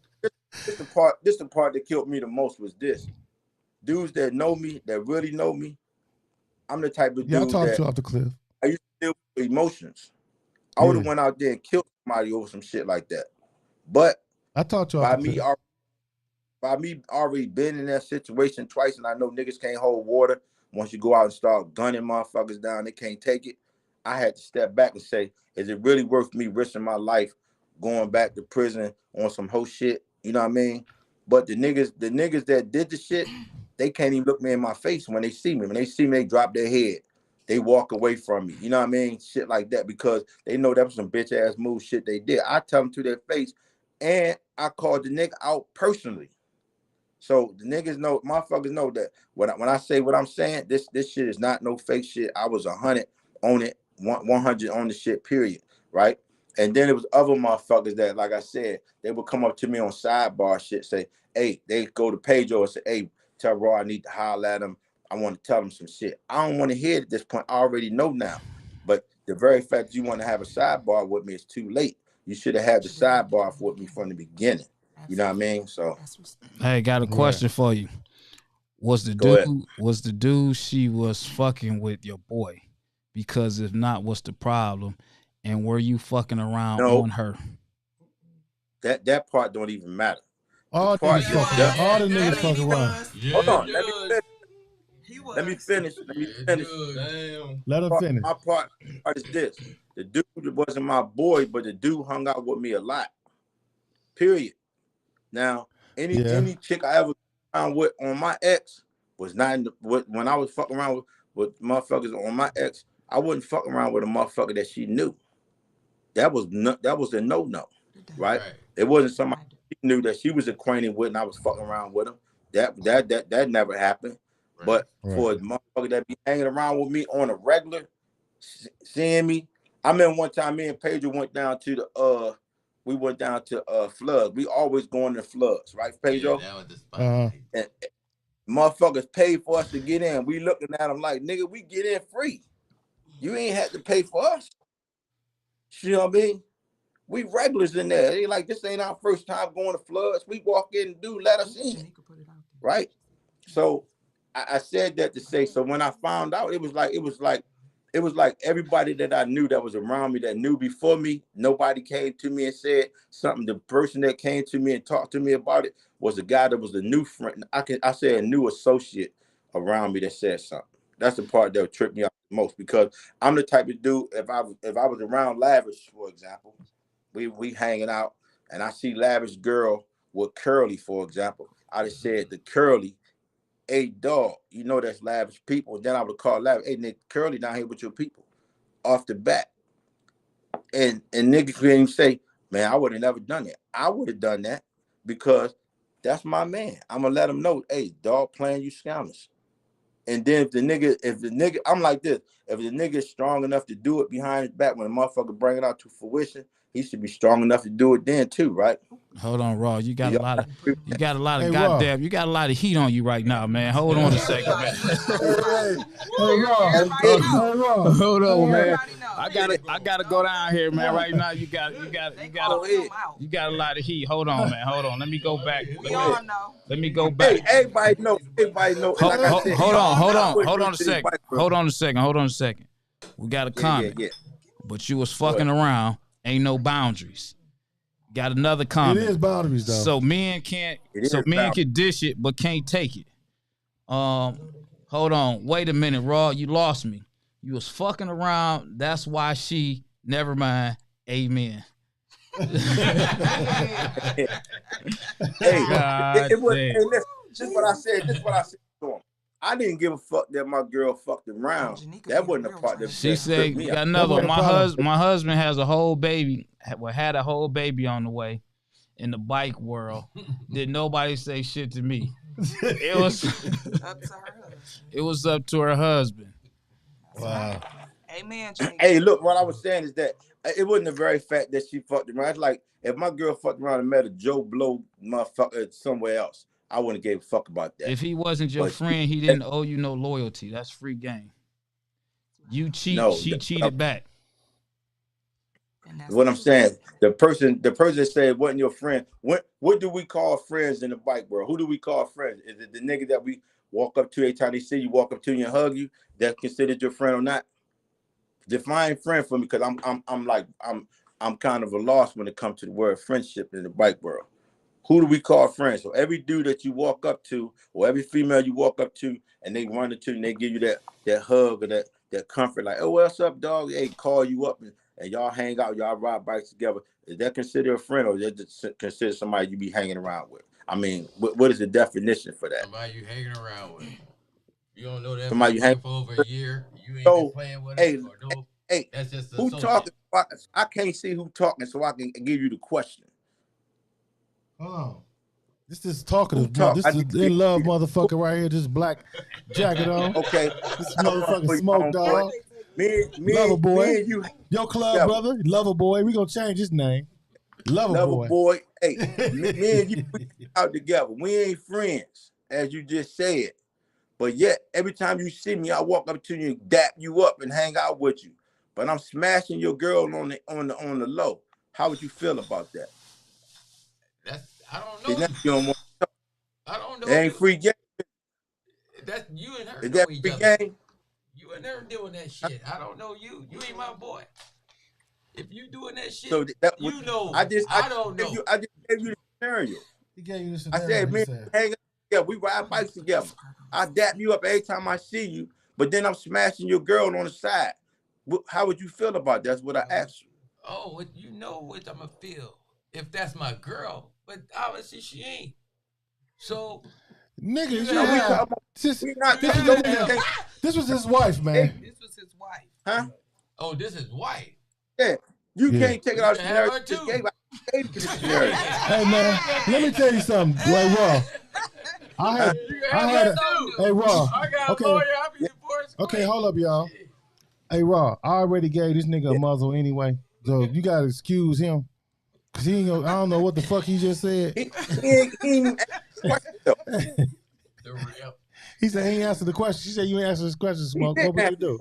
M: this the part that killed me the most was this. Dudes that know me, that really know me, I'm the type of dude
C: I talked
M: that
C: to you off the cliff.
M: I used to deal with emotions. I would have went out there and killed somebody over some shit like that. But
C: I talked to you off the cliff.
M: By me already been in that situation twice, and I know niggas can't hold water. Once you go out and start gunning motherfuckers down, they can't take it. I had to step back and say, is it really worth me risking my life going back to prison on some whole shit? You know what I mean? But the niggas that did the shit, they can't even look me in my face when they see me. When they see me, they drop their head. They walk away from me. You know what I mean? Shit like that, because they know that was some bitch ass move shit they did. I tell them to their face, and I called the nigga out personally. So the niggas know, motherfuckers know that when I say what I'm saying, this shit is not no fake shit. I was 100 on it, 100 on the shit, period, right? And then it was other motherfuckers that, like I said, they would come up to me on sidebar shit, say, hey, they go to Pedro and say, hey, tell Raw I need to holler at him. I want to tell him some shit. I don't want to hear it at this point. I already know now. But the very fact that you want to have a sidebar with me is too late. You should have had the sidebar with me from the beginning. You know what I mean? So,
A: hey, got a question for you. Was the dude she was fucking with your boy? Because if not, what's the problem? And were you fucking around on her?
M: That part don't even matter.
C: All the niggas fucking around.
M: Hold on, let me finish.
C: Let him finish.
M: My part is this: the dude wasn't my boy, but the dude hung out with me a lot. Period. Now, any chick I ever found with on my ex was not when I was fucking around with motherfuckers on my ex. I wouldn't fuck around with a motherfucker that she knew. That was a no, right? It wasn't somebody she knew that she was acquainted with, and I was fucking around with him. That never happened. But for a motherfucker that be hanging around with me on a regular, seeing me, I remember one time me and Pedro went down to the Floods. We always going to Floods, right, Pedro? And motherfuckers paid for us to get in. We looking at them like, nigga, we get in free. You ain't had to pay for us. You know what I mean? We regulars in there. They like, this ain't our first time going to Floods. We walk in and let us in. Right? So I said that to say, so when I found out, it was like everybody that I knew that was around me, that knew before me, nobody came to me and said something. The person that came to me and talked to me about it was a guy that was a new friend. I say a new associate around me that said something. That's the part that would trip me out the most, because I'm the type of dude, if I was around Lavish, for example, we hanging out and I see Lavish girl with Curly, for example, I'd have said to Curly, hey, dog, you know that's Lavish people. And then I would call Lavish, hey, Nick, Curly down here with your people off the bat. And nigga couldn't even say, man, I would have never done that. I would have done that because that's my man. I'm going to let him know, hey, dog, playing you scoundrels. And then if the nigga, I'm like this, if the nigga is strong enough to do it behind his back, when the motherfucker bring it out to fruition, he should be strong enough to do it then too, right?
A: Hold on, Raw. You got a lot of goddamn. You got a lot of heat on you right now, man. Hold on a second, man. Hold on, man. I gotta go down here, man. Right now, you got a lot of heat. Hold on, man. Hold on. Let me go back. Let me go back.
M: Hey, everybody know.
A: Hold on a second. We got a comment. Yeah. But you was fucking around. Ain't no boundaries. Got another comment.
C: It is boundaries though.
A: So men can dish it, but can't take it. Hold on. Wait a minute, Raw. You lost me. You was fucking around. That's why she. Never mind. Amen.
M: Hey, this is what I said. This is what I said to him. I didn't give a fuck that my girl fucked around. That wasn't a part that
A: she said. Got another one. My husband has a whole baby. Had a whole baby on the way in the bike world. Did nobody say shit to me? It was up to her husband. It was up to her husband.
M: Wow. Amen. Hey, look, what I was saying is that it wasn't the very fact that she fucked around. It's like if my girl fucked around and met a Joe Blow motherfucker somewhere else, I wouldn't give a fuck about that.
A: If he wasn't your friend, he didn't owe you no loyalty. That's free game. You cheat, she cheated back.
M: What I'm saying, the person that said wasn't your friend. What do we call friends in the bike world? Who do we call friends? Is it the nigga that we walk up to you, every time they see you, walk up to you and hug you, that's considered your friend or not? Define friend for me, because I'm kind of a loss when it comes to the word friendship in the bike world. Who do we call friends? So every dude that you walk up to, or every female you walk up to, and they run into you and they give you that hug or that comfort, like, oh, what's up, dog? Hey, call you up and y'all hang out, y'all ride bikes together. Is that considered a friend, or is that just considered somebody you be hanging around with? I mean, what is the definition for that?
I: Somebody you hanging around with. You don't know that
M: Somebody you hang
I: for over a year. You ain't been playing with them.
M: Hey,
I: that's just
M: who talking? I can't see who talking, so I can give you the question.
C: Oh, this is talkative. This is in love motherfucker right here. This black jacket on.
M: Okay,
C: this motherfucking smoke dog.
M: Me
C: Lover boy.
M: and you.
C: Your club brother, Lover Boy. We gonna change his name. Lover boy.
M: Hey, me and you out together. We ain't friends, as you just said. But yet, every time you see me, I walk up to you and dap you up and hang out with you. But I'm smashing your girl on the low. How would you feel about that?
I: I don't know.
M: You don't want to talk.
I: I don't know.
M: It ain't free game.
I: That's you and her.
M: Is that free game?
I: You and her doing that shit. I don't know you. You ain't my boy. If you doing that shit,
M: so
I: you know.
M: I
I: don't know.
M: I just gave you the scenario.
C: He gave you the scenario.
M: I said, man, hang out together. We ride bikes together. I dap you up every time I see you, but then I'm smashing your girl on the side. How would you feel about that? That's what I asked you.
I: Oh, you know what I'm gonna feel if that's my girl, but obviously she ain't. So,
C: nigga, this was his wife, man.
B: This was his wife.
M: Huh?
I: Oh, this is wife.
M: Yeah, you can't take it out of the scenario.
C: Hey man, let me tell you something. Like Raw, Hey Raw. Okay, hold up, y'all. Hey Raw, I already gave this nigga a muzzle anyway, so you gotta excuse him, cause he ain't gonna, I don't know what the fuck he just said. He said he ain't answered the question. She said you ain't answered this question, Smoke. What would you do?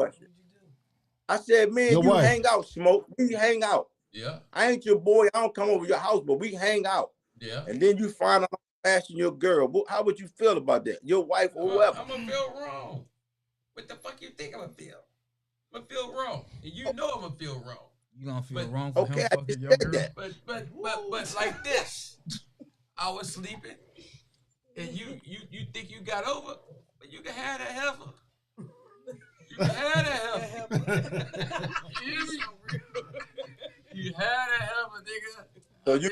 M: I said, man, you hang out, Smoke. We hang out.
I: Yeah.
M: I ain't your boy. I don't come over your house, but we hang out.
I: Yeah.
M: And then you find out I'm smashing your girl. How would you feel about that? Your wife or whoever?
I: I'm gonna feel wrong. What the fuck you think I'm gonna feel? I'm gonna feel wrong. And you know I'm gonna feel wrong.
A: You gonna feel wrong for him fucking your girl?
I: But like this. I was sleeping and you think you got over, but you can have that heifer. You can have that heifer. You had that heifer, nigga.
M: So you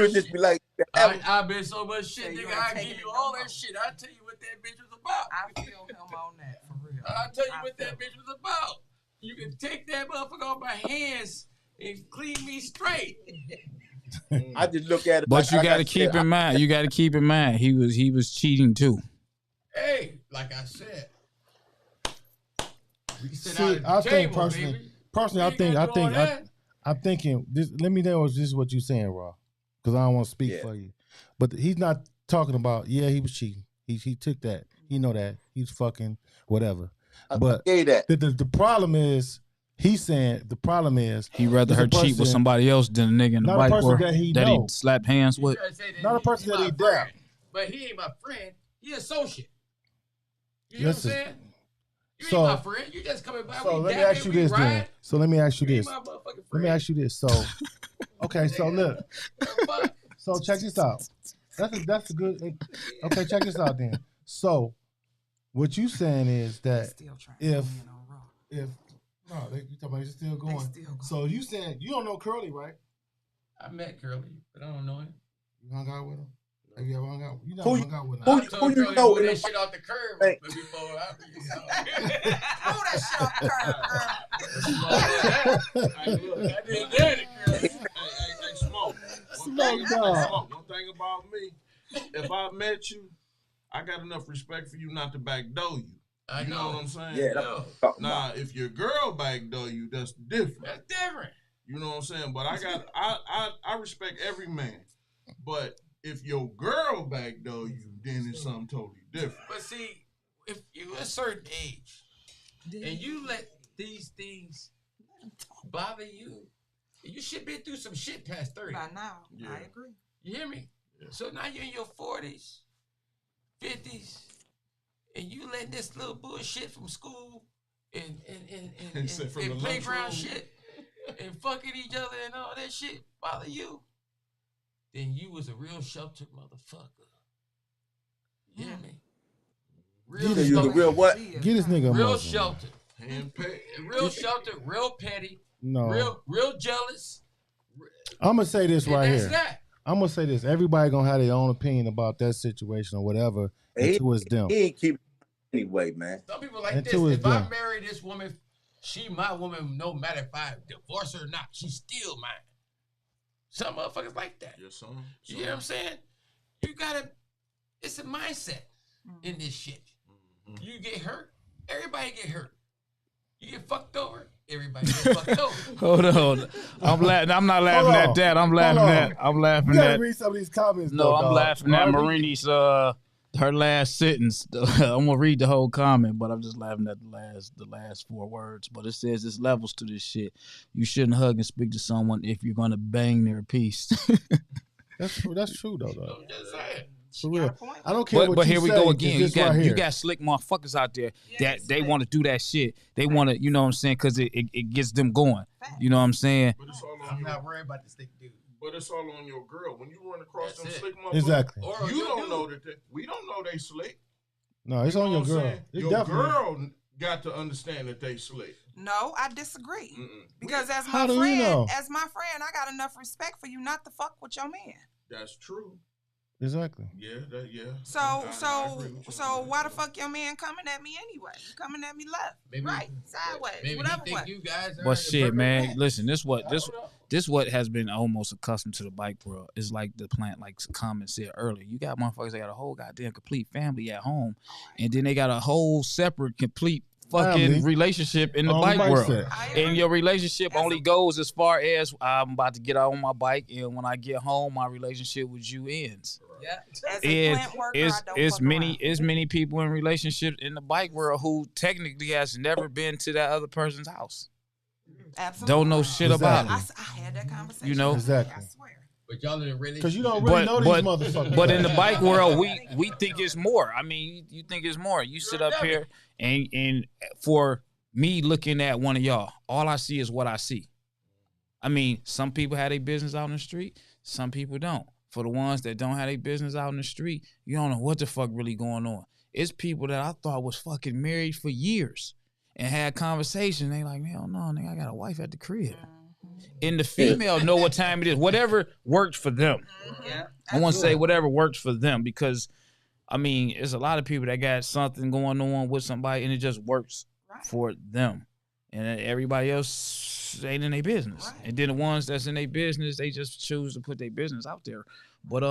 M: would just be like,
I: I've been so much shit, nigga. I give you all that shit. I tell you what that bitch was about.
B: I feel him on that for real.
I: I tell you what that bitch was about. You can take that motherfucker off my hands and clean me straight.
M: I just look at it.
A: But you got to keep in mind. You got to keep in mind. He was cheating too.
I: Hey, like I said.
C: See, I think personally, I'm thinking this. Let me know this is what you're saying, Raw, because I don't want to speak for you. But he's not talking about. Yeah, he was cheating. He took that. He know that he's fucking whatever. But the problem is. He's saying the problem is
A: he rather her cheat with somebody else than a nigga in the bike world that he slapped hands with.
C: Not a person that he dapped.
I: But he ain't my friend. He associate. You know what I'm saying? You ain't my friend. You just coming by.
C: So let me ask you this then. So let me ask you this. Let me ask you this. So, okay. So look. So check this out. That's a good. Okay, check this out then. So, what you saying is that if no, you talking about it's still going. So you saying you don't know Curly, right?
I: I met Curly, but I don't know him.
C: You hung out with him? Have you ever hung out? You never hung out with him.
I: Who you know that shit off the curb before I
B: throw that shit off the curb.
E: I did that, Curly. Hey, Smoke. One thing about me, if I met you, I got enough respect for you not to backdoor you. You know what I'm saying?
M: Yeah.
E: Now, if your girl backdoor you, that's different.
I: That's different.
E: You know what I'm saying? But I respect every man. But if your girl backdoor you, then it's something totally different.
I: But see, if you a certain age and you let these things bother you, you should be through some shit past 30.
B: By now, I agree.
I: You hear me? Yeah. So now you're in your 40s, 50s. and you letting this little bullshit from school and
E: from the
I: playground
E: lunchroom.
I: shit and fucking each other and all that shit bother you, then you was a real sheltered motherfucker. You hear me? Real
M: You the real what?
C: Get this nigga a
I: real
C: muzzle.
I: sheltered. Real sheltered, real petty,
C: No.
I: real jealous.
C: I'm gonna say this right
I: that's
C: here.
I: that.
C: I'm gonna say this. Everybody gonna have their own opinion about that situation or whatever until it's them.
M: He ain't keep anyway, man.
I: Some people like
C: Until
I: this.
C: it's
I: If I
C: done.
I: marry this woman, she my woman. No matter if I divorce her or not, she's still mine. Some motherfuckers like that.
E: Yes, son.
I: You hear what I'm saying? You gotta. It's a mindset in this shit. You get hurt, everybody get hurt. You get fucked over, everybody get fucked over.
A: Hold on. I'm not laughing at that. I'm laughing
C: You gotta
A: at
C: read some of these comments.
A: No,
C: though,
A: I'm
C: dog.
A: laughing at
C: Alright,
A: Marini's her last sentence. I'm gonna read the whole comment, but I'm just laughing at the last 4 words. But it says there's levels to this shit. You shouldn't hug and speak to someone if you're gonna bang their piece.
C: That's true though.
I: I'm just saying.
C: For real. I don't care what
A: But
C: you
A: here we
C: say,
A: go
C: 'cause
A: again.
C: this right
A: You
C: here.
A: got slick motherfuckers out there that they want to do that shit. They want to, you know what I'm saying, because it gets them going. You know what I'm saying?
E: But it's all on
I: I'm
E: your,
I: not worried about the stick dude.
E: but it's all on your girl. When you run across
I: That's
E: them
I: it.
E: slick motherfuckers,
C: Exactly.
I: Or
E: you
I: your
E: don't
I: dude.
E: know that we don't know they slick.
C: No, it's
E: You
C: on
E: know
C: your
E: what I'm
C: girl.
E: saying?
C: It's
E: Your
C: definitely.
E: girl got to understand that they slick.
B: No, I disagree. Because as
C: How
B: my
C: do you
B: friend,
C: know?
B: I got enough respect for you not to fuck with your man.
E: That's true.
C: Exactly.
E: Yeah,
B: So
E: I agree with you
B: so
E: on that.
B: why the fuck your man coming at me anyway? You coming at me left, right, sideways,
I: Maybe
B: whatever
I: he think
B: way.
I: you guys are
A: But
I: the
A: shit,
I: perfect
A: man.
I: match.
A: Listen, this what has been almost accustomed to the bike world. It's like the plant, like Common said earlier. You got motherfuckers that got a whole goddamn complete family at home, and then they got a whole separate complete fucking
C: Family.
A: relationship in the
C: On
A: bike
C: bike
A: world.
C: set.
A: And your relationship only goes as far as I'm about to get out on my bike, and when I get home, my relationship with you ends.
B: Yeah. As a
A: And
B: plant worker, I don't
A: it's
B: fuck
A: many
B: around.
A: many people in relationships in the bike world who technically has never been to that other person's house.
B: Absolutely.
A: Don't know shit about it.
B: I had that conversation.
A: You know?
C: Exactly.
B: I swear.
I: But y'all in a relationship.
C: Because you don't really know these motherfuckers.
A: But in the bike world, we think it's more. I mean, you think it's more. You sit up here and for me looking at one of y'all, all I see is what I see. I mean, some people have their business out in the street, some people don't. For the ones that don't have their business out in the street, you don't know what the fuck really going on. It's people that I thought was fucking married for years and had conversations. They like, hell no, nigga, I got a wife at the crib. And the female know what time it is. Whatever worked for them.
B: Yeah.
A: I want to say whatever works for them because, I mean, there's a lot of people that got something going on with somebody and it just works for them. And everybody else ain't in their business. Right. And then the ones that's in their business, they just choose to put their business out there. But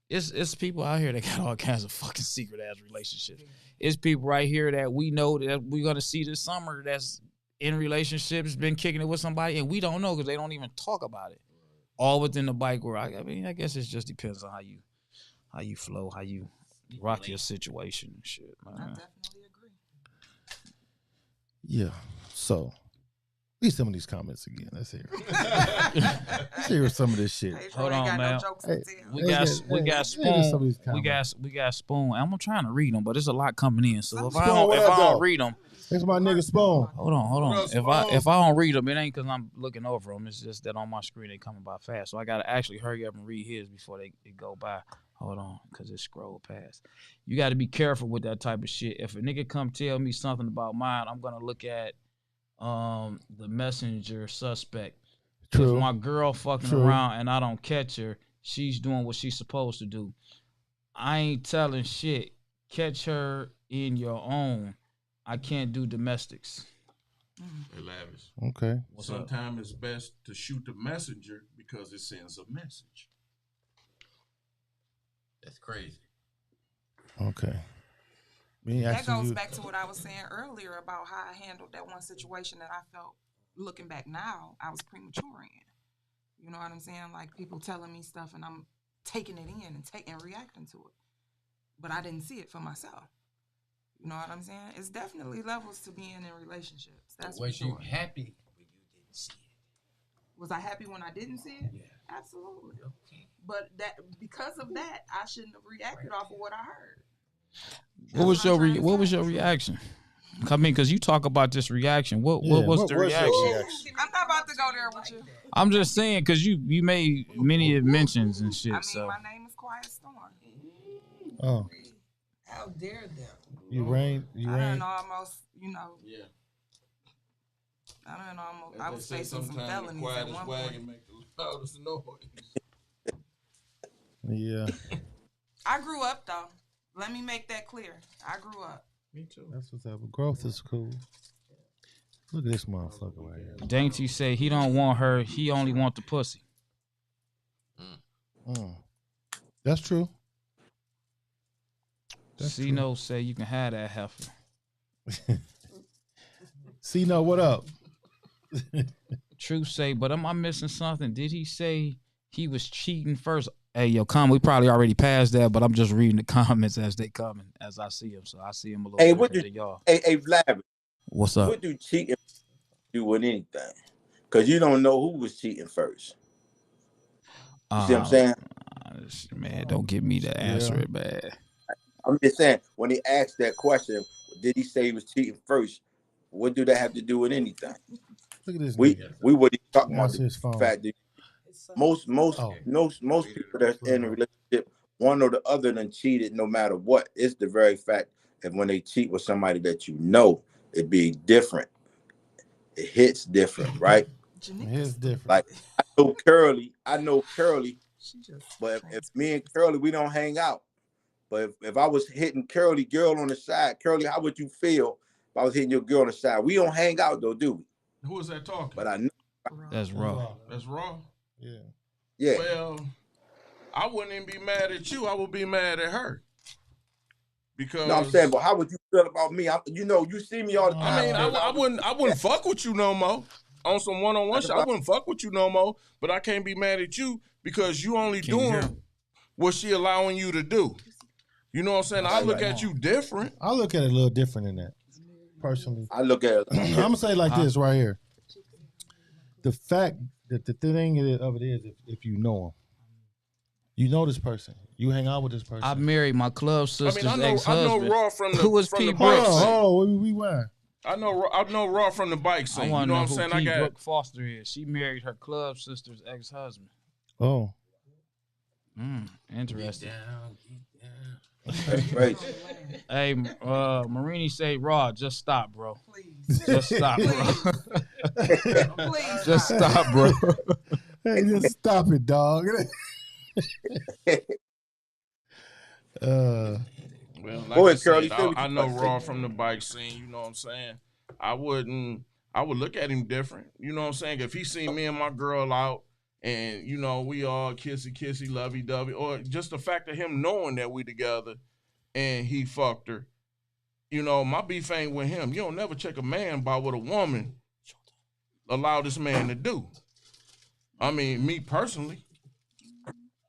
A: it's people out here that got all kinds of fucking secret ass relationships. It's people right here that we know that we're gonna see this summer that's in relationships, been kicking it with somebody, and we don't know because they don't even talk about it. All within the bike world. I mean, I guess it just depends on how you flow, how you rock your situation and shit, man.
B: I definitely agree.
C: Yeah. So, read some of these comments again. Let's hear it. Let's hear some of this shit.
A: Hold on, man. We got Spoon. We got Spoon. I'm trying to read them, but there's a lot coming in. So if I don't read them,
C: that's my nigga Spoon.
A: Hold on. If I don't read them, it ain't because I'm looking over them. It's just that on my screen they coming by fast. So I gotta actually hurry up and read his before they go by. Hold on, because it scrolled past. You got to be careful with that type of shit. If a nigga come tell me something about mine, I'm gonna look at the messenger suspect.
C: True.
A: If my girl fucking around and I don't catch her, she's doing what she's supposed to do. I ain't telling shit. Catch her in your own. I can't do domestics.
E: Hey, Lavish.
C: Okay.
E: Sometimes it's best to shoot the messenger because it sends a message.
I: That's crazy.
C: Okay.
B: That goes back to what I was saying earlier about how I handled that one situation that I felt, looking back now, I was premature in. You know what I'm saying? Like people telling me stuff and I'm taking it in and reacting to it. But I didn't see it for myself. You know what I'm saying? It's definitely levels to being in relationships. That's
I: was
B: for sure.
I: you happy when you didn't see it?
B: Was I happy when I didn't see it?
I: Yeah.
B: Absolutely. Okay. But that because of that, I shouldn't have reacted off of what I heard.
A: What was your reaction? I mean, because you talk about this reaction. What was the reaction?
B: I'm not about to go there with you.
A: I'm just saying because you made many mentions and shit.
B: I mean,
A: so
B: my name is Quiet Storm.
C: Oh,
F: How dare them?
C: you rain.
B: I don't know, almost,
E: Yeah.
B: I don't know, I was facing some felonies at one point.
E: Make the loudest noise.
C: Yeah.
B: I grew up though. Let me make that clear. I grew up.
E: Me too.
C: That's what's up. Growth is cool. Look at this motherfucker right here.
A: Dainty say he don't want her. He only want the pussy.
C: That's true.
A: Cino say you can have that heifer.
C: Cino, what up?
A: Truth say, but am I missing something? Did he say he was cheating first? Hey, yo, we probably already passed that, but I'm just reading the comments as they come and as I see them. So I see them a little different than y'all.
M: Hey, Vlad.
A: What's up?
M: What do cheating do with anything? Because you don't know who was cheating first. You see what I'm saying?
A: Man, don't get me to answer it, man.
M: I'm just saying, when he asked that question, did he say he was cheating first? What do that have to do with anything?
C: Look at this.
M: We were talking about
C: his
M: the
C: phone.
M: fact that most people that's in a relationship, one or the other than cheated no matter what. It's the very fact that when they cheat with somebody that you know, it be different. It hits different, right?
C: It hits different.
M: Like I know Curly, but if me and Curly, we don't hang out. But if I was hitting Curly girl on the side, Curly, how would you feel if I was hitting your girl on the side? We don't hang out though, do we?
E: Who is that talking?
M: But I know
A: that's raw.
E: That's raw.
C: Yeah.
M: Yeah.
E: Well, I wouldn't even be mad at you. I would be mad at her. Because
M: no, I'm saying, but how would you feel about me? You see me all the time.
E: I mean, I wouldn't fuck with you no more. On some one-on-one shit, I wouldn't fuck with you no more. But I can't be mad at you because you only doing what she allowing you to do. You know what I'm saying? I look at you different.
C: I look at it a little different than that, personally.
M: I look at it.
C: I'm gonna say it like this right here. The fact that the thing of it is, if you know him, you know this person, you hang out with this person.
A: I married my club sister's ex-husband.
E: I know Raw from the
A: who was
E: from
A: P.
E: the bike
A: Brooks.
E: scene.
C: Oh, we were.
E: I know Raw from the bike scene.
A: I
E: You
A: want
E: know
A: to
E: what
A: know
E: I'm
A: who
E: saying?
A: P. Brooke Foster is. She married her club sister's ex-husband.
C: Oh.
A: Interesting.
M: Right.
A: Hey, Marini say, Raw, just stop, bro. Please. Just stop, bro.
B: Please.
A: Just stop, bro.
C: Hey, just stop it, dog.
E: Well, like I know Raw from the bike scene. You know what I'm saying? I would look at him different. You know what I'm saying? If he seen me and my girl out and, we all kissy, lovey-dovey, or just the fact of him knowing that we together and he fucked her, my beef ain't with him. You don't never check a man about what a woman allow this man to do. I mean, me personally.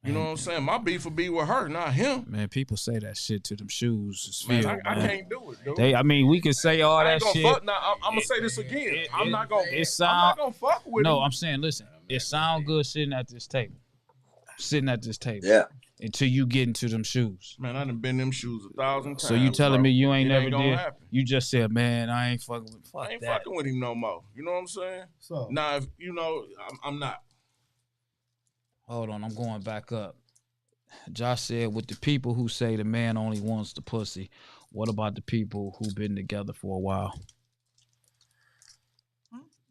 E: You know what I'm saying? My beef would be with her, not him.
A: Man, people say that shit to them shoes.
E: Man, I can't do it, dude.
A: We can say all that shit.
E: I'm gonna say this again. I'm not gonna fuck with him.
A: No, I'm saying, listen, it sound good sitting at this table.
M: Yeah.
A: Until you get into them shoes.
E: Man, I done been in them shoes 1,000 times.
A: So you telling me you ain't never did?
E: Happen.
A: You just said, man, I ain't fucking with him.
E: I ain't fucking with him no more. You know what I'm saying?
C: So
E: now, if I'm not.
A: Hold on, I'm going back up. Josh said, with the people who say the man only wants the pussy, what about the people who've been together for a while?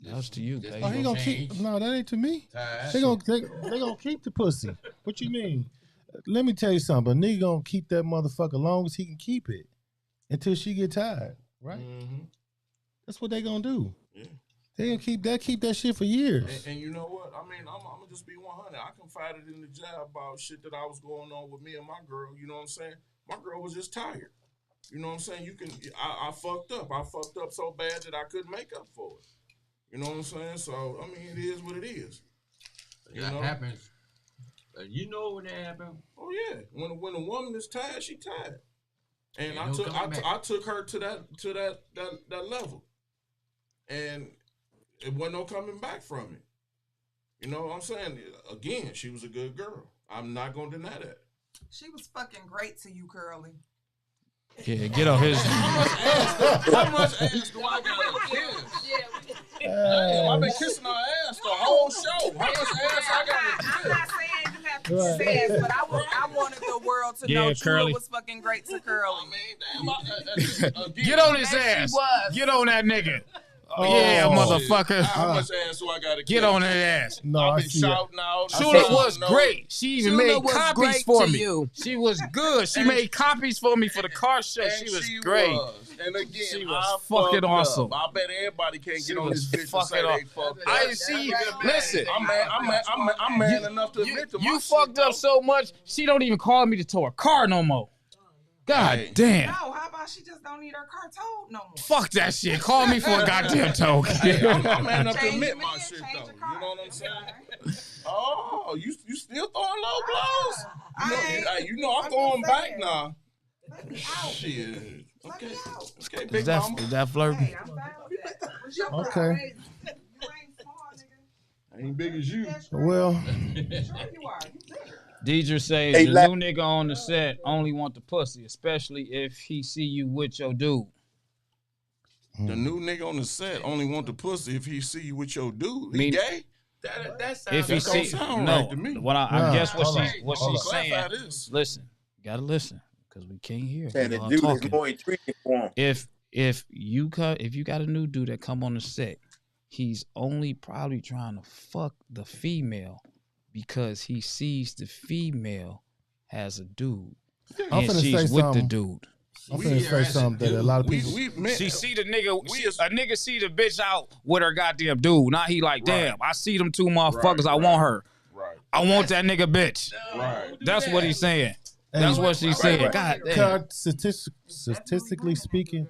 A: That's to you, baby.
C: Oh, he gonna keep? No, that ain't to me. They gonna keep the pussy. What you mean? Let me tell you something. A nigga gonna keep that motherfucker long as he can keep it until she get tired, right?
E: Mm-hmm.
C: That's what they gonna do.
E: Yeah.
C: They gonna keep that shit for years.
E: And you know what? I mean, I'm gonna just be 100. I confided in the job about shit that I was going on with me and my girl. You know what I'm saying? My girl was just tired. You know what I'm saying? I fucked up. I fucked up so bad that I couldn't make up for it. You know what I'm saying? So I mean, it is what it is.
I: That happens. You know when that happens.
E: Oh yeah, when a woman is tired, she tired. And I took her to that level, and it wasn't no coming back from it. You know what I'm saying? Again, she was a good girl. I'm not gonna deny that.
B: She was fucking great to you, Curly.
A: Yeah, get on his.
E: How much ass do I gotta kiss? Damn, I've been kissing her ass the whole show. How much ass I gotta kiss?
B: I'm not saying you have to kiss ass, but I wanted the world to know Chula was fucking great to Curly.
A: Get on his ass. Get on that nigga. Yeah, motherfucker.
E: How much ass do I gotta
A: get on that ass?
E: No, I've been shouting out.
A: Chula was great. She even made copies for me. She was good. She made copies for me for the car show. She was great.
E: And again,
A: she was fucking awesome.
E: I bet everybody can't get on this bitch and say they fucked up.
A: I see. Listen,
E: I'm man enough to admit to
A: you fucked up so much. She don't even call me to tow her car no more. God damn.
B: No, how about she just don't need her car towed no more?
A: Fuck that shit. Call me for a goddamn tow.
E: I'm man enough to admit my shit though. You know what I'm saying? Oh, you still throwing low blows? You know I'm throwing back now. Shit. Okay. Okay, big mama.
A: Is that flirting?
B: Hey, I'm fine with that.
C: Okay.
B: You ain't small, nigga.
E: I ain't big as you.
C: Well.
B: Sure you are. You bigger.
A: Deidre says the new nigga on the set only want the pussy, especially if he see you with your dude.
E: The new nigga on the set only want the pussy if he see you with your dude. He gay?
I: That sounds
A: if he see,
E: sound
A: no,
E: right to me.
A: What I guess what she's saying.
E: Listen,
A: gotta listen because we can't hear.
M: And the dude is more intriguing for him.
A: If you got a new dude that come on the set, he's only probably trying to fuck the female because he sees the female has a dude
C: I'm
A: and
C: finna
A: she's
C: say
A: with
C: something.
A: the dude.
C: I'm finna say something that a lot of people.
A: She see the nigga. A nigga see the bitch out with her goddamn dude. Now he like, damn, I see them two motherfuckers. I want her.
E: Right.
A: I want that nigga bitch.
E: Right.
A: That's what he's saying. That's what she's saying. God damn.
C: Statistically speaking,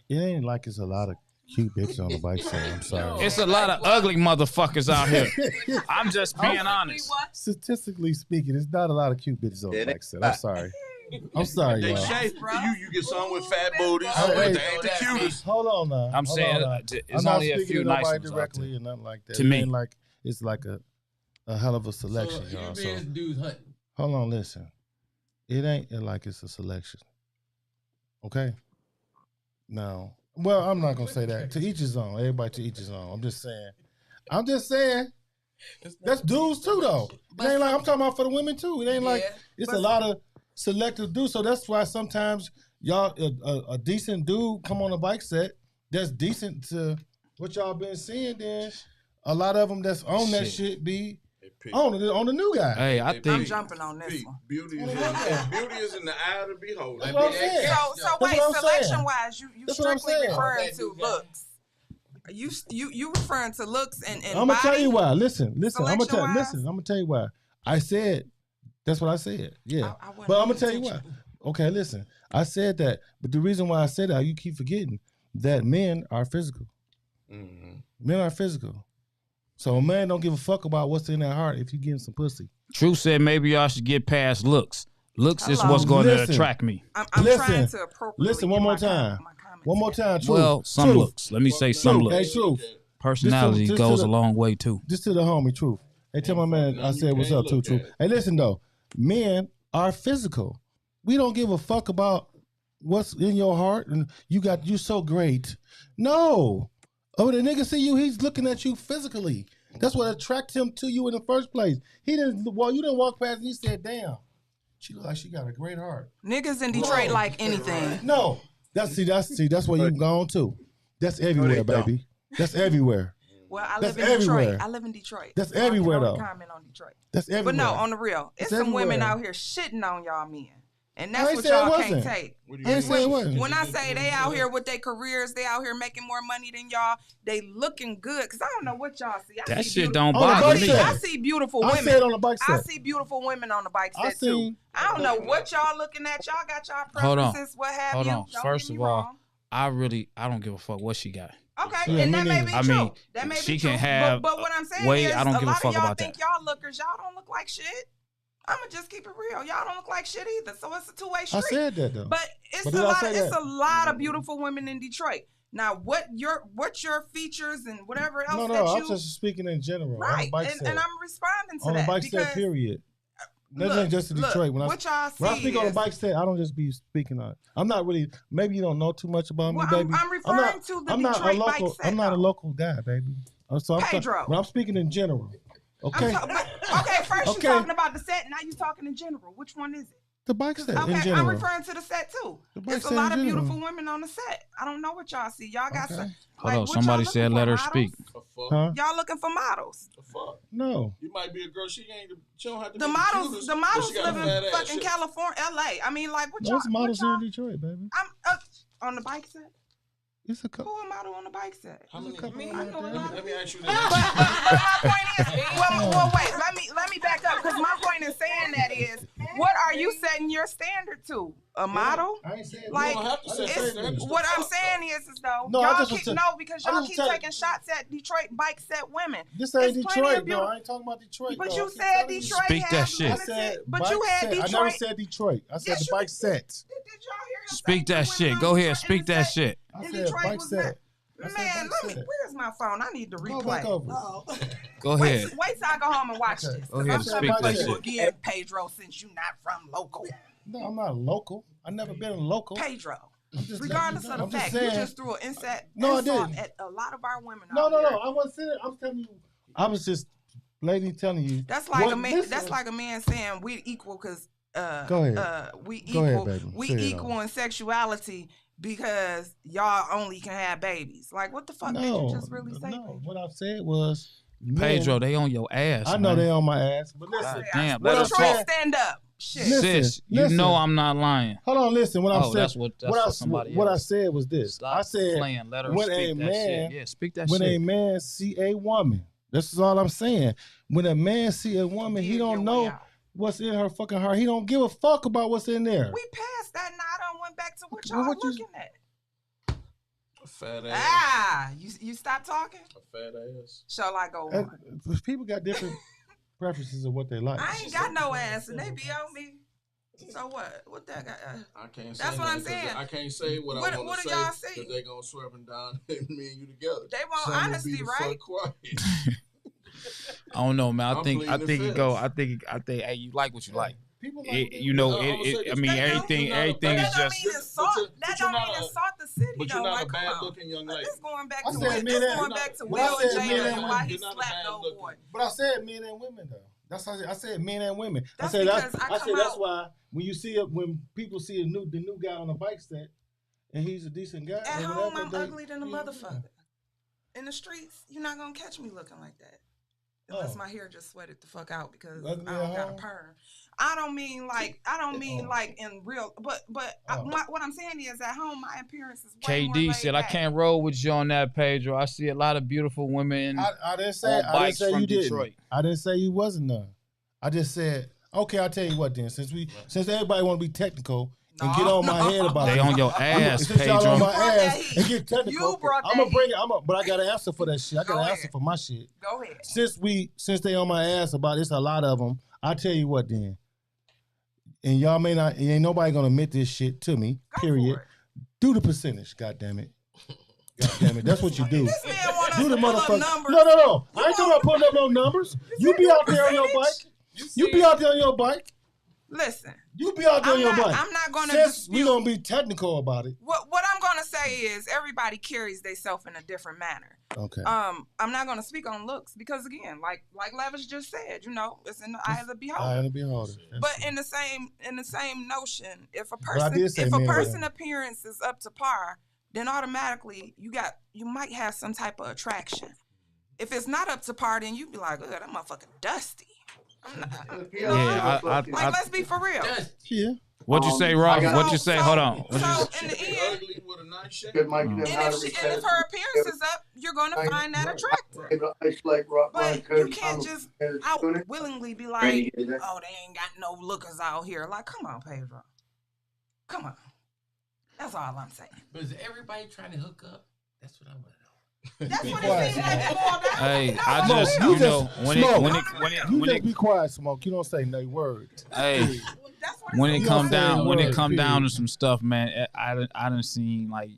C: it ain't like it's a lot of cute bitches on the bike set. I'm sorry.
A: It's a lot of ugly motherfuckers out here. I'm just being honest.
C: Statistically speaking, it's not a lot of cute bitches on the bike set. I'm sorry. I'm sorry,
E: They
C: y'all.
E: say you get some with fat booties,
C: Hey,
E: but they ain't the cutest.
C: Hold on now.
A: I'm
C: Hold
A: saying
C: on now.
A: it's
C: I'm
A: only
C: not
A: a few
C: speaking to
A: nice
C: nobody
A: ones out
C: directly
A: there.
C: or nothing like that.
A: To
C: It
A: me.
C: ain't like it's like a hell of a selection,
I: So
C: y'all.
I: you
C: So
I: being this dude's hunting.
C: hold on, listen. It ain't like it's a selection. Okay? Now, well, I'm not gonna say that. To each his own. Everybody to each his own. I'm just saying. That's dudes too, though. It ain't like I'm talking about for the women too. It ain't like it's a lot of selective dudes. So that's why sometimes y'all a decent dude come on a bike set that's decent to what y'all been seeing. Then a lot of them that's on that shit be on the new guy.
A: Hey, I think
B: I'm jumping on this one.
E: Beauty is in the eye of the beholder.
C: That's what I'm saying.
B: So
C: That's
B: wait,
C: what I'm
B: selection
C: saying.
B: wise, you
C: That's what I'm
B: strictly
C: saying.
B: referring to looks. You referring to looks and
C: I'm gonna tell you why. Listen. I'm gonna
B: Selection-wise?
C: tell you why. I said that's what I said. Yeah, but I'm gonna tell you why. Okay, listen. I said that, but the reason why I said that, you keep forgetting that men are physical.
E: Mm-hmm.
C: Men are physical. So a man don't give a fuck about what's in their heart if you give him some pussy.
A: True said maybe y'all should get past looks. Looks is what's going to attract me.
B: I'm trying to appropriately
C: Listen one more time. One more time. True.
A: Well, some
C: Truth.
A: looks. Let me say some looks.
C: Hey, Truth.
A: Personality
C: Just
A: goes
C: to
A: a long way too.
C: Just to the homie, Truth. Hey, tell my man I said what's up too, Truth. Hey, listen though. Men are physical. We don't give a fuck about what's in your heart and you so great. No. Oh, when the nigga see you, he's looking at you physically. That's what attracts him to you in the first place. You didn't walk past and he said, damn, she look like she got a great heart.
B: Niggas in Detroit like anything.
C: No. That's where you've gone to. That's everywhere, baby. That's everywhere.
B: Well, I
C: That's
B: live in
C: everywhere.
B: Detroit. I live in Detroit.
C: That's
B: So I can
C: everywhere,
B: only
C: though.
B: Comment on Detroit.
C: That's everywhere.
B: But no, on the real, it's some women
C: everywhere.
B: out here shitting on y'all men. And
C: I
B: that's
C: ain't
B: what
C: say it
B: y'all
C: wasn't.
B: can't take.
C: I ain't say it wasn't.
B: When I say they out here with their careers, they out here making more money than y'all, they looking good. Because I don't know what y'all see.
A: That
B: see
A: shit
B: beautiful-
A: don't bother me.
B: I see beautiful women.
C: I said on the bike set.
B: I see beautiful women on the bike
C: I
B: set too.
C: seen-
B: I don't know what y'all looking at. Y'all got y'all
A: Hold on.
B: preferences, what have
A: Hold
B: you.
A: on.
B: Don't
A: First
B: get
A: of
B: me
A: all,
B: wrong.
A: I don't give a fuck what she got.
B: Okay,
C: Yeah,
B: and
C: me
B: that may be
C: neither.
B: true.
A: I mean,
B: that may
A: she
B: be
A: can
B: true.
A: have
B: But what I'm saying
A: weight.
B: is,
A: I don't
B: a
A: give a
B: lot
A: fuck
B: of y'all
A: about
B: think
A: that.
B: y'all lookers, y'all don't look like shit. I'ma just keep it real. Y'all don't look like shit either. So it's a two-way street.
C: I said that though.
B: But it's
C: But
B: a
C: did I
B: lot.
C: say
B: It's
C: that?
B: a lot of beautiful women in Detroit. Now, what your features and whatever else
C: No,
B: that
C: I'm
B: you
C: just speaking in general. On
B: right,
C: the bike set.
B: and I'm responding to
C: On
B: that
C: the bike
B: because
C: set, period. This ain't just in Detroit. When I speak on a bike set, I don't just be speaking on it. I'm not really. Maybe you don't know too much about me, baby.
B: I'm referring to the Detroit bike set.
C: I'm not a local guy, baby. So
B: Pedro.
C: When I'm speaking in general. Okay.
B: First you're talking about the set. Now you're talking in general. Which one is it?
C: The bike set
B: okay,
C: in general.
B: I'm referring to the set too. There's a lot of beautiful women on the set. I don't know what y'all see. Y'all got some.
A: Hold on, somebody said let her speak.
C: Huh?
B: Y'all looking for models?
C: No.
E: You might be a girl. She don't have to.
B: The models live in fucking California, LA. I mean, like what y'all?
C: Those models here in Detroit, baby.
B: I'm on the bike set.
C: It's a couple.
B: Who a model on the bike set?
E: How many?
B: Let me
E: ask you
B: but my point is, well, wait. Let me back up because my point in saying that is, what are you setting your standard to? A model?
C: I ain't saying
B: like what I'm saying is though, because y'all keep taking shots at Detroit bike set women.
C: This ain't Detroit, though. I ain't talking about Detroit.
B: But you said Detroit.
A: Speak that shit.
B: But you had Detroit.
C: I never said Detroit. I said the bike set.
B: Did y'all hear him?
A: Speak that shit. Go ahead. Speak that shit.
C: I said bike set.
B: Man, where's my phone? I need to replay.
A: Go ahead.
B: Wait till I go home and watch this.
A: Go ahead and speak that shit.
B: Again, Pedro, since you're not from local.
C: No, I'm not local. I've never been local.
B: Pedro. Regardless of the fact, you just threw an insult at a lot of our women.
C: No. I wasn't saying. I'm telling you. I was just, lady, telling you.
B: That's like a man. That's like a man saying we're equal because
C: go ahead.
B: We equal.
C: Go ahead, baby.
B: We equal in sexuality because y'all only can have babies. Like what the fuck did you just really say?
C: No, what I said was,
A: Pedro, they on your ass.
C: I know they on my ass, but listen.
A: God damn, let her talk.
B: Stand up. Shit.
A: Sis, you know I'm not lying.
C: Hold on, listen. What I'm saying.
A: That's
C: what I said was this.
A: Stop
C: I said
A: playing. Let her
C: when
A: speak
C: a
A: that
C: man,
A: shit. Yeah, speak that
C: when
A: shit.
C: a man see a woman, this is all I'm saying. When a man see a woman, he don't know what's in her fucking heart. He don't give a fuck about what's in there.
B: We passed that. Now I done went back to what y'all looking at.
E: A fat ass.
B: You stop talking.
E: A fat ass.
B: Shall I go on?
C: People got different preferences of what they like.
B: I ain't got no ass, and they be on me. So what? What that got?
E: I can't say
B: that's what I'm saying.
E: I can't say what I want to say because they gonna swerve and down me and you together.
B: They want honesty, right?
A: I don't know, man. I think it go. I think hey, you like what you like. People like I mean, everything is just.
B: That don't mean insult the city,
E: but you're not a bad-looking young lady.
B: This going back to Will J and why he slapped the old boy.
C: But I said men and women though. That's how I said men and women. I said that's why when people see the new guy on the bike set and he's a decent guy.
B: At home, I'm ugly than a motherfucker. In the streets, you're not gonna catch me looking like that. Unless my hair just sweated the fuck out because I don't got a perm. I don't mean like in real, but what I'm saying is at home my appearance is way more
A: KD said I can't roll with you on that, Pedro. I see a lot of beautiful women.
C: I didn't say you didn't. I didn't say you wasn't none. I just said okay. I'll tell you what then. Since everybody want to be technical and get on my head about it,
A: they on your ass,
C: Pedro.
A: Pedro.
C: Y'all on my ass and get technical. I'm gonna bring it. But I got to answer for that shit. I got to answer for my shit.
B: Go ahead.
C: Since they on my ass about it's a lot of them. I tell you what then. And y'all may not, ain't nobody gonna admit this shit to me, period. Do the percentage, goddamn it. Goddamn it. That's what you do.
B: This man want us
C: do the
B: to pull
C: motherfucker.
B: up numbers.
C: No. I ain't talking about putting up no numbers. You be out there on your bike. You be out there on your bike.
B: Listen.
C: You be out there on your bike.
B: I'm not gonna
C: dispute. We gonna be technical about it.
B: What I'm gonna say is everybody carries themselves in a different manner.
C: Okay.
B: I'm not gonna speak on looks because again, like Lavish just said, it's in the eye of the beholder.
C: Eye of the beholder.
B: But in the same notion, if a person appearance is up to par, then automatically you might have some type of attraction. If it's not up to par, then you be like, that motherfucker dusty. I'm not, let's be for real.
C: Yeah.
A: What you say, Rob? What you say? Hold on.
B: So in the end, and if her appearance is up, you're gonna find that attractive. But you can't just out willingly be like, oh, they ain't got no lookers out here. Like, come on, Pedro. Come on. That's all I'm saying.
I: But is everybody trying to hook up? That's what I want to know.
B: That's what it seems like.
A: Hey, I just, you know, when it
C: be quiet, Smoke. You don't say no word.
A: Hey, when it come down to some stuff, man, I done seen like,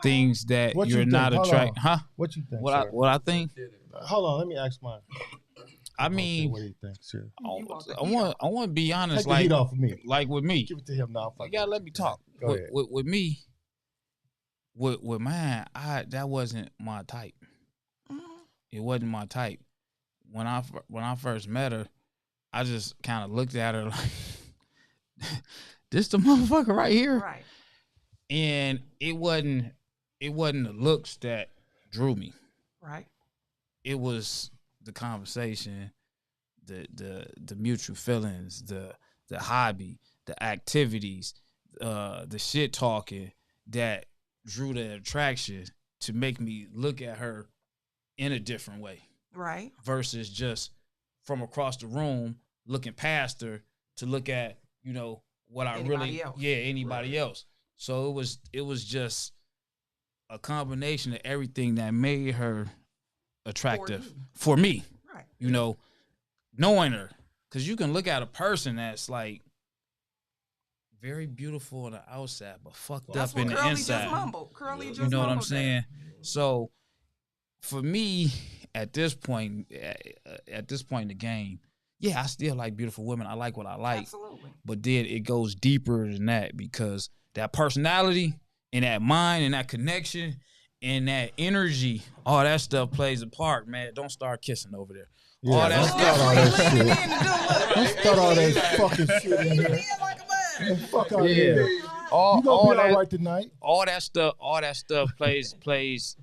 A: things that you're not attracted. Huh?
C: What you think?
A: What I think?
C: Hold on, let me ask mine.
A: I mean,
C: what do you think, sir?
A: I want to be honest.
C: Take the heat off of me.
A: Like with me.
C: Give it to him now.
A: You gotta let me talk.
C: Go ahead.
A: With me, with mine, that wasn't my type. It wasn't my type. When I first met her, I just kind of looked at her like, this the motherfucker right here.
B: Right.
A: And it wasn't the looks that drew me.
B: Right.
A: It was the conversation, the mutual feelings, the hobby, the activities, the shit talking that drew the attraction to make me look at her in a different way.
B: Right.
A: Versus just from across the room looking past her to look at, what
B: anybody
A: else. So it was just a combination of everything that made her attractive for me.
B: Right.
A: Knowing her. Because you can look at a person that's like very beautiful on the outside, but fucked up in the inside.
B: Curly just
A: you know what I'm
B: mumbled
A: saying? So for me, at this point in the game, yeah, I still like beautiful women. I like what I like.
B: Absolutely.
A: But then it goes deeper than that because that personality and that mind and that connection and that energy, all that stuff plays a part, man. Don't start kissing over there.
C: Yeah,
A: all that stuff.
C: Don't start all that fucking shit in here. Fuck out here. You gonna be all right tonight.
A: All that stuff plays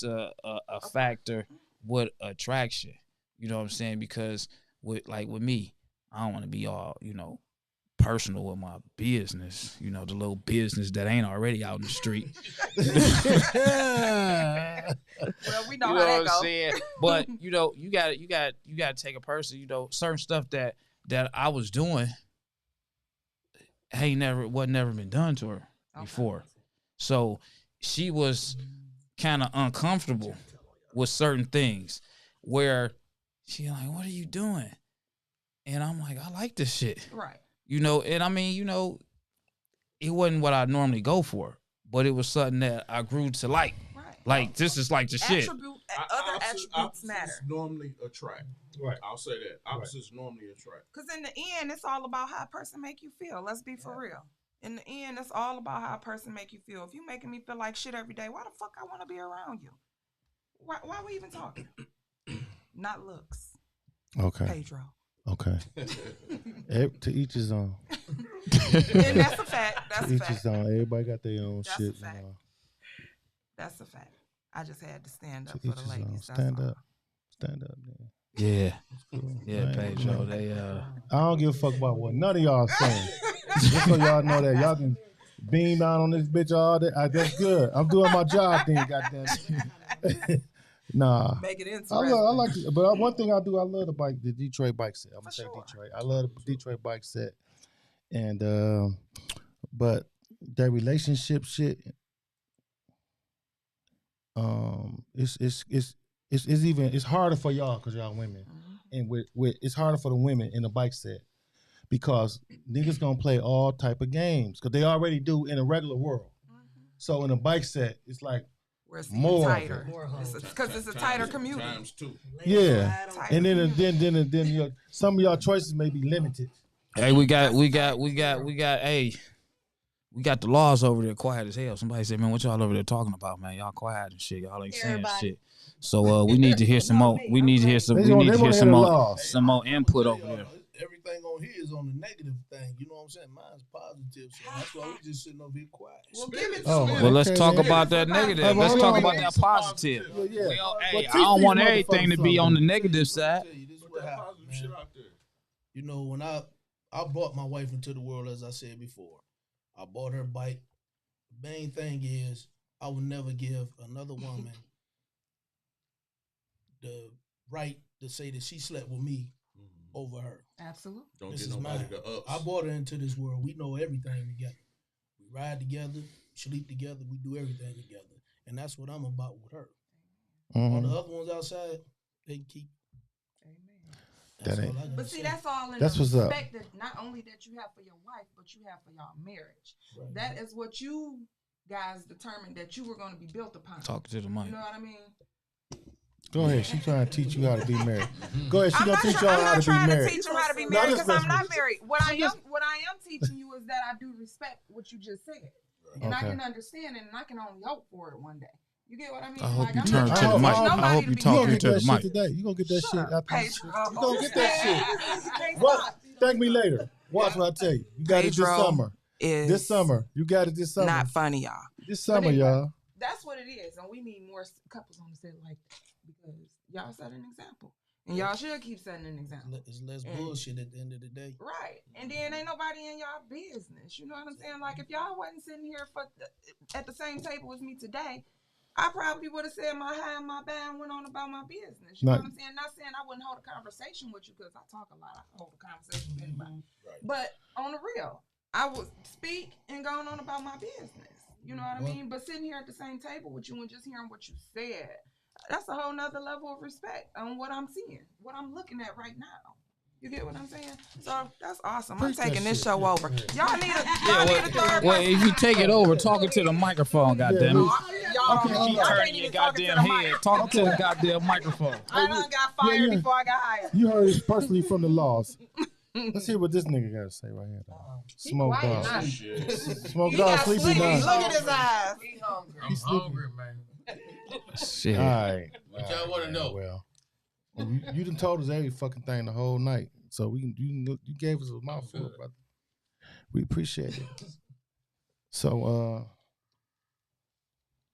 A: a factor with attraction. You know what I'm saying? Because with me, I don't want to be all, personal with my business, the little business that ain't already out in the street.
B: Well, we know how that goes.
A: Saying? But you gotta take a person, certain stuff that I was doing wasn't never been done to her before. So she was kind of uncomfortable with certain things where she like, what are you doing? And I'm like, I like this shit.
B: Right.
A: And I mean, it wasn't what I normally go for, but it was something that I grew to like.
B: Right.
A: Like, this is like the shit.
B: Other attributes matter.
E: Normally attract.
C: Right.
E: I'll say that. Opposites normally attract.
B: Because in the end, it's all about how a person make you feel. Let's be for real. In the end, it's all about how a person make you feel. If you making me feel like shit every day, why the fuck I want to be around you? Why are we even talking? Not looks.
C: Okay.
B: Pedro.
C: Okay. To each his own.
B: And that's a fact. That's
C: to
B: a
C: each
B: fact.
C: his own. Everybody got their own
B: That's
C: shit.
B: A fact. That's a fact. I just had to stand up
C: To
B: for the
C: each his own.
B: ladies.
C: Stand up. Stand up, man.
A: Yeah.
C: Cool.
A: Yeah, Pedro.
C: I don't give a fuck about what none of y'all saying. Just so y'all know that y'all can beam down on this bitch all day. That's good. I'm doing my job then, goddamn. Nah.
B: Make it interesting.
C: I like it. But one thing I do, I love the Detroit bike set. I'm gonna say Detroit. I love the Detroit bike set. And but that relationship shit, it's harder for y'all because y'all women. And with it's harder for the women in the bike set because niggas gonna play all type of games because they already do in a regular world. So in a bike set, it's like more
B: tighter because it's a tighter community.
C: Yeah, and then some of y'all choices may be limited.
A: Hey, we got the laws over there quiet as hell. Somebody said, man, what y'all over there talking about, man? Y'all quiet and shit. Y'all ain't saying shit. So we need to hear some more. We need to hear some more input over there.
G: Everything on here is on the negative thing. You know what I'm saying? Mine's positive. So that's why we just sitting over here quiet.
B: Well, give it
A: well, let's talk about that negative. Let's talk about that positive. Hey, I don't want everything to be on the negative side.
G: You know, when I brought my wife into the world, as I said before, I bought her a bike. The main thing is I would never give another woman the right to say that she slept with me over her.
B: Absolutely.
E: Don't get nobody to ups.
G: I brought her into this world. We know everything together. We ride together, sleep together, we do everything together. And that's what I'm about with her. All the other ones outside, they can keep.
B: But see, that's all in
C: that's
B: the
C: what's
B: respect that not only that you have for your wife, but you have for your marriage. Right. That is what you guys determined that you were going to be built upon.
A: Talk to the mic.
B: You know what I mean?
C: Go ahead. She's trying to teach you how to be married. Go ahead. She's gonna teach you
B: I'm
C: how
B: not
C: to be
B: trying
C: married.
B: to teach him how to be married because I'm not married. What I am teaching you is that I do respect what you just said, and I can understand it, and I can only hope for it one day. You get what I mean?
A: I hope you turn to the mic. I hope you talking to the mic.
C: Today. You gonna get that shit after you gonna get that shit. What? Thank me later. Watch what I tell you. You got it this summer. This summer. You got it this summer.
B: Not funny, y'all.
C: This summer, y'all.
B: That's what it is, and we need more couples on the set like that because y'all set an example, and y'all should keep setting an example.
G: It's less bullshit at the end of the day,
B: right? And then ain't nobody in y'all business. You know what I'm saying? Like if y'all wasn't sitting here at the same table with me today, I probably would have said my hi and my bye and went on about my business. You know what I'm saying? Not saying I wouldn't hold a conversation with you because I talk a lot. I hold a conversation with anybody, but on the real, I would speak and go on about my business. You know what I mean? But sitting here at the same table with you and just hearing what you said, that's a whole nother level of respect on what I'm seeing, what I'm looking at right now. You get what I'm saying? So that's awesome. I'm taking this show over. Y'all need a third.
A: Well, if you take it over, talking to the microphone, goddamn it.
B: Y'all
A: turning your goddamn head. Talking to the goddamn microphone.
B: I done got fired before I got hired.
C: You heard it personally from the laws. Let's hear what this nigga got to say right here. Smoke dog. Smoke dog sleepy now.
B: Look at his eyes.
I: I'm hungry, man.
A: Shit.
C: All right.
I: What y'all want to know?
C: Well, you done told us every fucking thing the whole night. So you gave us a mouthful, brother. We appreciate it. So,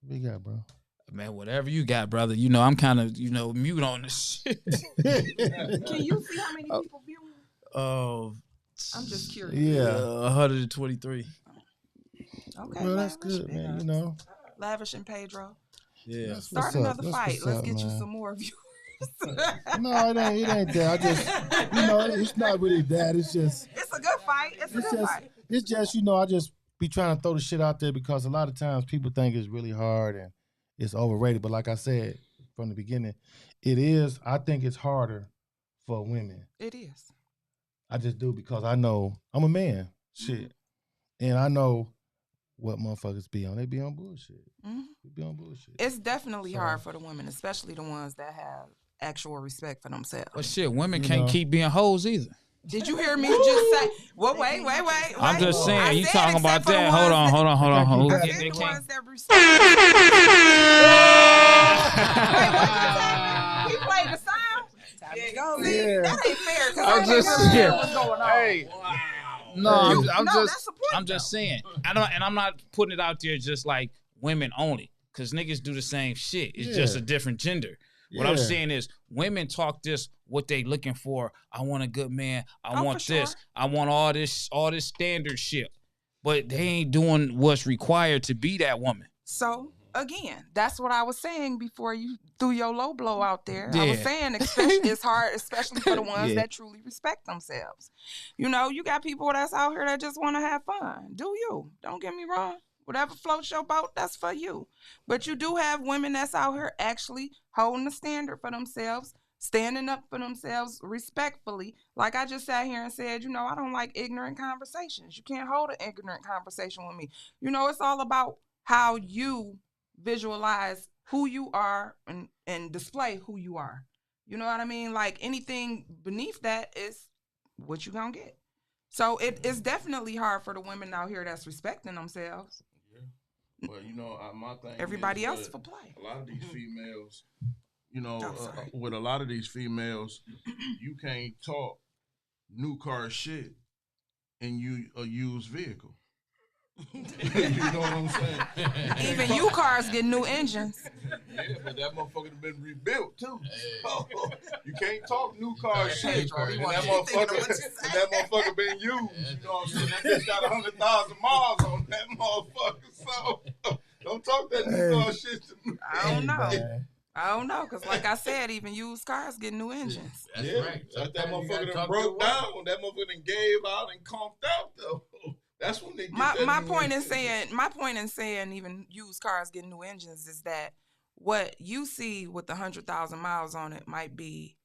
C: what you got, bro?
A: Man, whatever you got, brother. You know, I'm kind of, mute on this shit.
B: Can you see how many people viewing?
C: I'm
B: just curious.
C: Yeah.
A: 123.
B: Okay.
C: Well, that's good, man.
B: Lavish and Pedro.
A: Yeah.
B: Start another fight. Let's get you some more viewers.
C: No, it ain't that. I just, it's not really that. It's just.
B: It's a good fight.
C: It's just, I just be trying to throw the shit out there because a lot of times people think it's really hard and it's overrated. But like I said from the beginning, it is. I think it's harder for women.
B: It is.
C: I just do because I know I'm a man. Shit. And I know what motherfuckers be on. They be on bullshit.
B: Mm-hmm.
C: They be on bullshit.
B: It's definitely hard for the women, especially the ones that have actual respect for themselves.
A: But shit, women can't keep being hoes either.
B: Did you hear me just say? Well, wait.
A: I'm just saying. You talking about that? Hold on.
B: I said the ones that respect. He played the sound. There you go.
C: Yeah.
B: That ain't fair.
A: I'm just saying.
B: What's going on?
A: Hey. No, I'm just saying. I'm not putting it out there just like women only, because niggas do the same shit. It's just a different gender. What I'm saying is women talk this what they looking for. I want a good man. I want this. I want all this standard shit. But they ain't doing what's required to be that woman.
B: So again, that's what I was saying before you threw your low blow out there. I was saying it's hard, especially for the ones that truly respect themselves. You got people that's out here that just want to have fun. Do you? Don't get me wrong. Whatever floats your boat, that's for you. But you do have women that's out here actually holding the standard for themselves, standing up for themselves respectfully. Like I just sat here and said, I don't like ignorant conversations. You can't hold an ignorant conversation with me. It's all about how you visualize who you are and display who you are. You know what I mean? Like anything beneath that is what you gonna get. So it's definitely hard for the women out here that's respecting themselves.
E: Well, my thing.
B: Everybody else for play.
E: A lot of these females, with a lot of these females, you can't talk new car shit and you a used vehicle. You know what I'm saying?
B: Even you cars get new engines.
E: Yeah, but that motherfucker have been rebuilt too. You can't talk new car shit. And that motherfucker been used. You know what I'm saying? That bitch got 100,000 miles on that motherfucker. So don't talk that new car shit to me.
B: I don't know, because like I said, even used cars get new engines.
E: That's right. That motherfucker done broke down. That motherfucker done gave out and conked out though. That's when they get
B: my point in saying even used cars get new engines is that what you see with the 100,000 miles on it might be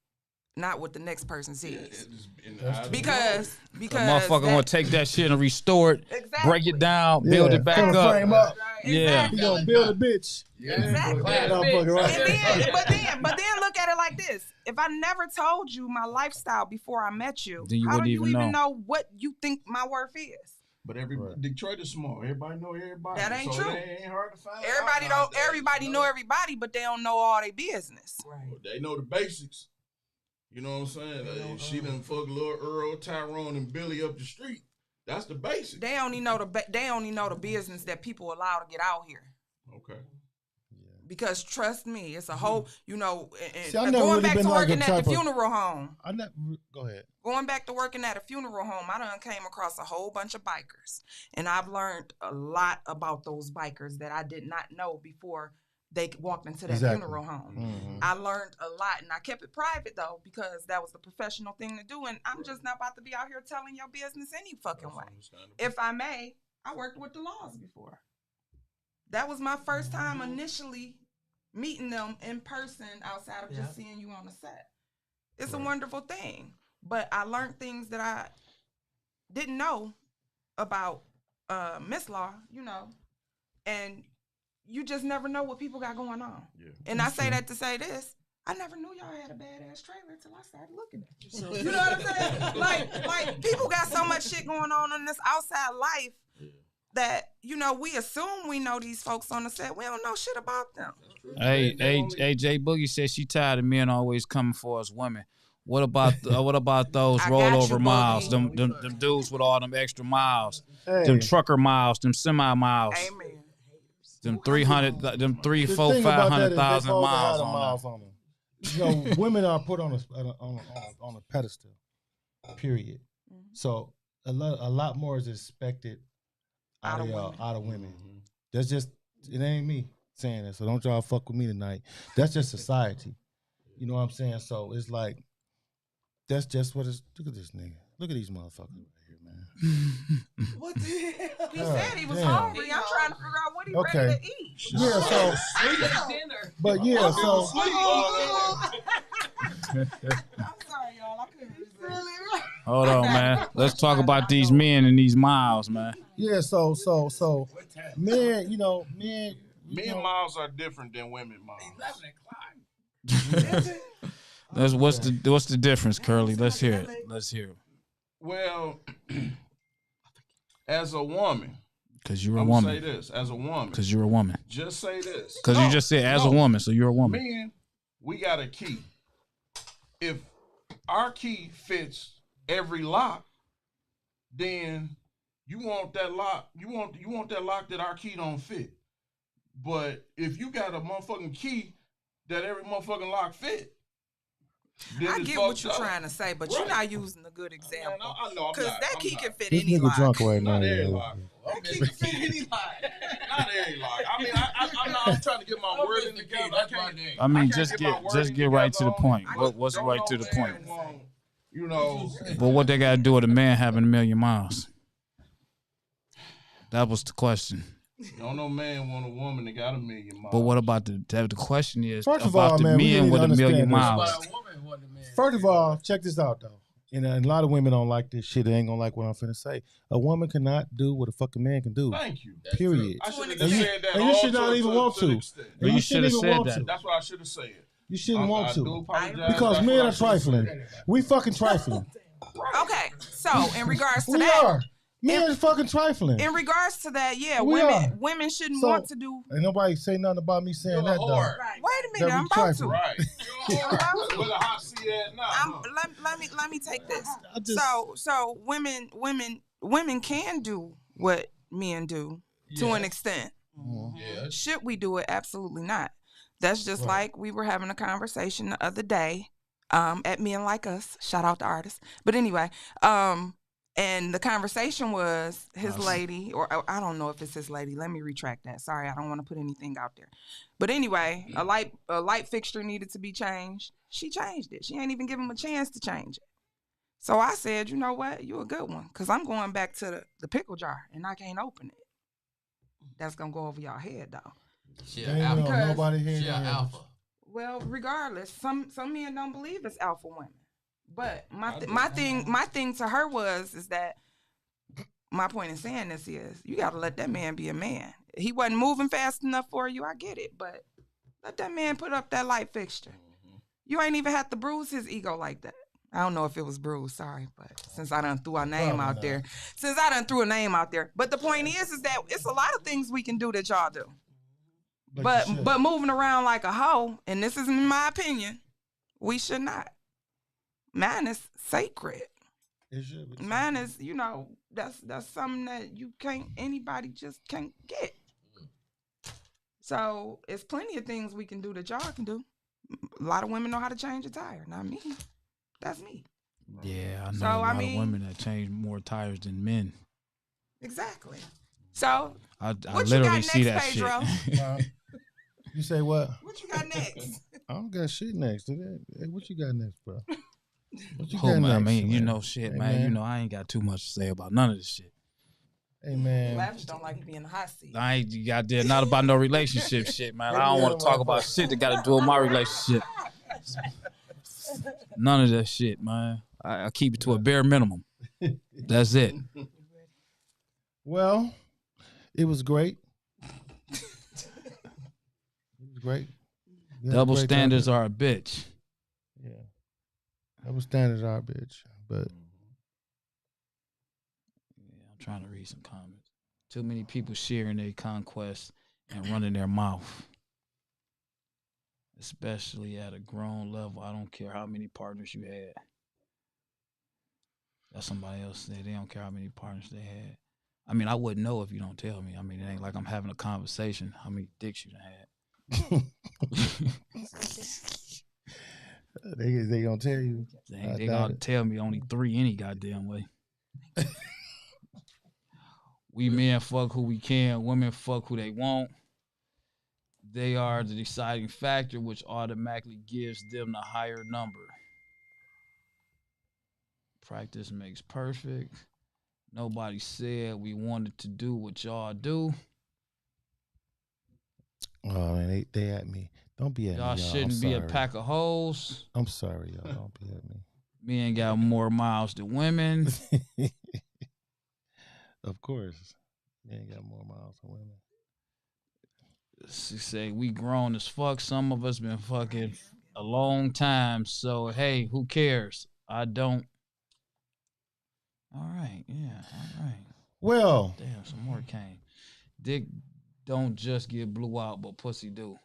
B: not what the next person sees. Because the
A: motherfucker want to take that shit and restore it, break it down, build it back up.
B: exactly.
C: You gonna build a bitch.
B: Yeah, exactly.
C: Right.
B: But then look at it like this. If I never told you my lifestyle before I met you,
A: then you
B: how
A: wouldn't
B: do you even
A: know
B: what you think my worth is?
E: But Detroit is small. Everybody know everybody.
B: That ain't true.
E: It ain't hard to find.
B: Everybody know everybody, but they don't know all their business.
E: Right. Well, they know the basics. You know what I'm saying? Like, she done fuck Lil Earl, Tyrone, and Billy up the street. That's the basics.
B: They only know the business that people allow to get out here.
E: Okay.
B: Because trust me, it's a whole, and
C: See,
B: going back to working at the funeral home.
C: Go ahead.
B: Going back to working at a funeral home, I done came across a whole bunch of bikers. And I've learned a lot about those bikers that I did not know before they walked into that funeral home.
C: Mm-hmm.
B: I learned a lot, and I kept it private, though, because that was the professional thing to do. And I'm just not about to be out here telling your business any fucking way. If I may, I worked with the laws before. That was my first time initially meeting them in person outside of just seeing you on the set. It's a wonderful thing. But I learned things that I didn't know about Miss Law, and you just never know what people got going on. Yeah. And I say that to say this. I never knew y'all had a badass trailer until I started looking at you. You know what I'm saying? Like people got so much shit going on in this outside life that, we assume we know these folks on the set. We don't know shit about them.
A: Hey, Jay Boogie said she tired of men always coming for us women. What about those rollover miles? Them dudes with all them extra miles, them trucker miles, them semi miles. Amen. Them 300, them 500,000 miles on them.
C: Women are put on a pedestal. Period. So a lot more is expected out of women. Mm-hmm. That's just, it ain't me saying that. So don't y'all fuck with me tonight. That's just society. You know what I'm saying? So it's like, that's just what it's. Look at this nigga. Look at these motherfuckers right here, man.
B: What the hell? He said he was hungry. I'm trying to figure out what he ready to eat.
C: Yeah, so. But yeah, so.
B: I'm sorry, y'all. I couldn't resist.
A: Hold on, man. Let's talk about these men and these miles, man.
C: Yeah, so men,
E: men miles are different than women miles.
I: 11 o'clock.
A: What's the difference, Curly? Let's hear it.
E: Well, as a woman,
A: because you're a woman.
E: Say this as a woman.
A: Because you're a woman.
E: Just say this.
A: Because you just said as a woman, so you're a woman.
E: Men, we got a key. If our key fits every lock, then you want that lock. You want that lock that our key don't fit. But if you got a motherfucking key that every motherfucking lock fit,
B: I get what you're trying to say, but you're not using a good example.
E: I know.
B: Because that key can fit
C: this
B: any
C: nigga
B: lock.
C: drunk right now.
E: Not every lock. That key can fit any lock. Not every lock. I mean, I'm trying to get my word in together.
A: I mean, just get right to the point. What's right to the point? But what they got to do with a man having 1 million miles? That was the question.
E: Don't no man want a woman that got 1 million miles.
A: But what about the question is
C: First of
A: about
C: all,
A: the
C: man,
A: men with 1 million
C: this.
A: miles?
C: First of all, check this out though. And a lot of women don't like this shit. They ain't gonna like what I'm finna say. A woman cannot do what a fucking man can do.
E: Thank you.
C: Period.
E: I should have said that.
C: And you should not even want to.
A: But you should have said that.
E: That's what I should have said.
C: You shouldn't want to.
E: I do apologize.
C: Because men are trifling. We fucking trifling.
B: Okay, so in regards to
C: we
B: that,
C: are. Men are fucking trifling.
B: In regards to that, yeah,
C: we
B: women shouldn't want to do.
C: Ain't nobody say nothing about me saying that though.
B: Right. Wait a minute, I'm about to.
E: Right. With a hot seat now.
B: Let me take this. So women can do what men do to an extent.
E: Yeah.
B: Should we do it? Absolutely not. That's just like we were having a conversation the other day at Men Like Us. Shout out to artists. But anyway, and the conversation was his lady, or I don't know if it's his lady. Let me retract that. Sorry, I don't want to put anything out there. But anyway, a light fixture needed to be changed. She changed it. She ain't even give him a chance to change it. So I said, you know what? You a good one. Because I'm going back to the pickle jar, and I can't open it. That's going to go over y'all head, though.
C: Nobody here.
I: She alpha.
B: Well, regardless, some men don't believe it's alpha women. But my thing to her is that my point in saying this is you got to let that man be a man. he wasn't moving fast enough for you. I get it, but let that man put up that light fixture. You ain't even have to bruise his ego like that. I don't know if it was bruised, sorry, but since I done threw a name out there. But the point is that it's a lot of things we can do that y'all do. But moving around like a hoe, and this is in my opinion, we should not. Man is sacred.
C: It should be.
B: Man is, that's something that anybody just can't get. So it's plenty of things we can do that y'all can do. A lot of women know how to change a tire. Not me. That's me.
A: Yeah, I know a lot of women that change more tires than men.
B: Exactly. So
A: I literally see that
B: Pedro?
A: shit.
C: You say what?
B: What you got next?
C: I don't got shit next. Hey, what you got next, bro? What you
A: Oh,
C: got
A: man,
C: next?
A: shit,
C: Hey,
A: man. I ain't got too much to say about none of this shit.
C: Hey, man.
B: Lavish don't like to be in the hot seat.
A: I ain't goddamn not about no relationship shit, man. I don't want to talk about shit that got to do with my relationship. None of that shit, man. I keep it to a bare minimum. That's it.
C: Well, it was great. It was great.
A: Double standards are a bitch.
C: Yeah. Double standards are a bitch. But
A: yeah, I'm trying to read some comments. Too many people sharing their conquests and running their mouth. Especially at a grown level. I don't care how many partners you had. That's somebody else said they don't care how many partners they had. I mean, I wouldn't know if you don't tell me. I mean, it ain't like I'm having a conversation how many dicks you done had.
C: They gonna tell you.
A: They gonna tell me only 3 any goddamn way. We men fuck who we can. Women fuck who they want. They are the deciding factor, which automatically gives them the higher number. Practice makes perfect. Nobody said we wanted to do what y'all do.
C: Oh, man, they at me. Don't be at
A: y'all
C: me, y'all.
A: Shouldn't be a pack of hoes.
C: I'm sorry, y'all. Don't be at me.
A: Men got more miles than women.
C: Of course. Men got more miles than women.
A: She say we grown as fuck. Some of us been fucking a long time. So, hey, who cares? I don't. All right. Yeah. All right.
C: Well.
A: Damn, some more came. Dick don't just get blew out, but pussy do.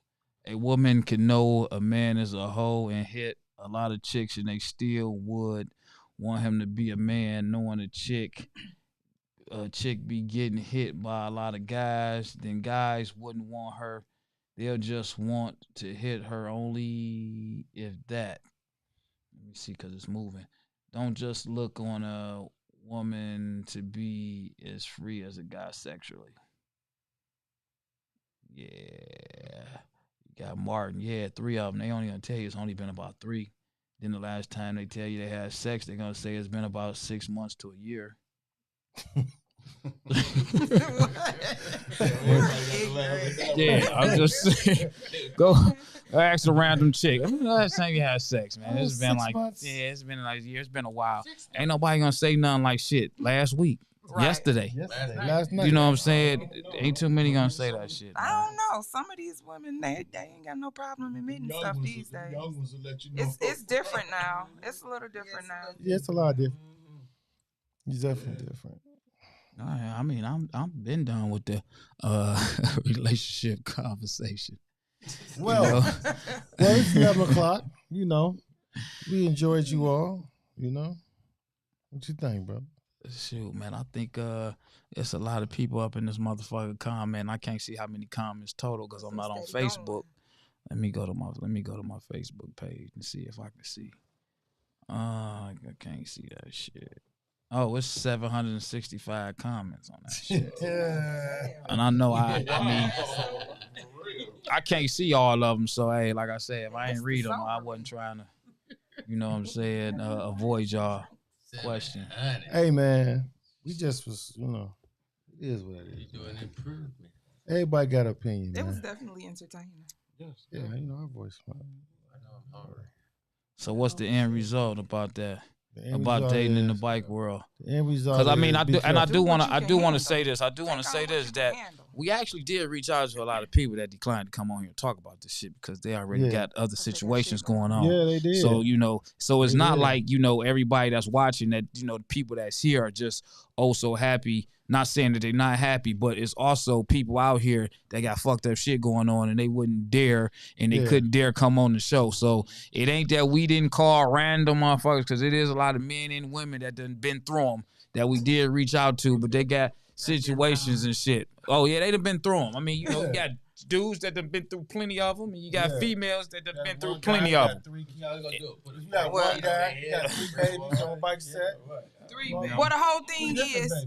A: A woman can know a man is a hoe and hit a lot of chicks, and they still would want him to be a man, knowing a chick be getting hit by a lot of guys. Then guys wouldn't want her. They'll just want to hit her only if that. Let me see, because it's moving. Don't just look on a woman to be as free as a guy sexually. Yeah. You got Martin. Yeah, 3 of them. They only going to tell you it's only been about 3. Then the last time they tell you they had sex, they're going to say it's been about 6 months to a year. Yeah, I'm just saying. Go ask a random chick. When the last time you had sex, man? It's been like, it's been like a year. It's been a while. Ain't nobody gonna say nothing like shit. Last week, yesterday,
C: last night.
A: You know what I'm saying? Ain't too many gonna say that shit.
B: I don't know. Some of these women, they ain't got no problem admitting stuff these days.
G: Young ones will let you know.
B: It's different now. It's a little different now.
C: Yeah, it's a lot different. It's definitely different.
A: I mean, I'm been done with the relationship conversation.
C: Well, it's 11:00. You know, we enjoyed you all. You know, what you think, bro?
A: Shoot, man, I think it's a lot of people up in this motherfucker comment. I can't see how many comments total because I'm not on Facebook. Let me go to my Facebook page and see if I can see. I can't see that shit. Oh, it's 765 comments on that shit. And I know I mean, I can't see all of them. So, hey, like I said, if I ain't read them, I wasn't trying to, you know what I'm saying, avoid y'all question.
C: Hey, man, we just was, you know, it is what it is.
I: You're doing improvement.
C: Everybody got an opinion,
B: It
C: man.
B: was definitely entertaining.
C: Yes. Yeah, you know, our voice.
I: I know I'm hungry.
A: So what's the end result about that? About dating in the bike world?
C: The end result.
A: Because I mean, I do want to say this. I do want to say this that we actually did reach out to a lot of people that declined to come on here and talk about this shit because they already got other situations going on.
C: Yeah, they did.
A: So, so it's not
C: did.
A: like, everybody that's watching that, the people that's here are just so happy. Not saying that they're not happy, but it's also people out here that got fucked up shit going on and they wouldn't dare and they couldn't dare come on the show. So it ain't that we didn't call random motherfuckers because it is a lot of men and women that done been through them that we did reach out to, but they got situations and shit. Oh, yeah, they done been through them. I mean, you got dudes that done been through plenty of them, and you got females that done been through plenty of them.
C: You got one guy, you got 3 babies on a bike set.
B: 3 babies. Well, the whole thing is,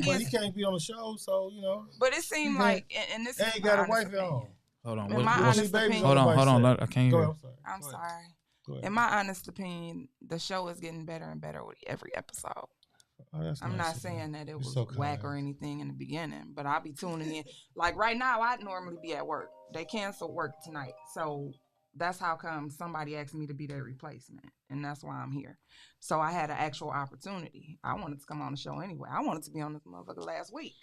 C: but he can't be on the show, so
B: But it seemed like, and this
C: ain't got a wife at home.
A: Hold on,
B: in my honest opinion,
A: hold on, I can't hear.
B: I'm sorry. In my honest opinion, the show is getting better and better with every episode. I'm not saying that it was whack or anything in the beginning, but I'll be tuning in. Like right now, I'd normally be at work. They canceled work tonight, so that's how come somebody asked me to be their replacement, and that's why I'm here. So I had an actual opportunity. I wanted to come on the show anyway. I wanted to be on this motherfucker last week.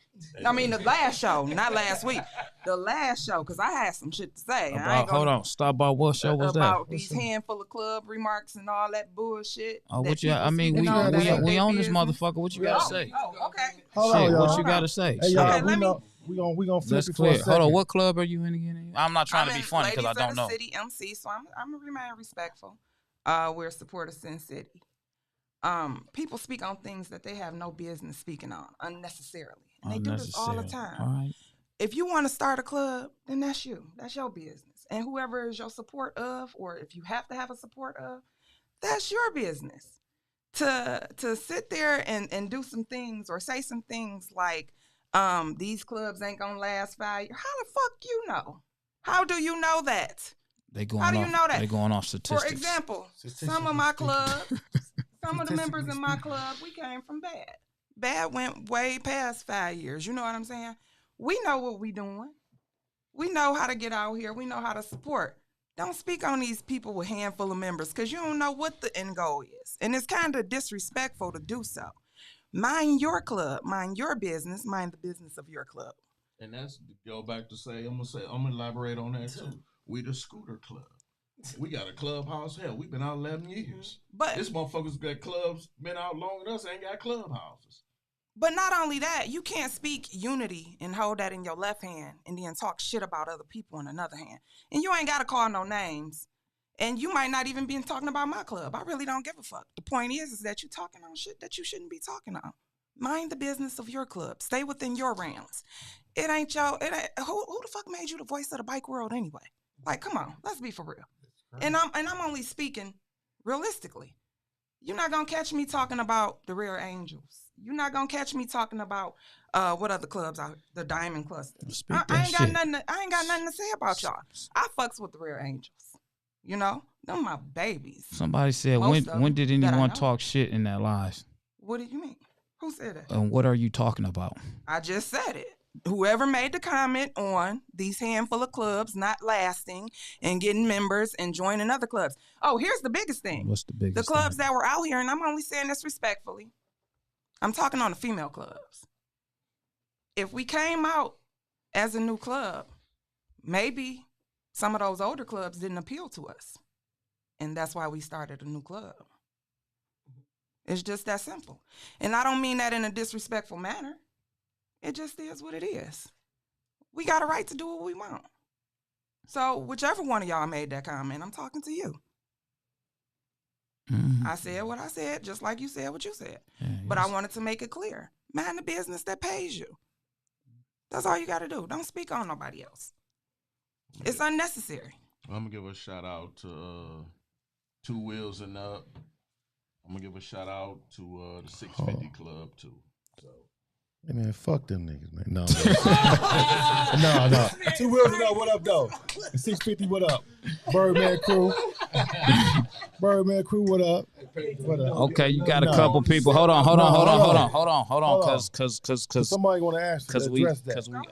B: I mean, the last show, not last week. The last show, because I had some shit to say.
A: Hold on, stop by what show was that?
B: About these handful of club remarks and all that bullshit.
A: Oh, what you? I mean, we own this motherfucker. What you gotta say?
B: Oh, okay.
C: Hold on, y'all.
A: What you gotta say?
C: Hey, y'all, we gonna flip it for a second.
A: Hold on, what club are you in again? I'm not trying to be funny because I don't know.
B: City MC, so I'm gonna remain respectful. We're a supporter of Sin City. People speak on things that they have no business speaking on unnecessarily. And they do this all the time.
A: All right.
B: If you want to start a club, then that's you. That's your business. And whoever is your support of, or if you have to have a support of, that's your business. To sit there and do some things or say some things like, these clubs ain't gonna last 5 years. How the fuck you know? How do you know that? How do you know that?
A: They going off statistics.
B: For example, some of my clubs, some of the members in my club, we came from bad. Bad went way past 5 years. You know what I'm saying? We know what we doing. We know how to get out here. We know how to support. Don't speak on these people with a handful of members because you don't know what the end goal is. And it's kind of disrespectful to do so. Mind your club, mind your business, mind the business of your club.
E: And that's to go back to say, I'm gonna elaborate on that too. We the scooter club. We got a clubhouse. Hell, we've been out 11 years.
B: But
E: this motherfuckers got clubs, been out longer than us, ain't got clubhouses.
B: But not only that, you can't speak unity and hold that in your left hand and then talk shit about other people in another hand. And you ain't got to call no names. And you might not even be talking about my club. I really don't give a fuck. The point is that you talking on shit that you shouldn't be talking on. Mind the business of your club. Stay within your realms. It ain't who the fuck made you the voice of the bike world anyway? Like, come on, let's be for real. And I'm only speaking realistically. You're not gonna catch me talking about the Rare Angels. You're not gonna catch me talking about what other clubs are, the Diamond Cluster. I ain't got nothing to say about y'all. I fucks with the Rare Angels. You know, them my babies.
A: Somebody said, when did anyone talk shit in that live?
B: What do you mean? Who said that?
A: And what are you talking about?
B: I just said it. Whoever made the comment on these handful of clubs not lasting and getting members and joining other clubs. Oh, here's the biggest thing.
A: What's the biggest
B: The clubs that were out here, and I'm only saying this respectfully. I'm talking on the female clubs. If we came out as a new club, maybe some of those older clubs didn't appeal to us. And that's why we started a new club. It's just that simple. And I don't mean that in a disrespectful manner. It just is what it is. We got a right to do what we want. So whichever one of y'all made that comment, I'm talking to you.
A: Mm-hmm.
B: I said what I said, just like you said what you said.
A: Yeah,
B: but I wanted to make it clear. Mind the business that pays you. That's all you got to do. Don't speak on nobody else. It's unnecessary.
E: I'm going to give a shout out to Two Wheels and Up. I'm going to give a shout out to the 650 Club, too. So.
C: Hey, man, fuck them niggas, man. No. No. 2 Wheels and Up, what up, though? 650, what up? Birdman Crew. Birdman Crew, what up? What up?
A: Okay, you got a couple people. Hold on. Cause
C: somebody want to ask you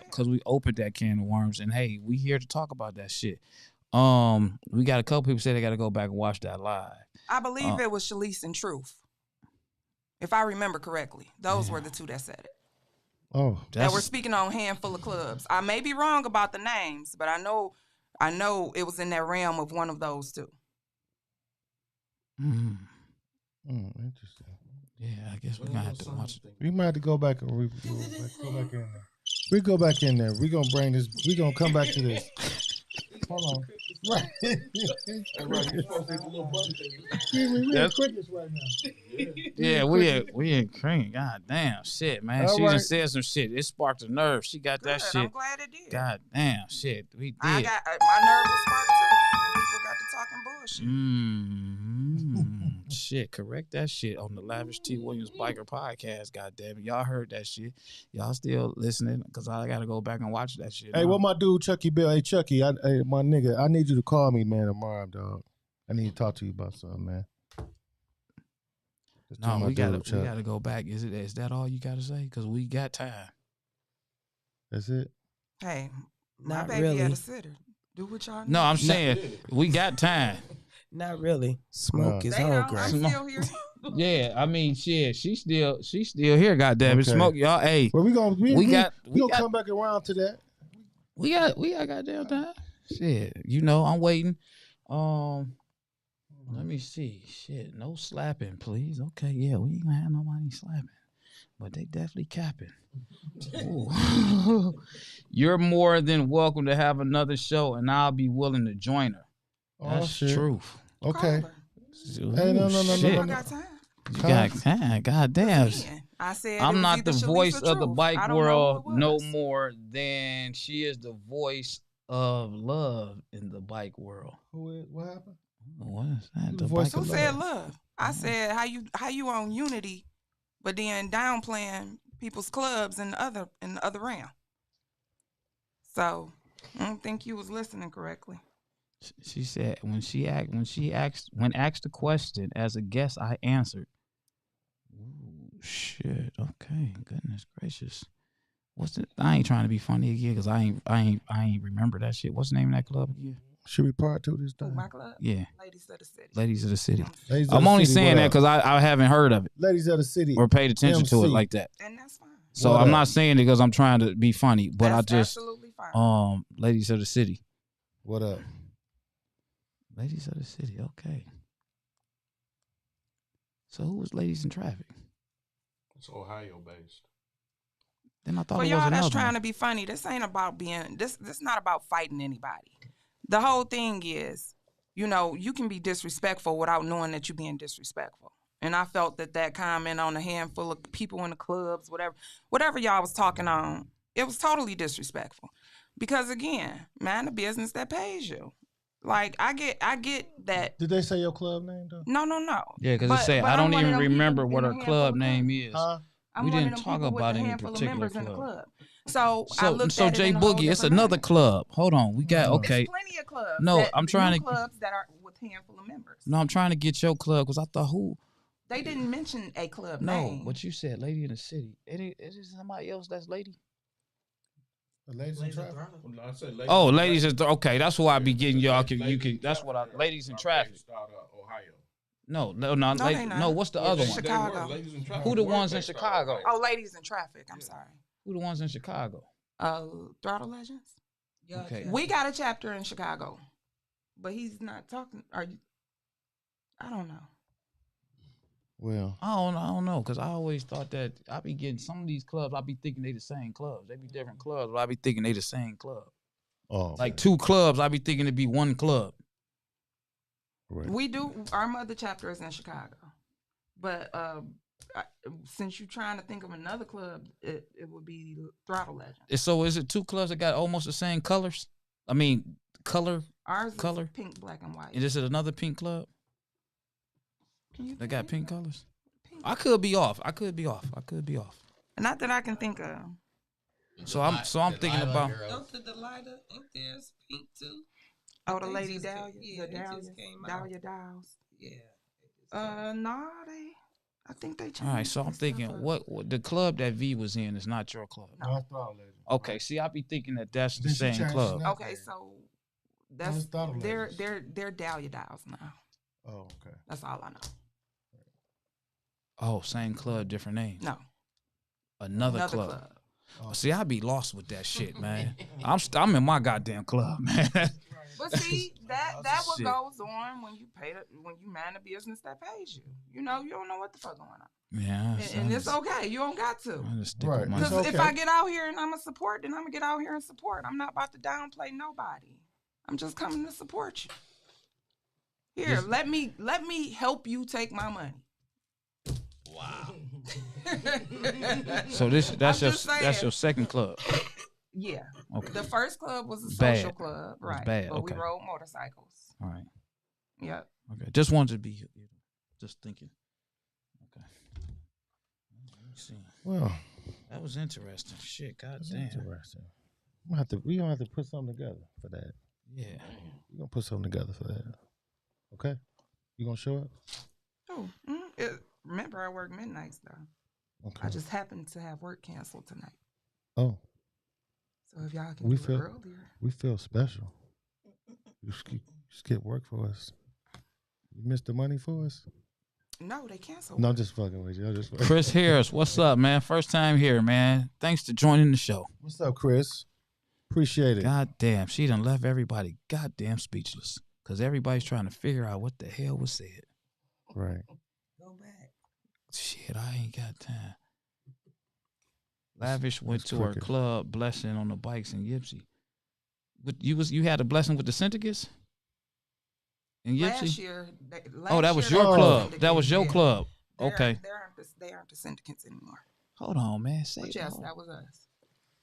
A: because we opened that can of worms, and hey, we here to talk about that shit. We got a couple people say they got to go back and watch that live.
B: I believe it was Shalice and Truth, if I remember correctly. Those were the two that said it. that were speaking on handful of clubs. I may be wrong about the names, but I know it was in that realm of one of those two.
C: Interesting.
A: Yeah, I guess we're gonna have to watch it.
C: We might have to go back and go back in there. We go back in there. We gonna bring this. We gonna come back to this. Hold on. Right. We're crickets right now.
A: Yeah, we in cream. God damn, shit, man. She just said some shit. It sparked a nerve. She got that shit.
B: I'm glad it did.
A: God damn, shit. We did.
B: My nerve was sparked too. People got to talking bullshit.
A: Shit, correct that shit on the Lavish T. Williams Biker Podcast. God damn it, y'all heard that shit. Y'all still listening? Cause I gotta go back and watch that shit.
C: Hey, what my dude Chucky Bill? Hey, Chucky, hey, my nigga, I need you to call me, man, tomorrow, dog. I need to talk to you about something, man.
A: No, we gotta go back. Is that all you gotta say? Cause we got time.
C: That's it.
B: Hey, my
K: Not
B: baby
K: really.
B: had a sitter. Do what y'all need.
A: No, I'm saying we got time.
K: Not really. Smoke is hungry.
B: I'm still here.
A: Yeah, I mean, shit, she's still here. Goddamn it, Smoke, y'all. Hey,
C: well, we gonna
A: got
C: come back around to that.
A: We got goddamn time. Shit, I'm waiting. Let me see. Shit, no slapping, please. Okay, yeah, we ain't gonna have nobody slapping, but they definitely capping. You're more than welcome to have another show, and I'll be willing to join her. That's truth.
C: Okay.
A: Hey, no.
B: I got time.
A: You got time. Goddamn.
B: I said
A: I'm not the
B: either
A: voice
B: Shalice or
A: of the
B: Truth.
A: bike
B: I don't
A: world
B: know who it
A: no
B: was.
A: more than she is the voice of love in the bike world.
C: What happened?
A: What is that? The
C: voice
A: bike
B: Who said love? I said how you on Unity, but then downplaying people's clubs in the other realm. So I don't think you was listening correctly.
A: She said when asked the question as a guest, I answered. Ooh, shit. Okay. Goodness gracious. What's it? I ain't trying to be funny again because I ain't remember that shit. What's the name of that club again?
C: Should we part two this time?
B: Oh, my club?
A: Yeah.
B: Ladies of the City.
A: Ladies of the City.
C: Ladies of
A: I'm
C: the
A: only
C: City,
A: saying
C: what
A: that
C: up?
A: because I haven't heard of it
C: Ladies of the City.
A: or paid attention to it
C: MC.
A: like that.
B: And that's fine.
A: So
C: What
A: I'm
C: up?
A: not saying it because I'm trying to be funny, but
B: That's
A: I just
B: absolutely fine.
A: Ladies of the City.
C: What up?
A: Ladies of the City. Okay. So who was Ladies in Traffic?
E: It's Ohio based.
A: Then I thought
B: For
A: it was
B: y'all
A: another
B: that's
A: one.
B: trying to be funny, this ain't about being this not about fighting anybody. The whole thing is, you can be disrespectful without knowing that you're being disrespectful. And I felt that comment on a handful of people in the clubs, whatever y'all was talking on, it was totally disrespectful. Because again, mind the business that pays you. Like I get that.
C: Did they say your club name though?
B: No.
A: Yeah, because it say I don't even remember what her club name is.
B: I'm
A: We
B: one of
A: didn't
B: them
A: talk
B: people with
A: about
B: a
A: any
B: handful of
A: particular
B: members in the
A: club.
B: club. So I looked at it
A: Jay
B: in a whole
A: Boogie, it's
B: different
A: another
B: manner.
A: club. Hold on, we got okay.
B: There's plenty of clubs.
A: No, I'm trying
B: new
A: to.
B: clubs that are with handful of members.
A: No, I'm trying to get your club because I thought who.
B: They didn't mention a club
A: No,
B: name.
A: but you said Lady in the City. Is it somebody else that's lady?
C: Ladies in Traffic.
E: No, I said
A: Oh, ladies is okay. That's why I be getting y'all. You can. That's what I. Ladies in Traffic.
E: Ohio.
A: No.
B: they not.
A: No. What's the other one?
B: Chicago.
A: Who the ones in Chicago?
B: Oh, Ladies in Traffic. I'm sorry.
A: Who the ones in Chicago?
B: Throttle Legends.
A: Okay.
B: We got a chapter in Chicago, but he's not talking. Are you? I don't know.
C: Well,
A: I don't know, because I always thought that I be getting some of these clubs, I be thinking they the same clubs. They be different clubs, but I be thinking they the same club.
C: Oh,
A: like two clubs, I be thinking it be one club.
C: Right.
B: We do. Our mother chapter is in Chicago, but since you're trying to think of another club, it would be Throttle Legends.
A: So is it two clubs that got almost the same colors? I mean, color.
B: Ours
A: color?
B: is pink, black, and white.
A: And is it another pink club? They got pink colors? I could be off.
B: Not that I can think of.
A: So I'm thinking about.
K: Don't the Delilah, ain't there's pink too?
B: Oh, the Lady
K: just
B: Dahlia,
K: came- yeah,
B: the
K: they
B: Dahlia,
K: just came out.
B: Dahlia Dials.
K: Yeah.
B: Nah, I think they changed.
A: All right, so I'm thinking, what the club that V was in is not your club.
C: No, that's Throttle Legends.
A: Okay, see, I be thinking that's the
C: Then she
A: same
C: changed
A: club.
C: it now.
B: Okay, so that's
C: Throttle Legends.
B: they're Dahlia Dials now.
C: Oh, okay.
B: That's all I know.
A: Oh, same club, different names.
B: No.
A: Another club. See, I be lost with that shit, man. I'm in my goddamn club, man.
B: But see, that what goes on when you when you man a business that pays you. You know, you don't know what the fuck going on.
A: Yeah,
B: and it's okay. You don't got to.
C: Right.
B: Because if I get out here and I'm a support, then I'm gonna get out here and support. I'm not about to downplay nobody. I'm just coming to support you. Here, let me help you take my money.
I: Wow.
A: So that's your second club.
B: Yeah.
A: Okay.
B: The first club was a social club, right?
A: Bad.
B: But
A: Okay.
B: we rode motorcycles.
A: All right.
B: Yep.
A: Okay. Just wanted to be just thinking. Okay. Let me see.
C: Well,
A: that was interesting. Shit, goddamn.
C: Interesting. We gonna have to put something together for that.
A: Yeah.
C: We gonna put something together for that. Okay. You gonna show up?
B: Oh, remember I work midnights though.
C: Okay.
B: I just happened to have work canceled tonight.
C: Oh.
B: So if y'all can do it earlier.
C: We feel special. You skip work for us. You missed the money for us?
B: No, they canceled.
C: No, I'm just fucking with you.
A: Chris Harris, what's up, man? First time here, man. Thanks for joining the show.
C: What's up, Chris? Appreciate it.
A: God damn, she done left everybody goddamn speechless. Because everybody's trying to figure out what the hell was said.
C: Right.
F: Go back.
A: Shit, I ain't got time. Lavish went to her club blessing on the bikes in Yipsy. But you had a blessing with the syndicates? In Yipsy?
B: Last year,
A: that was your club. That was your club. Okay.
B: They aren't the syndicates anymore.
A: Hold on, man.
B: But yes, that was us.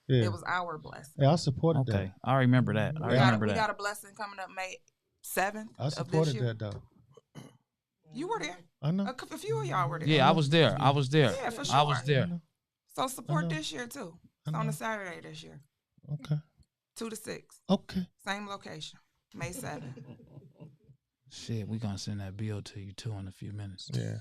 C: Yeah.
B: It was our blessing.
C: Yeah, I supported that.
A: Okay, I remember that. I remember that.
B: We got a blessing coming up May 7th.
C: I supported that though.
B: You were there.
C: I know.
B: A few of y'all were there.
A: Yeah, I was there. Yeah,
B: for sure.
A: I was there.
B: So support this year too. It's on a Saturday this year.
C: Okay.
B: 2 to 6.
C: Okay.
B: Same location. May 7th.
A: Shit, we gonna send that bill to you too in a few minutes.
C: Yeah.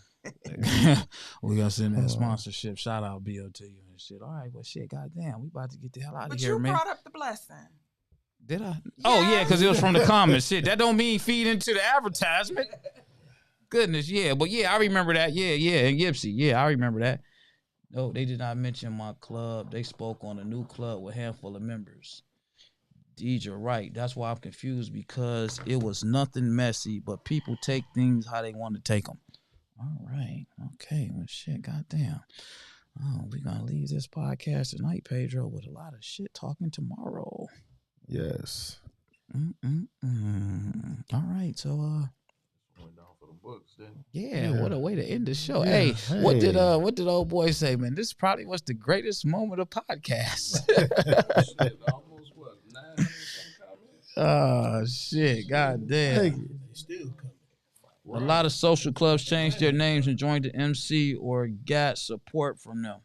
A: We gonna send that sponsorship shout out bill to you and shit. All right, well shit, goddamn, we about to get the hell out of here, man.
B: But you brought up the blessing.
A: Did I? Oh yeah, because it was from the comments. Shit, that don't mean feed into the advertisement. Goodness, yeah, but yeah, I remember that. Yeah, in Yipsy, yeah, I remember that. No, they did not mention my club. They spoke on a new club with a handful of members. Deej, you're right. That's why I'm confused because it was nothing messy, but people take things how they want to take them. All right. Okay. Well, shit. Goddamn. Oh, we're going to leave this podcast tonight, Pedro, with a lot of shit talking tomorrow.
C: Yes.
A: All right. So,
E: went down for the books, then.
A: Yeah, what a way to end the show. Yeah, hey, what did old boy say, man? This probably was the greatest moment of podcast.
E: Almost what, 900 some comments?
A: Oh shit, goddamn. A lot of social clubs changed their names and joined the MC or got support from them.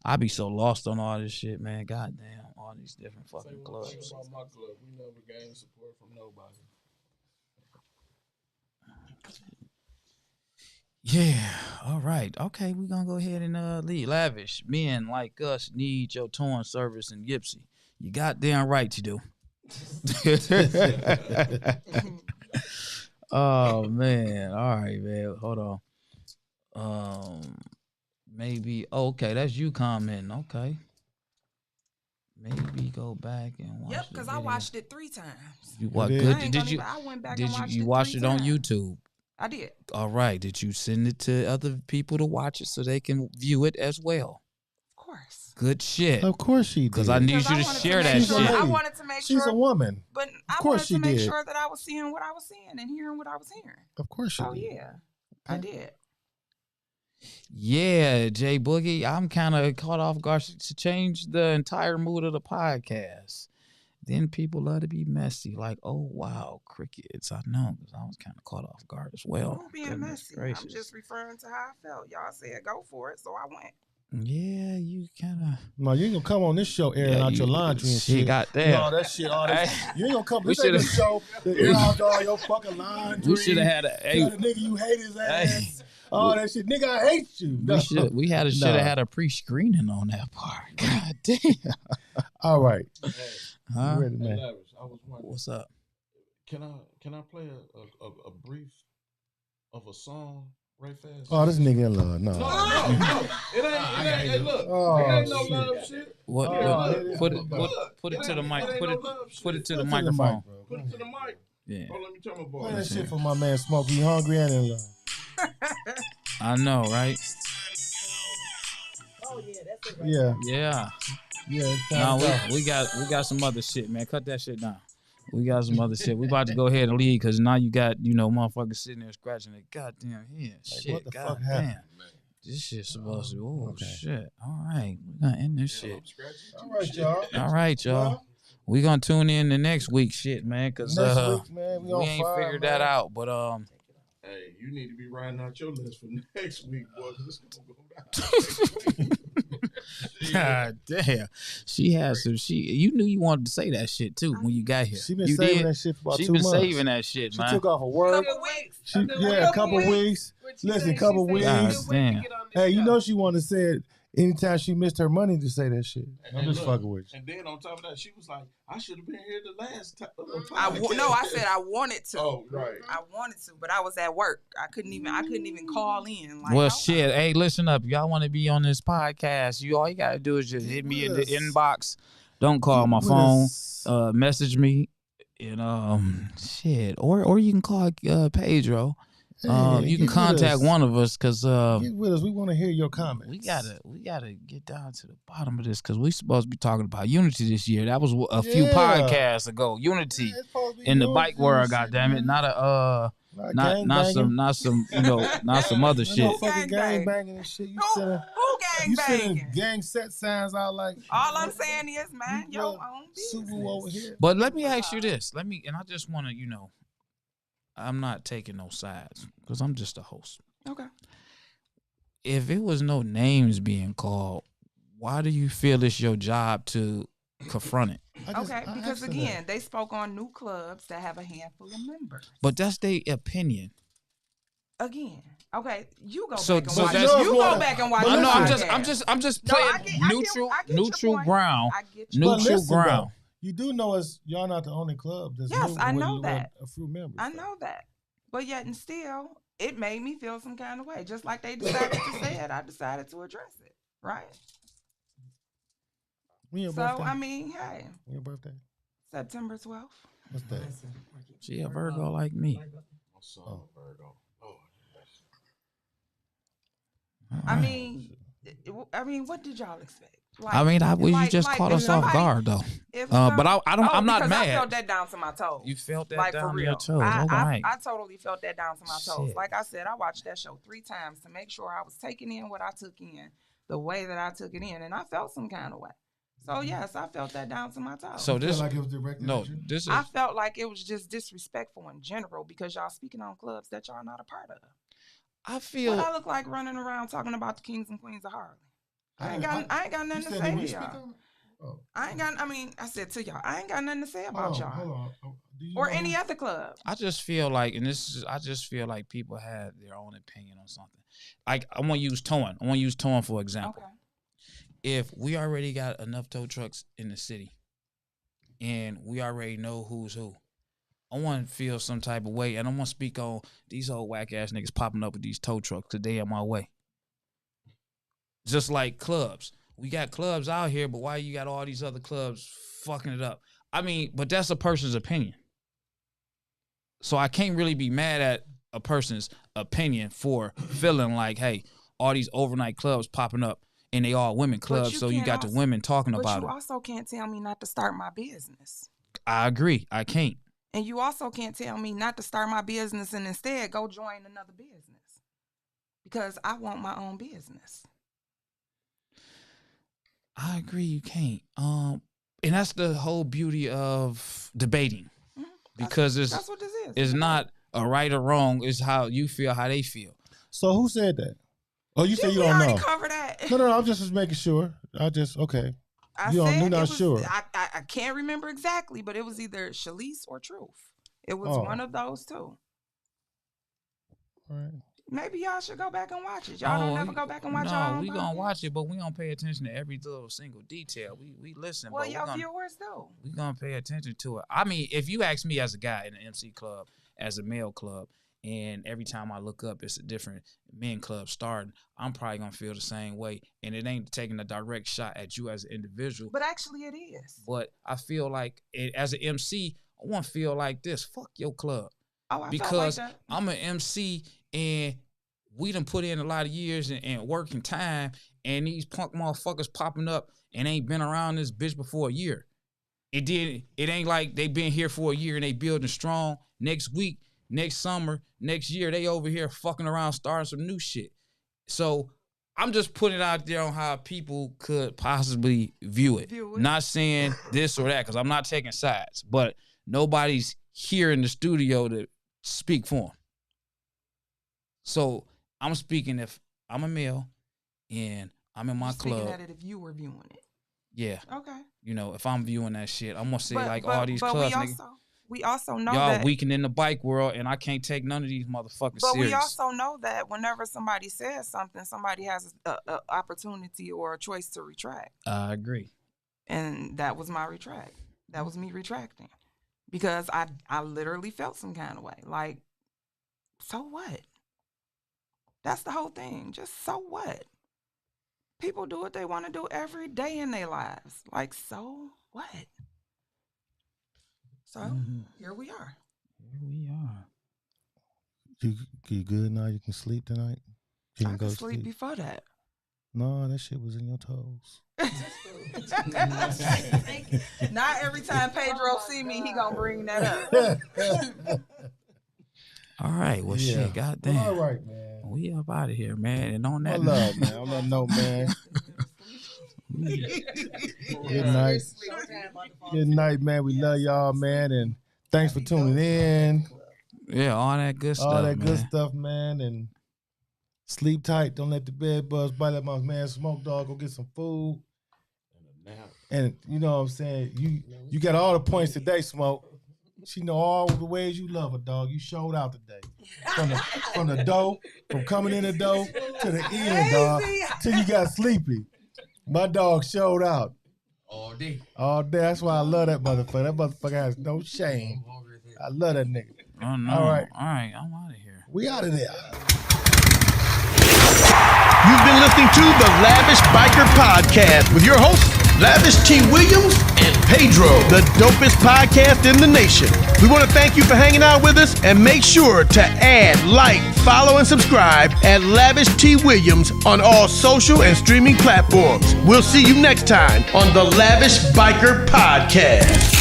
A: I be so lost on all this shit, man. Goddamn, all these different fucking clubs.
E: About my club, we never gained support from nobody.
A: Yeah, all right. Okay, we're going to go ahead and leave. Lavish, men like us need your towing service in Yipsy. You goddamn right you do. Oh, man. All right, man. Hold on. Maybe, okay, that's you commenting. Okay. Maybe go back and watch.
B: Yep, because I watched it 3 times.
A: You what? Good? Did you?
B: I went back
A: did
B: and watched
A: you
B: it
A: watch
B: 3
A: it on
B: times.
A: YouTube?
B: I did.
A: All right. Did you send it to other people to watch it so they can view it as well?
B: Of course.
A: Good shit.
C: Of course she did.
A: Because I need you to share that shit.
B: I wanted to make sure.
C: She's a woman.
B: But I wanted to make sure that I was seeing what I was seeing and hearing what I was hearing.
C: Of course she did.
B: Oh, yeah. I did.
A: Yeah, Jay Boogie, I'm kind of caught off guard to change the entire mood of the podcast. Then people love to be messy, like, oh, wow, crickets. I know, because I was kind of caught off guard as well.
B: I'm being messy.
A: Gracious.
B: I'm just referring to how I felt. Y'all said go for it, so I went.
A: Yeah, you kind of.
C: No, you ain't gonna come on this show airing out your laundry and shit.
A: Goddamn.
C: All that shit, all that. You ain't gonna come to this show to air out all your fucking laundry.
A: We should have had a.
C: Tell the nigga you hate his ass. All that shit, nigga, I hate you. No.
A: Should have had a pre-screening on that part. God damn.
C: All right.
E: Hey,
A: huh?
C: Ready, man.
E: Lavish, I was wondering,
A: what's up?
E: Can I play a brief of a song Right fast.
C: Oh, this nigga in love. No.
E: No. It ain't. Hey, look.
C: Oh,
E: it ain't no
C: shit.
E: love shit.
A: What? Put it to the mic. Put it to the microphone.
E: Put it to the mic.
A: Yeah.
E: Oh, let me turn my
C: Play
E: volume.
C: that shit for my man Smoke. He hungry and in love.
A: I know, right?
F: Oh yeah, that's it. Right
A: Yeah.
C: It's time
A: No,
C: to go.
A: we got some other shit, man. Cut that shit down. We got some other shit. We about to go ahead and leave because now you got, motherfuckers sitting there scratching their goddamn head.
C: Like,
A: Shit,
C: what the fuck
A: goddamn.
C: happened?
A: This shit's supposed to. Oh shit! All right, we gonna end this shit.
C: All right, y'all.
A: All right, y'all. We gonna tune in the next week, shit, man. Cause
C: Next week, man, we
A: ain't
C: on fire,
A: figured
C: man.
A: that out. But
E: Hey, you need to be writing out your list for next week, boy. Cause it's gonna go back.
A: God damn, she has some. You knew you wanted to say that shit too when you got here.
C: She been
A: you
C: saving
A: did?
C: that shit for about 2
A: She
C: months.
A: been saving that shit,
C: She
A: man.
C: took off of work.
B: Couple weeks.
C: A couple weeks. Listen, couple weeks.
A: God damn.
C: Hey, you know she wanted to say it anytime she missed her money to say that shit. I'm just fucking with you.
E: And then on top of that, she was like, "I should have been here the last time."
B: I said I wanted to.
E: Oh, right.
B: I wanted to, but I was at work. I couldn't even call in. Like,
A: Well, shit. Hey, listen up. Y'all want to be on this podcast? All you gotta do is just hit me in the inbox. Don't call my phone. Message me, and shit. Or you can call Pedro.
C: Hey,
A: you can contact one of us because
C: get with us. We want to hear your comments.
A: we gotta get down to the bottom of this because we supposed to be talking about unity this year. That was a few podcasts ago. Unity in the bike world. Goddamn it, not some other shit.
C: No fucking gang banging and shit.
B: Who
C: sending gang set signs out like.
B: All I'm saying is, man, your own business.
C: Subaru over here.
A: But let me ask you this. And I just want to, I'm not taking no sides because I'm just a host.
B: Okay.
A: If it was no names being called, why do you feel it's your job to confront it?
B: Okay, because again, they spoke on new clubs that have a handful of members.
A: But that's their opinion.
B: Again, okay, you go
A: So
B: back and watch.
A: you
B: go back and watch.
A: No, I'm just playing neutral ground. Neutral ground.
C: You do know y'all not the only club.
B: Yes, I know that.
C: A few members.
B: I know that. But yet and still, it made me feel some kind of way. Just like they decided to say it, I decided to address it. Right?
C: When your
B: so,
C: birthday?
B: I mean, hey.
C: When your birthday?
B: September 12th.
C: What's that?
A: She a Virgo like me.
E: Oh, Virgo.
B: I mean, what did y'all expect? Like,
A: you just caught us off guard though. But I'm not mad.
B: I felt that down to my toes.
A: You felt that
B: like,
A: down
B: for
A: to
B: real.
A: your toes.
B: I totally felt that down to my toes.
A: Shit.
B: Like I said, I watched that show 3 times to make sure I was taking in what I took in, the way that I took it in, and I felt some kind of way. So yes, I felt that down to my toes.
A: So this,
C: like it was directed at you?
A: This is.
B: I felt like it was just disrespectful in general because y'all speaking on clubs that y'all not a part of.
A: I feel.
B: What I look like running around talking about the kings and queens of Harlem. I ain't got nothing to say to y'all. I said to y'all, I ain't got nothing to say about y'all.
C: Hold on.
B: Or any other club.
A: I just feel like, I just feel like people had their own opinion on something. Like, I want to use towing for example.
B: Okay.
A: If we already got enough tow trucks in the city and we already know who's who, I want to feel some type of way, and I want to speak on these old whack ass niggas popping up with these tow trucks because they in my way. Just like clubs. We got clubs out here, but why you got all these other clubs fucking it up? I mean, but that's a person's opinion. So I can't really be mad at a person's opinion for feeling like, hey, all these overnight clubs popping up and they all women clubs, so you got the women talking about it.
B: But you also can't tell me not to start my business.
A: I agree. I can't.
B: And you also can't tell me not to start my business and instead go join another business. Because I want my own business.
A: I agree you can't. And that's the whole beauty of debating. Mm-hmm. Because that's
B: what this is.
A: It's not a right or wrong. It's how you feel, how they feel.
C: So who said that? Oh, you said you don't know.
B: Cover that.
C: No, I'm just making sure. Okay. You're not sure.
B: I can't remember exactly, but it was either Shalice or Truth. It was one of those two.
C: All right.
B: Maybe y'all should go back and watch it. Y'all don't ever go back and watch y'all.
A: No, we gonna watch it, but we gonna pay attention to every little single detail. We listen.
B: Well,
A: but
B: your viewers do.
A: We gonna pay attention to it. I mean, if you ask me as a guy in an MC club, as a male club, and every time I look up, it's a different men club starting, I'm probably gonna feel the same way. And it ain't taking a direct shot at you as an individual.
B: But actually it is.
A: But I feel like as an MC, I want to feel like this. Fuck your club.
B: Oh, I
A: because
B: felt like that.
A: I'm an MC and we done put in a lot of years and work and time, and these punk motherfuckers popping up and ain't been around this bitch before a year. It ain't like they been here for a year and they building strong. Next week, next summer, next year, they over here fucking around starting some new shit. So I'm just putting it out there on how people could possibly view it. Not saying this or that, because I'm not taking sides, but nobody's here in the studio to speak for them. So I'm speaking if I'm a male and I'm in my club.
B: Speaking at it if you were viewing it.
A: Yeah.
B: Okay.
A: You know, if I'm viewing that shit, I'm gonna say all these
B: but
A: clubs,
B: we also know
A: y'all
B: that
A: weakened in the bike world, and I can't take none of these motherfuckers
B: But
A: serious.
B: we also know that whenever somebody says something, somebody has an opportunity or a choice to retract.
A: I agree.
B: And that was my retract. That was me retracting. Because I literally felt some kind of way. Like, so what? That's the whole thing. Just so what? People do what they want to do every day in their lives. Like, so what? So here we are.
A: Here we are.
C: You good now? You can sleep tonight? You
B: I
C: can
B: could sleep before that.
C: No, that shit was in your toes.
B: Not every time Pedro see me, he gonna bring that up.
A: All right, well, shit, goddamn.
C: Well, all right, man.
A: We up out of here, man. And on that
C: love, man. On that note, man. Good night. Good night, man. We love y'all, man. And thanks for tuning in.
A: Yeah, all that good stuff,
C: All that
A: man.
C: good stuff, man. And sleep tight. Don't let the bed bugs bite. Let my man Smoke Dog go get some food. And you know what I'm saying? You got all the points today, Smoke. She know all the ways you love her, dog. You showed out today. From the door, from coming in the door to the end, dog, till you got sleepy. My dog showed out.
I: All day.
C: All day. That's why I love that motherfucker. That motherfucker has no shame. I love that nigga.
A: Oh, no.
C: All right.
A: All right, I'm out of here.
C: We out of there.
D: You've been listening to the Lavish Biker Podcast with your hosts, Lavish T. Williams and Pedro, the dopest podcast in the nation. We want to thank you for hanging out with us, and make sure to add, like, follow, and subscribe at Lavish T. Williams on all social and streaming platforms. We'll see you next time on the Lavish Biker Podcast.